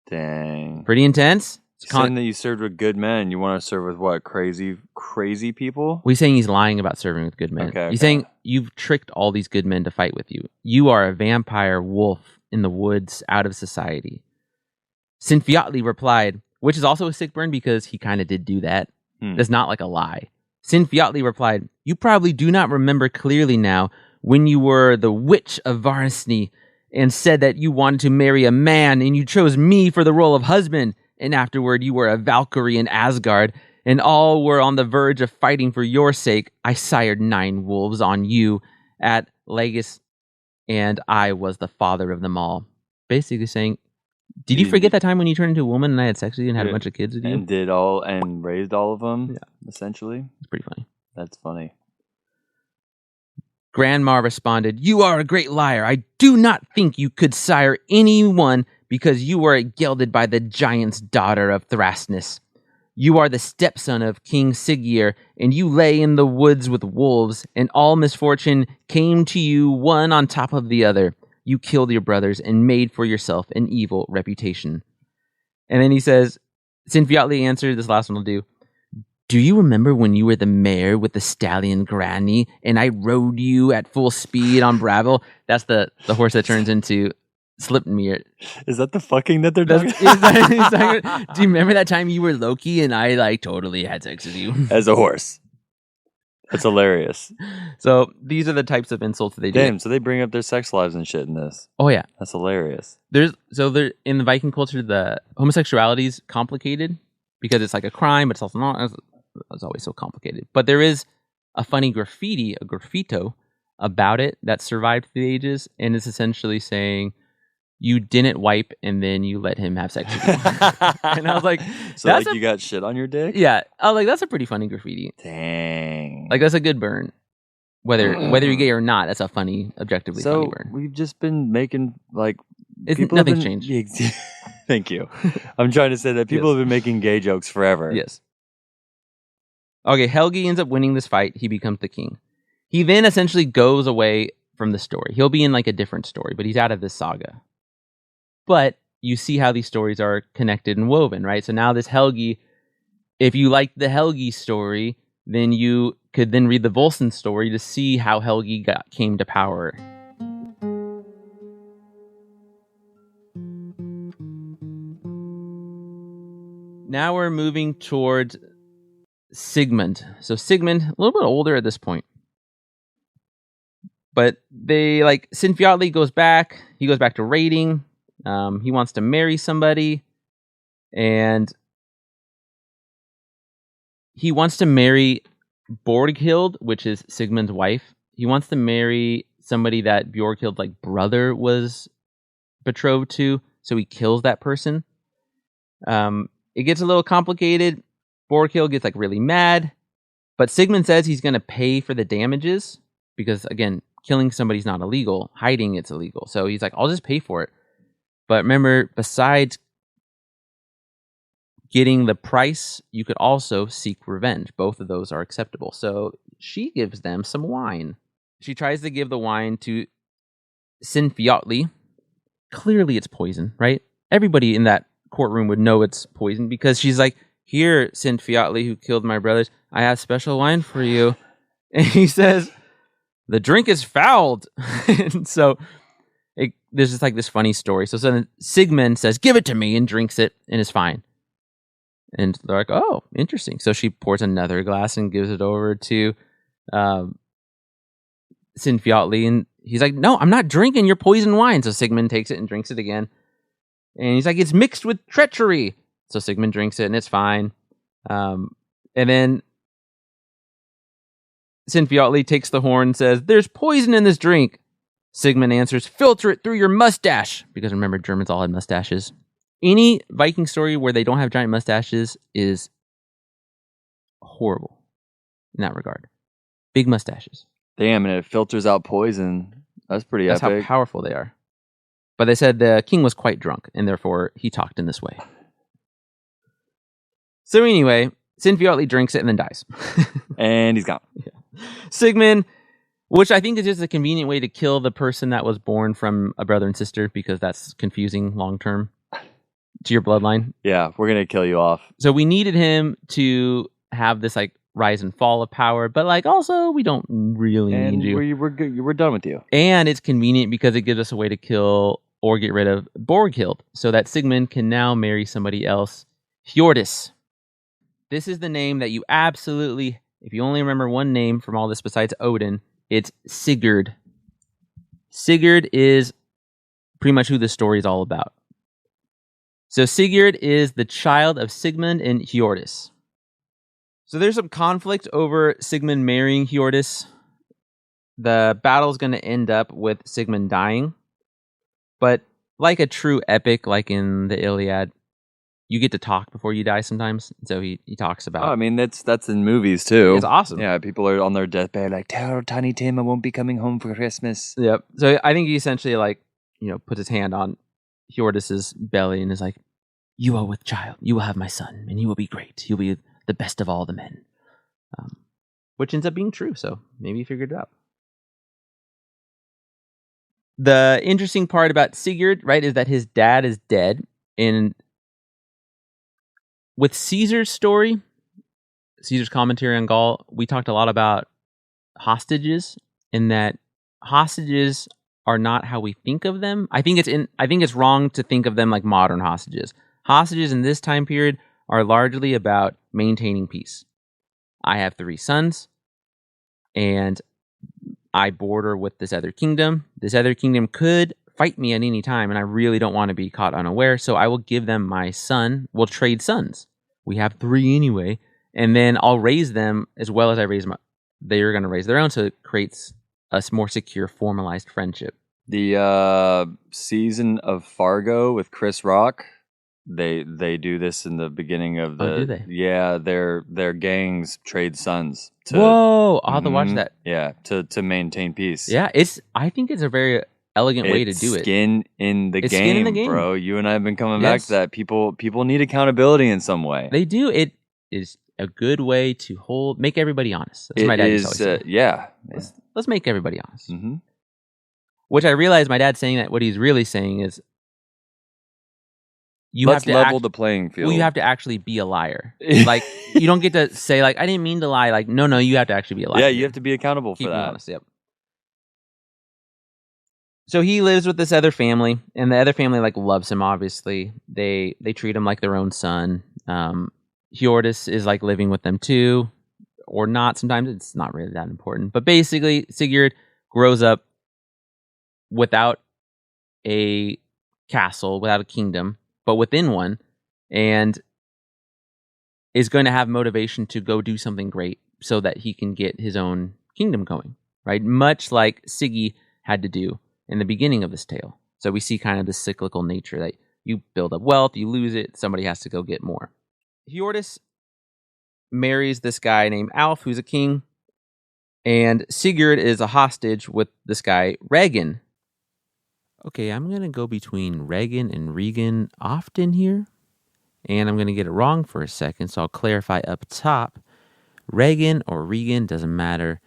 Dang. Pretty intense. Saying that you served with good men, you want to serve with what? Crazy people? He's saying he's lying about serving with good men. Okay, He's saying you've tricked all these good men to fight with you. You are a vampire wolf in the woods, out of society. Sinfiotli replied, which is also a sick burn because he kind of did do that. That's not like a lie. Sinfiotli replied, you probably do not remember clearly now when you were the witch of Varsny and said that you wanted to marry a man and you chose me for the role of husband. And afterward you were a Valkyrie in Asgard, and all were on the verge of fighting for your sake. I sired 9 wolves on you at Lagos, and I was the father of them all. Basically saying, did you forget that time when you turned into a woman and I had sex with you and had a bunch of kids with you? And raised all of them, essentially? It's pretty funny. That's funny. Grandma responded, you are a great liar. I do not think you could sire anyone because you were gelded by the giant's daughter of Thrasnus. You are the stepson of King Siggeir, and you lay in the woods with wolves, and all misfortune came to you one on top of the other. You killed your brothers and made for yourself an evil reputation. And then he says, Sinfiotli answered, this last one will do. Do you remember when you were the mare with the stallion Granny, and I rode you at full speed on Bravel? That's the horse that turns into Slipmere. Is that the fucking that they're doing? Do you remember that time you were Loki and I totally had sex with you? As a horse. That's hilarious. So these are the types of insults they do. Damn, so they bring up their sex lives and shit in this. Oh yeah. That's hilarious. There in the Viking culture, the homosexuality is complicated because it's like a crime, but it's also not. It's always so complicated. But there is a funny graffiti, a graffito about it that survived through the ages, and it's essentially saying you didn't wipe and then you let him have sex with you. And I was like, so like you got shit on your dick? Yeah. I was like, that's a pretty funny graffiti. Dang. Like that's a good burn. Whether you're gay or not, that's a funny, objectively funny burn. We've just been making nothing's changed. Thank you. I'm trying to say that people have been making gay jokes forever. Yes. Okay, Helgi ends up winning this fight. He becomes the king. He then essentially goes away from the story. He'll be in like a different story, but he's out of this saga. But you see how these stories are connected and woven, right? So now this Helgi, if you like the Helgi story, then you could then read the Volsung story to see how Helgi came to power. Now we're moving towards Sigmund. So Sigmund, a little bit older at this point. But they Sinfiotli goes back. He goes back to raiding. He wants to marry somebody, and he wants to marry Borghild, which is Sigmund's wife. He wants to marry somebody that Bjorghild's brother was betrothed to, so he kills that person. It gets a little complicated. Borghild gets really mad, but Sigmund says he's going to pay for the damages because, again, killing somebody's not illegal. Hiding it's illegal. So he's like, I'll just pay for it. But remember, besides getting the price, you could also seek revenge. Both of those are acceptable. So she gives them some wine. She tries to give the wine to Sinfiotli. Clearly it's poison, right? Everybody in that courtroom would know it's poison because she's like, here, Sinfiotli, who killed my brothers, I have special wine for you. And he says, the drink is fouled. And so there's just this funny story. So then Sigmund says, give it to me, and drinks it and is fine. And they're like, oh, interesting. So she pours another glass and gives it over to Sinfiotli. And he's like, no, I'm not drinking your poison wine. So Sigmund takes it and drinks it again. And he's like, it's mixed with treachery. So Sigmund drinks it and it's fine. And then Sinfiotli takes the horn and says, there's poison in this drink. Sigmund answers, filter it through your mustache. Because remember, Germans all had mustaches. Any Viking story where they don't have giant mustaches is horrible in that regard. Big mustaches. Damn, and it filters out poison. That's pretty That's epic. how powerful they are. But they said the king was quite drunk, and therefore he talked in this way. So anyway, Sinfiotli drinks it and then dies. And he's gone. Sigmund, which I think is just a convenient way to kill the person that was born from a brother and sister, because that's confusing long term to your bloodline. Yeah, we're gonna kill you off. So we needed him to have this like rise and fall of power, but like also we don't really And need you. we're done with you. And it's convenient because it gives us a way to kill or get rid of Borghild, so that Sigmund can now marry somebody else, Hjordis. This is the name that you absolutely, if you only remember one name from all this besides Odin, it's Sigurd. Sigurd is pretty much who the story is all about. So Sigurd is the child of Sigmund and Hjordis. So there's some conflict over Sigmund marrying Hjordis. The battle's going to end up with Sigmund dying. But like a true epic, like in the Iliad, you get to talk before you die sometimes. So he talks about... Oh, I mean, that's in movies too. It's awesome. Yeah, people are on their deathbed like, tell Tiny Tim I won't be coming home for Christmas. Yep. So I think he essentially puts his hand on Hjordis's belly and is like, "You are with child. You will have my son, and he will be great. He'll be the best of all the men." Which ends up being true. So maybe he figured it out. The interesting part about Sigurd, right, is that his dad is dead. And with Caesar's story, Caesar's commentary on Gaul, we talked a lot about hostages, in that hostages are not how we think of them. I think it's wrong to think of them like modern hostages. Hostages in this time period are largely about maintaining peace. I have 3 sons, and I border with this other kingdom. This other kingdom could fight me at any time, and I really don't want to be caught unaware, so I will give them my son. We'll trade sons. We have 3 anyway, and then I'll raise them as well as I raise my... They're going to raise their own, so it creates a more secure, formalized friendship. The season of Fargo with Chris Rock, they do this in the beginning of the... Oh, do they? Yeah, their gangs trade sons. Whoa! I'll have to watch that. Yeah, to maintain peace. Yeah, I think it's a very elegant way to do it. Skin in the game, bro. You and I have been coming back to that. People need accountability in some way. They do. It is a good way to make everybody honest. That's what my dad used to always say. Yeah. Let's make everybody honest. Mm-hmm. Which I realize my dad's saying that what he's really saying is let's level the playing field. Well, you have to actually be a liar. Like, you don't get to say, like, I didn't mean to lie. Like, no, you have to actually be a liar. Yeah, you have to be accountable Keep for that. Honest, yep. So he lives with this other family, and the other family, like, loves him, obviously. They treat him like their own son. Hjordis is, like, living with them, too. Or not. Sometimes it's not really that important. But basically, Sigurd grows up without a castle, without a kingdom, but within one, and is going to have motivation to go do something great so that he can get his own kingdom going, right? Much like Siggy had to do in the beginning of this tale. So we see kind of the cyclical nature that you build up wealth, you lose it, somebody has to go get more. Hjordis marries this guy named Alf, who's a king, and Sigurd is a hostage with this guy, Regin. Okay, I'm going to go between Regan and Regan often here, and I'm going to get it wrong for a second, so I'll clarify up top. Regan or Regan, doesn't matter,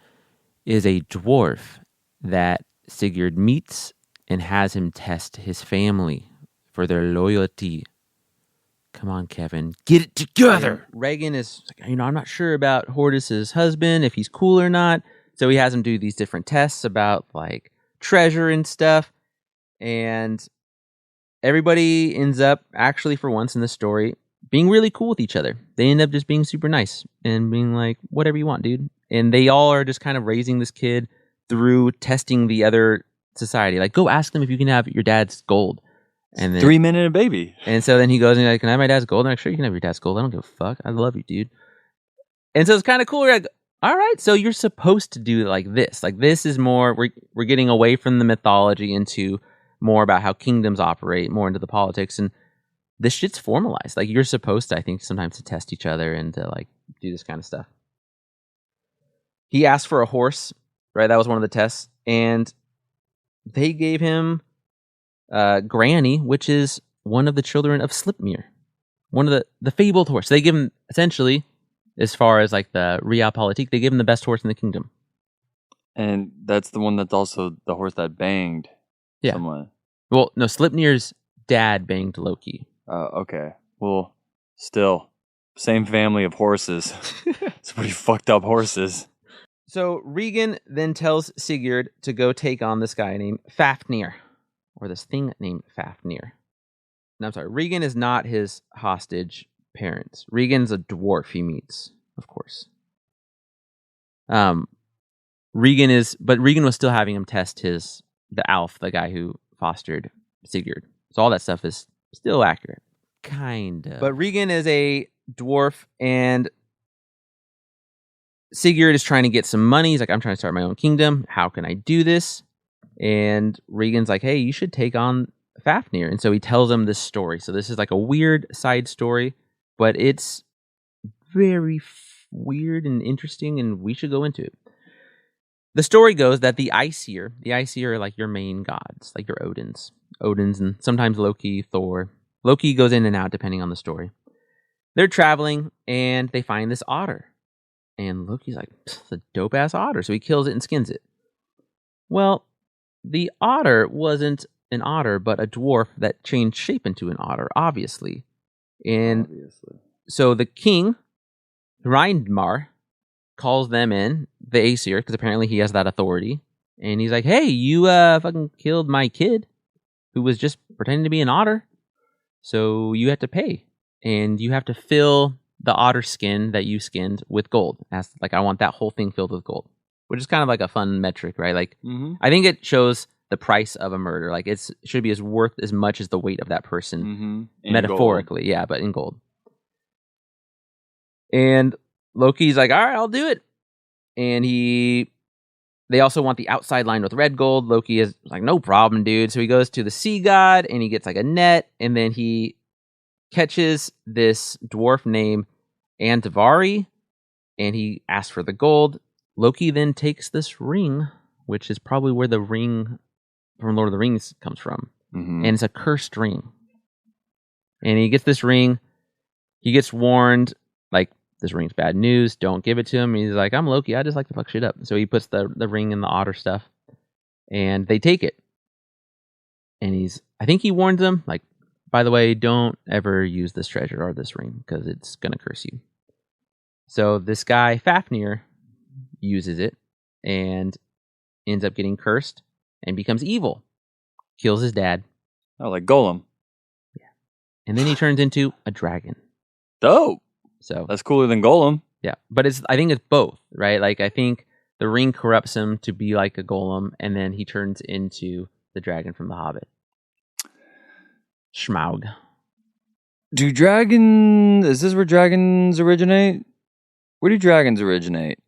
is a dwarf that Sigurd meets and has him test his family for their loyalty. Come on, Kevin, get it together! Regan is, I'm not sure about Hjordis' husband, if he's cool or not, so he has him do these different tests about, like, treasure and stuff. And everybody ends up, actually for once in the story, being really cool with each other. They end up just being super nice and being like, whatever you want, dude. And they all are just kind of raising this kid through testing the other society. Like, go ask them if you can have your dad's gold. And then 3 men and a baby. And so then he goes and he's like, can I have my dad's gold? And I'm like, sure, you can have your dad's gold. I don't give a fuck. I love you, dude. And so it's kind of cool. We're like, all right, so you're supposed to do it like this. Like, this is more, we're getting away from the mythology into more about how kingdoms operate, more into the politics, and this shit's formalized. Like, you're supposed to, I think, sometimes to test each other and to, like, do this kind of stuff. He asked for a horse, right? That was one of the tests. And they gave him Granny, which is one of the children of Slipnir, one of the fabled horse. They give him, essentially, as far as like the realpolitik, they give him the best horse in the kingdom. And that's the one that's also the horse that banged someone. Well, no, Slipnir's dad banged Loki. Okay. Well, still, same family of horses. It's pretty fucked up horses. So Regan then tells Sigurd to go take on this guy named Fafnir, or this thing named Fafnir. No, I'm sorry. Regan is not his hostage parents. Regan's a dwarf he meets, of course. Regan was still having him test the Alf, the guy who fostered Sigurd. So all that stuff is still accurate. Kind of. But Regan is a dwarf, and Sigurd is trying to get some money. He's like, I'm trying to start my own kingdom. How can I do this? And Regan's like, hey, you should take on Fafnir. And so he tells him this story. So this is like a weird side story, but it's very weird and interesting, and we should go into it. The story goes that the Aesir are like your main gods, like your Odins, and sometimes Loki, Thor. Loki goes in and out depending on the story. They're traveling and they find this otter. And Loki's like, it's a dope-ass otter. So he kills it and skins it. Well, the otter wasn't an otter, but a dwarf that changed shape into an otter, obviously. And so the king, Reindmar, calls them in, the Aesir, because apparently he has that authority. And he's like, hey, you fucking killed my kid who was just pretending to be an otter. So you have to pay. And you have to fill the otter skin that you skinned with gold. I want that whole thing filled with gold. Which is kind of like a fun metric, right? Like, I think it shows the price of a murder. Like, it should be worth as much as the weight of that person, metaphorically. Gold. Yeah, but in gold. And Loki's like, all right, I'll do it. And they also want the outside line with red gold. Loki is like, no problem, dude. So he goes to the sea god and he gets like a net, and then he catches this dwarf named Andvari, and he asks for the gold. Loki then takes this ring, which is probably where the ring from Lord of the Rings comes from. And it's a cursed ring. And he gets this ring. He gets warned, like, this ring's bad news. Don't give it to him. He's like, I'm Loki. I just like to fuck shit up. So he puts the ring in the otter stuff. And they take it. And I think he warns them, like, by the way, don't ever use this treasure or this ring, because it's going to curse you. So this guy, Fafnir, uses it and ends up getting cursed and becomes evil. Kills his dad. Oh, like Golem. Yeah. And then he turns into a dragon. Dope. So that's cooler than Golem. Yeah. But I think it's both, right? Like, I think the ring corrupts him to be like a golem, and then he turns into the dragon from The Hobbit. Schmaug. Is this where dragons originate? Where do dragons originate?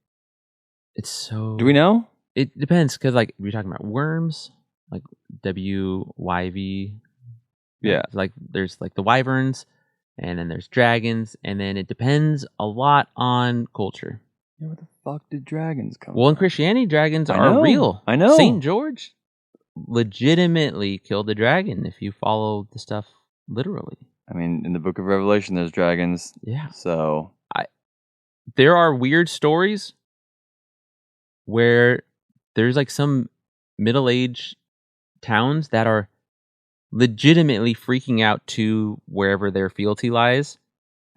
Do we know? It depends, because like we're talking about worms, like WYV. Yeah. Like there's like the wyverns, and then there's dragons, and then it depends a lot on culture. Yeah, where the fuck did dragons come Well, in from? Christianity, dragons are real. I know. St. George legitimately killed a dragon if you follow the stuff literally. I mean, in the book of Revelation, there's dragons. Yeah. So there are weird stories where there's like some middle-aged towns that are legitimately freaking out to wherever their fealty lies,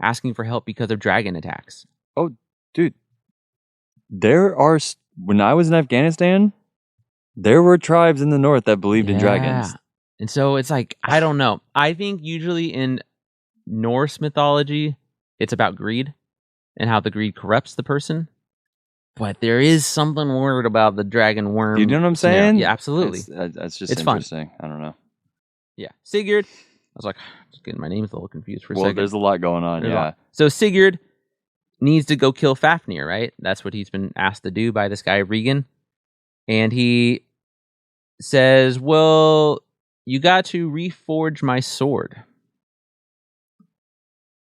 asking for help because of dragon attacks. Oh, dude. When I was in Afghanistan, there were tribes in the north that believed in dragons. And so it's like, I don't know. I think usually in Norse mythology, it's about greed and how the greed corrupts the person. But there is something weird about the dragon worm. You know what I'm saying? Yeah, absolutely. That's just it's interesting. Fun. I don't know. Yeah. Sigurd. I was like, just getting my name's a little confused for a second. Well, there's a lot going on, yeah. So Sigurd needs to go kill Fafnir, right? That's what he's been asked to do by this guy, Regan. And he says, well, you got to reforge my sword.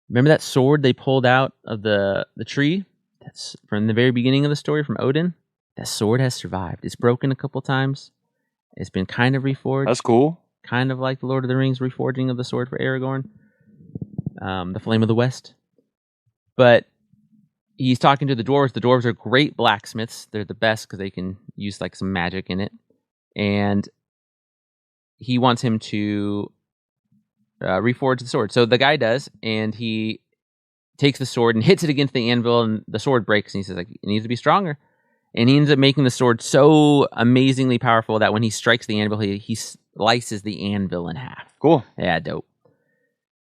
Remember that sword they pulled out of the tree? That's from the very beginning of the story from Odin. that sword has survived. It's broken a couple times. It's been kind of reforged. That's cool. Kind of like the Lord of the Rings reforging of the sword for Aragorn. The Flame of the West. But he's talking to the dwarves. The dwarves are great blacksmiths. They're the best because they can use like some magic in it. And he wants him to reforge the sword. So the guy does, and he takes the sword and hits it against the anvil, and the sword breaks. And he says, like, it needs to be stronger. And he ends up making the sword so amazingly powerful that when he strikes the anvil, he slices the anvil in half. Cool. Yeah, dope.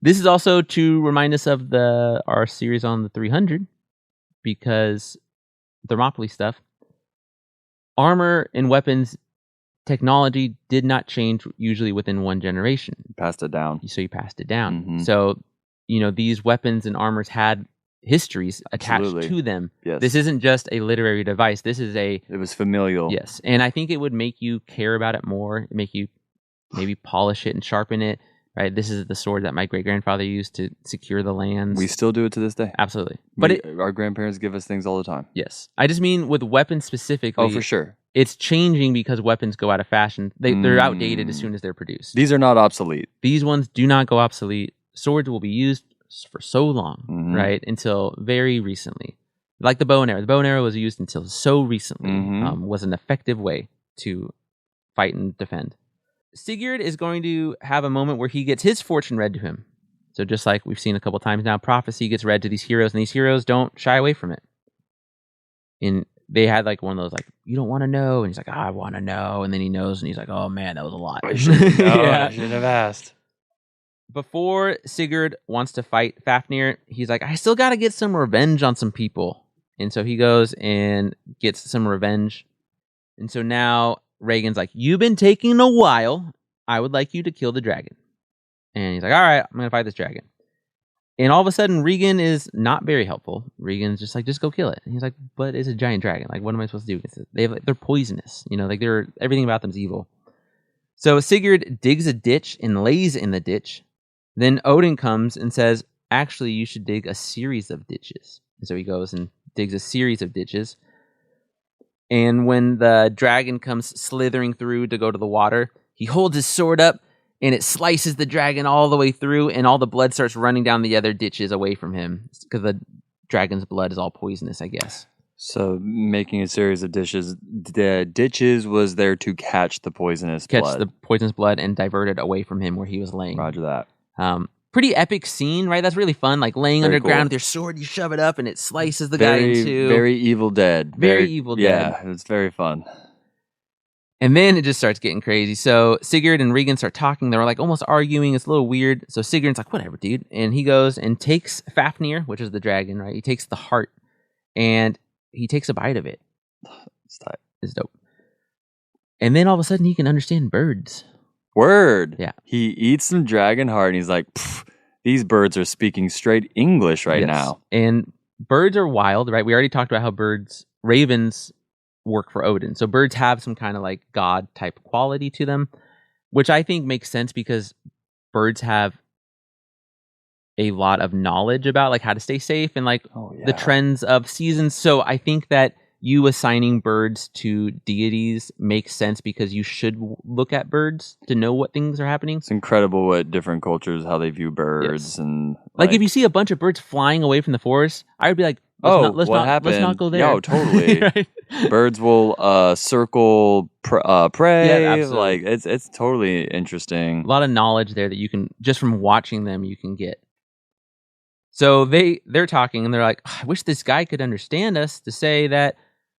This is also to remind us of our series on the 300, because Thermopylae stuff, armor and weapons technology did not change usually within one generation. Passed it down. So you passed it down. Mhm. So, these weapons and armors had histories attached Absolutely. to them. Yes. This isn't just a literary device. This is It was familial. yes. And I think it would make you care about it more, make you maybe polish it and sharpen it, right? This is the sword that my great-grandfather used to secure the lands. We still do it to this day. Absolutely. But Our grandparents give us things all the time. yes. I just mean with weapons specifically. Oh, for sure. It's changing because weapons go out of fashion. They're outdated as soon as they're produced. These are not obsolete. These ones do not go obsolete. Swords will be used for so long, Mhm. right? Until very recently. Like the bow and arrow. The bow and arrow was used until so recently. Mhm. Was an effective way to fight and defend. Sigurd is going to have a moment where he gets his fortune read to him. So just like we've seen a couple times now, prophecy gets read to these heroes, and these heroes don't shy away from it. And they had like one of those like, you don't want to know, and he's like, I want to know, and then he knows, and he's like, oh man, that was a lot. I shouldn't have asked. Before Sigurd wants to fight Fafnir, he's like, I still got to get some revenge on some people. And so he goes and gets some revenge. And so now Reagan's like, you've been taking a while. I would like you to kill the dragon. And he's like, all right, I'm going to fight this dragon. And all of a sudden, Regan is not very helpful. Regan's just like, just go kill it. And he's like, but it's a giant dragon. Like, what am I supposed to do against it? They're poisonous. Like everything about them's evil. So Sigurd digs a ditch and lays in the ditch. Then Odin comes and says, actually, you should dig a series of ditches. And so he goes and digs a series of ditches. And when the dragon comes slithering through to go to the water, he holds his sword up and it slices the dragon all the way through, and all the blood starts running down the other ditches away from him because the dragon's blood is all poisonous, I guess. So making a series of dishes, the ditches was there to catch the poisonous blood. Catch the poisonous blood and divert it away from him where he was laying. Roger that. Pretty epic scene, right? That's really fun. Like laying Very underground cool. with your sword, you shove it up and it slices the guy in two. Very Evil Dead. Very Evil Dead. Yeah, it's very fun. And then it just starts getting crazy. So Sigurd and Regan start talking. They're like almost arguing. It's a little weird. So Sigurd's like, whatever, dude. And he goes and takes Fafnir, which is the dragon, right? He takes the heart and he takes a bite of it. It's tight. It's dope. And then all of a sudden he can understand birds. Word. Yeah. He eats some dragon heart and he's like, these birds are speaking straight English right Yes. now. And birds are wild, right? We already talked about how ravens work for Odin. So birds have some kind of like god type quality to them, which I think makes sense because birds have a lot of knowledge about like how to stay safe and like the trends of seasons. So I think that you assigning birds to deities makes sense because you should look at birds to know what things are happening. It's incredible what different cultures, how they view birds. Yes. And Like if you see a bunch of birds flying away from the forest, I would be like, let's not go there. Yo, totally. Right? Birds will circle prey. Yeah, absolutely. Like it's totally interesting. A lot of knowledge there that you can, just from watching them, you can get. So they're talking and they're like, I wish this guy could understand us to say that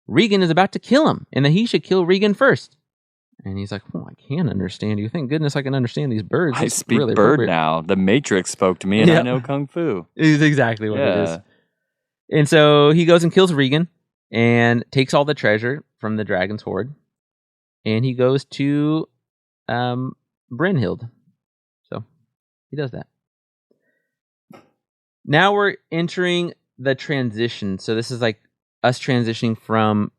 Regan is about to kill him and that he should kill Regan first. And he's like, I can't understand you. Thank goodness I can understand these birds. I It's speak really bird appropriate. now. The Matrix spoke to me and Yeah. I know Kung Fu. Is exactly what it Yeah. is. And so he goes and kills Regan and takes all the treasure from the dragon's hoard. And he goes to Brynhild. So he does that. Now we're entering the transition. So this is like us transitioning from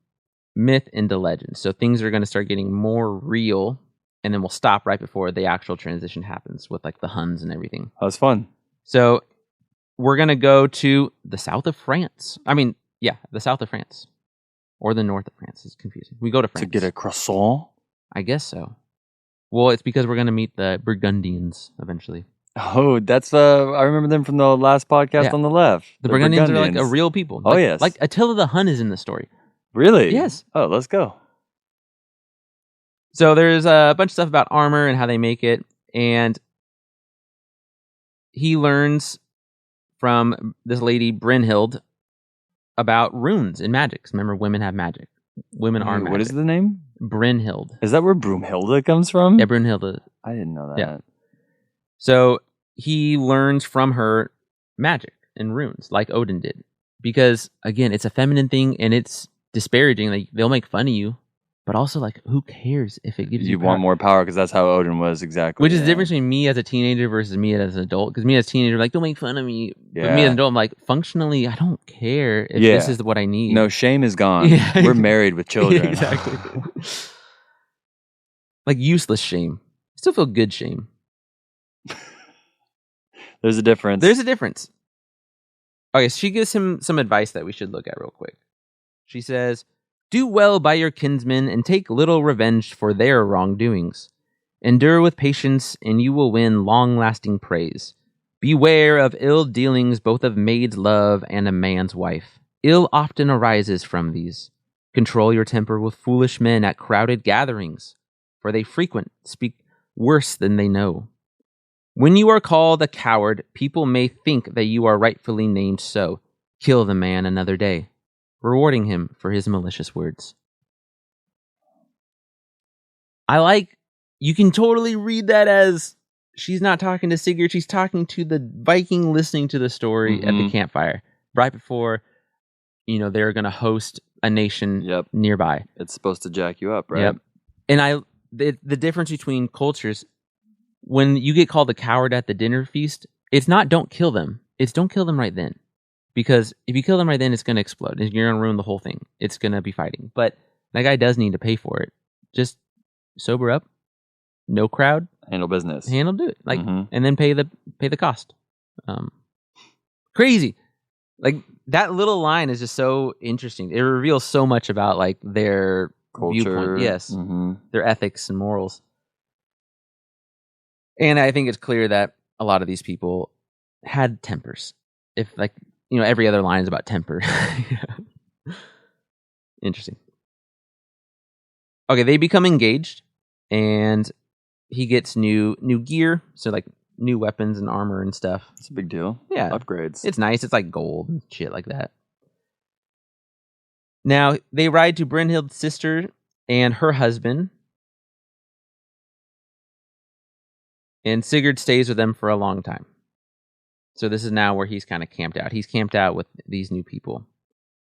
myth into legend. So things are going to start getting more real, and then we'll stop right before the actual transition happens with like the Huns and everything. That was fun. So we're going to go to the south of France. The south of France. or the north of France. It's confusing. We go to France. To get a croissant? I guess so. Well, it's because we're going to meet the Burgundians eventually. Oh, that's I remember them from the last podcast Yeah. on the left. The They're Burgundians are like a real people. Oh, Like, yes. Like Attila the Hun is in the story. Really? Yes. Oh, let's go. So there's a bunch of stuff about armor and how they make it. And he learns from this lady, Brynhild, about runes and magics. Remember, women have magic. Women are magic. What is the name? Brynhild. Is that where Broomhilda comes from? Yeah, Brynhild. I didn't know that. Yeah. So he learns from her magic and runes, like Odin did. Because, again, it's a feminine thing, and it's disparaging. Like, they'll make fun of you, but also, like, who cares if it gives you You power? want more power because that's how Odin was exactly. Which is the difference between me as a teenager versus me as an adult. Because me as a teenager, like, don't make fun of me. But me as an adult, I'm like, functionally, I don't care if this is what I need. No, shame is gone. Yeah. We're married with children. Exactly. Like, useless shame. Still feel good shame. There's a difference. There's a difference. Okay, so she gives him some advice that we should look at real quick. She says, "Do well by your kinsmen and take little revenge for their wrongdoings. Endure with patience and you will win long-lasting praise. Beware of ill dealings both of maid's love and a man's wife. Ill often arises from these. Control your temper with foolish men at crowded gatherings, for they frequent speak worse than they know. When you are called a coward, people may think that you are rightfully named so. Kill the man another day, rewarding him for his malicious words." You can totally read that as she's not talking to Sigurd, she's talking to the Viking listening to the story at the campfire, right before, they're going to host a nation nearby. It's supposed to jack you up, right? Yep. And the difference between cultures, when you get called a coward at the dinner feast, it's not don't kill them. It's don't kill them right then. Because if you kill them right then, it's going to explode. You're going to ruin the whole thing. It's going to be fighting. But that guy does need to pay for it. Just sober up. No crowd. Handle business. Do it. And then pay the cost. Crazy. Like, that little line is just so interesting. It reveals so much about, like, their culture. Viewpoint. Yes. Their ethics and morals. And I think it's clear that a lot of these people had tempers. If, like, every other line is about temper. Interesting. Okay, they become engaged, and he gets new gear, so, like, new weapons and armor and stuff. It's a big deal. Yeah. Upgrades. It's nice. It's like gold and shit like that. Now, they ride to Brynhild's sister and her husband, and Sigurd stays with them for a long time. So this is now where he's kind of camped out. He's camped out with these new people.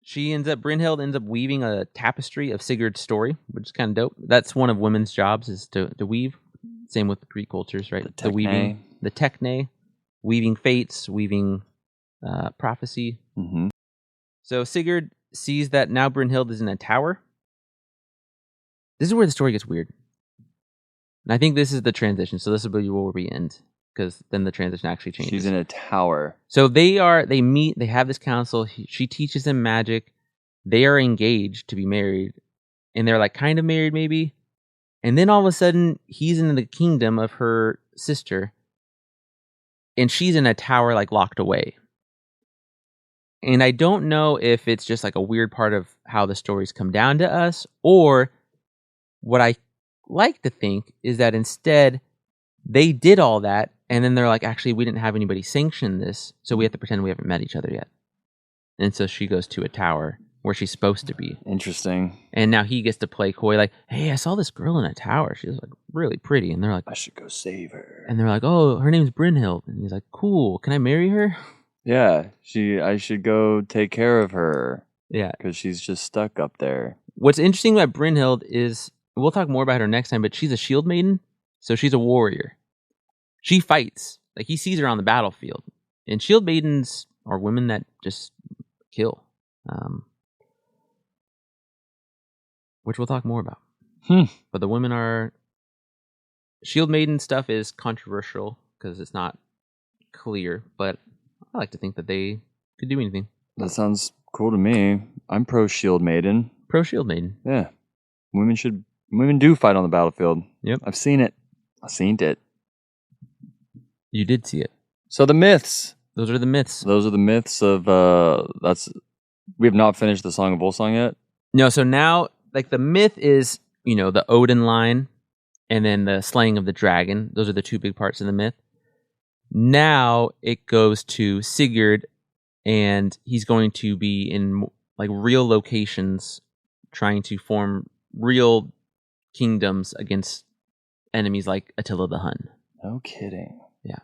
Brynhild ends up weaving a tapestry of Sigurd's story, which is kind of dope. That's one of women's jobs, is to weave. Same with Greek cultures, right? The weaving, the techne, weaving fates, weaving prophecy. So Sigurd sees that now Brynhild is in a tower. This is where the story gets weird. And I think this is the transition. So this will be where we end, because then the transition actually changes. She's in a tower. So they meet, they have this council. She teaches them magic. They are engaged to be married. And they're like kind of married maybe. And then all of a sudden, he's in the kingdom of her sister. And she's in a tower, like, locked away. And I don't know if it's just like a weird part of how the stories come down to us, or what I like to think is that instead they did all that, and then they're like, actually, we didn't have anybody sanction this, so we have to pretend we haven't met each other yet. And so she goes to a tower where she's supposed to be. Interesting. And now he gets to play coy, like, hey, I saw this girl in a tower. She was, like, really pretty. And they're like, I should go save her. And they're like, oh, her name's Brynhild. And he's like, cool. Can I marry her? Yeah, I should go take care of her. Yeah. Because she's just stuck up there. What's interesting about Brynhild is, we'll talk more about her next time, but she's a shield maiden. So she's a warrior. She fights. Like, he sees her on the battlefield. And shield maidens are women that just kill. Which we'll talk more about. But the women are... Shield maiden stuff is controversial because it's not clear, but I like to think that they could do anything. That sounds cool to me. I'm pro shield maiden. pro shield maiden. Yeah. Women do fight on the battlefield. Yep. I've seen it. You did see it. So the myths. Those are the myths. Those are the myths of we have not finished the Song of Volsung yet. No, so now like the myth is, the Odin line and then the slaying of the dragon. Those are the two big parts of the myth. Now it goes to Sigurd, and he's going to be in like real locations trying to form real kingdoms against enemies like Attila the Hun. No kidding. Yeah.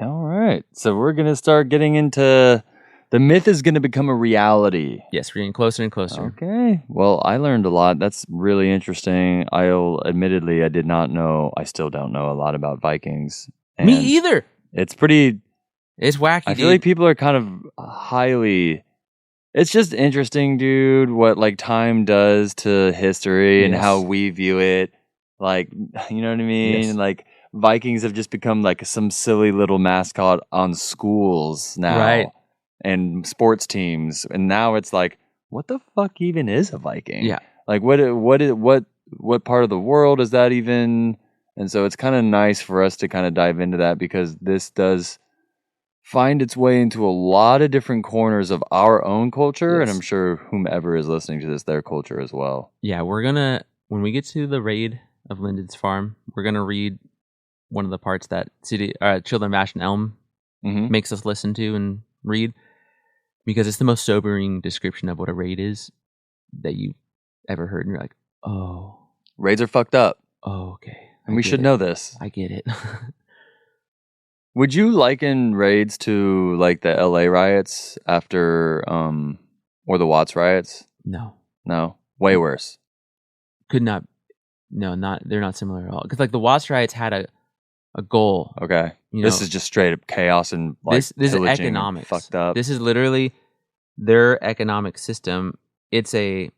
All right. So we're going to start getting into the myth is going to become a reality. Yes, we're getting closer and closer. Okay. Well, I learned a lot. That's really interesting. Admittedly, I did not know, I still don't know a lot about Vikings. And Me either. It's pretty... It's wacky, I feel like people are kind of highly... It's just interesting, dude, what like time does to history and how we view it. Like, you know what I mean? Yes. Like, Vikings have just become like some silly little mascot on schools now. Right. And sports teams. And now it's like, what the fuck even is a Viking? Yeah. Like, what part of the world is that even? And so it's kind of nice for us to kind of dive into that, because this does find its way into a lot of different corners of our own culture, and I'm sure whomever is listening to this, their culture as well. Yeah, we're gonna, when we get to the raid of Linden's farm, we're gonna read one of the parts that Children of Ash and Elm makes us listen to and read, because it's the most sobering description of what a raid is that you've ever heard, and you're like, oh. Raids are fucked up. Oh, okay. And we should know this. I get it. Would you liken raids to like the LA riots after or the Watts riots? No. No. Way worse. Could not. No, not. They're not similar at all. Because like the Watts riots had a goal. Okay. This is just straight up chaos and like this is economics. Fucked up. This is literally their economic system. It's I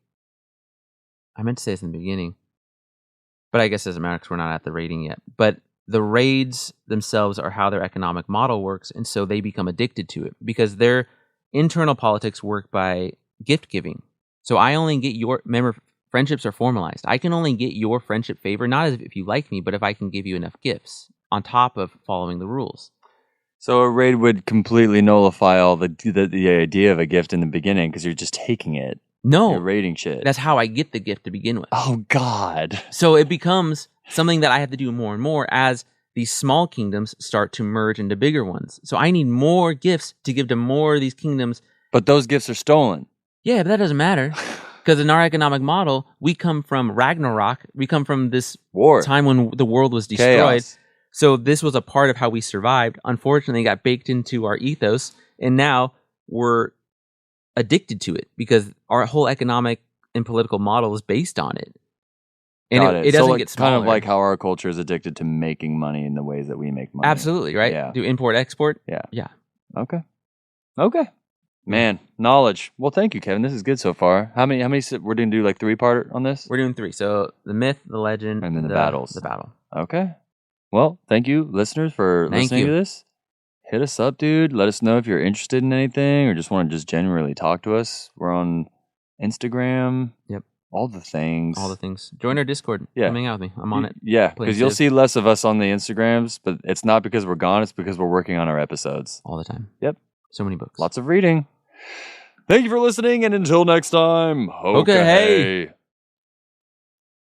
meant to say this in the beginning, but I guess it doesn't matter because we're not at the raiding yet. But the raids themselves are how their economic model works, and so they become addicted to it because their internal politics work by gift giving. So I only get friendships are formalized. I can only get your friendship favor, not as if you like me, but if I can give you enough gifts on top of following the rules. So a raid would completely nullify all the idea of a gift in the beginning because you're just taking it. No. You're raiding shit. That's how I get the gift to begin with. Oh, God. So it becomes something that I have to do more and more as these small kingdoms start to merge into bigger ones. So I need more gifts to give to more of these kingdoms. But those gifts are stolen. Yeah, but that doesn't matter. Because in our economic model, we come from Ragnarok. We come from this time when the world was destroyed. Chaos. So this was a part of how we survived. Unfortunately, it got baked into our ethos. And now we're addicted to it because our whole economic and political model is based on it. And it doesn't get smaller. Kind of like how our culture is addicted to making money in the ways that we make money. Absolutely, right? Yeah. Do import, export? Yeah. Okay. Man, knowledge. Well, thank you, Kevin. This is good so far. How many we're going to do like 3-part on this? We're doing 3. So the myth, the legend, and then the battles. The battle. Okay. Well, thank you, listeners, for listening to this. Hit us up, dude. Let us know if you're interested in anything or just want to just generally talk to us. We're on Instagram. Yep. All the things. Join our Discord. Yeah. Come hang out with me. I'm on it. Yeah, because you'll see less of us on the Instagrams, but it's not because we're gone. It's because we're working on our episodes. All the time. Yep. So many books. Lots of reading. Thank you for listening, and until next time, okay, hey.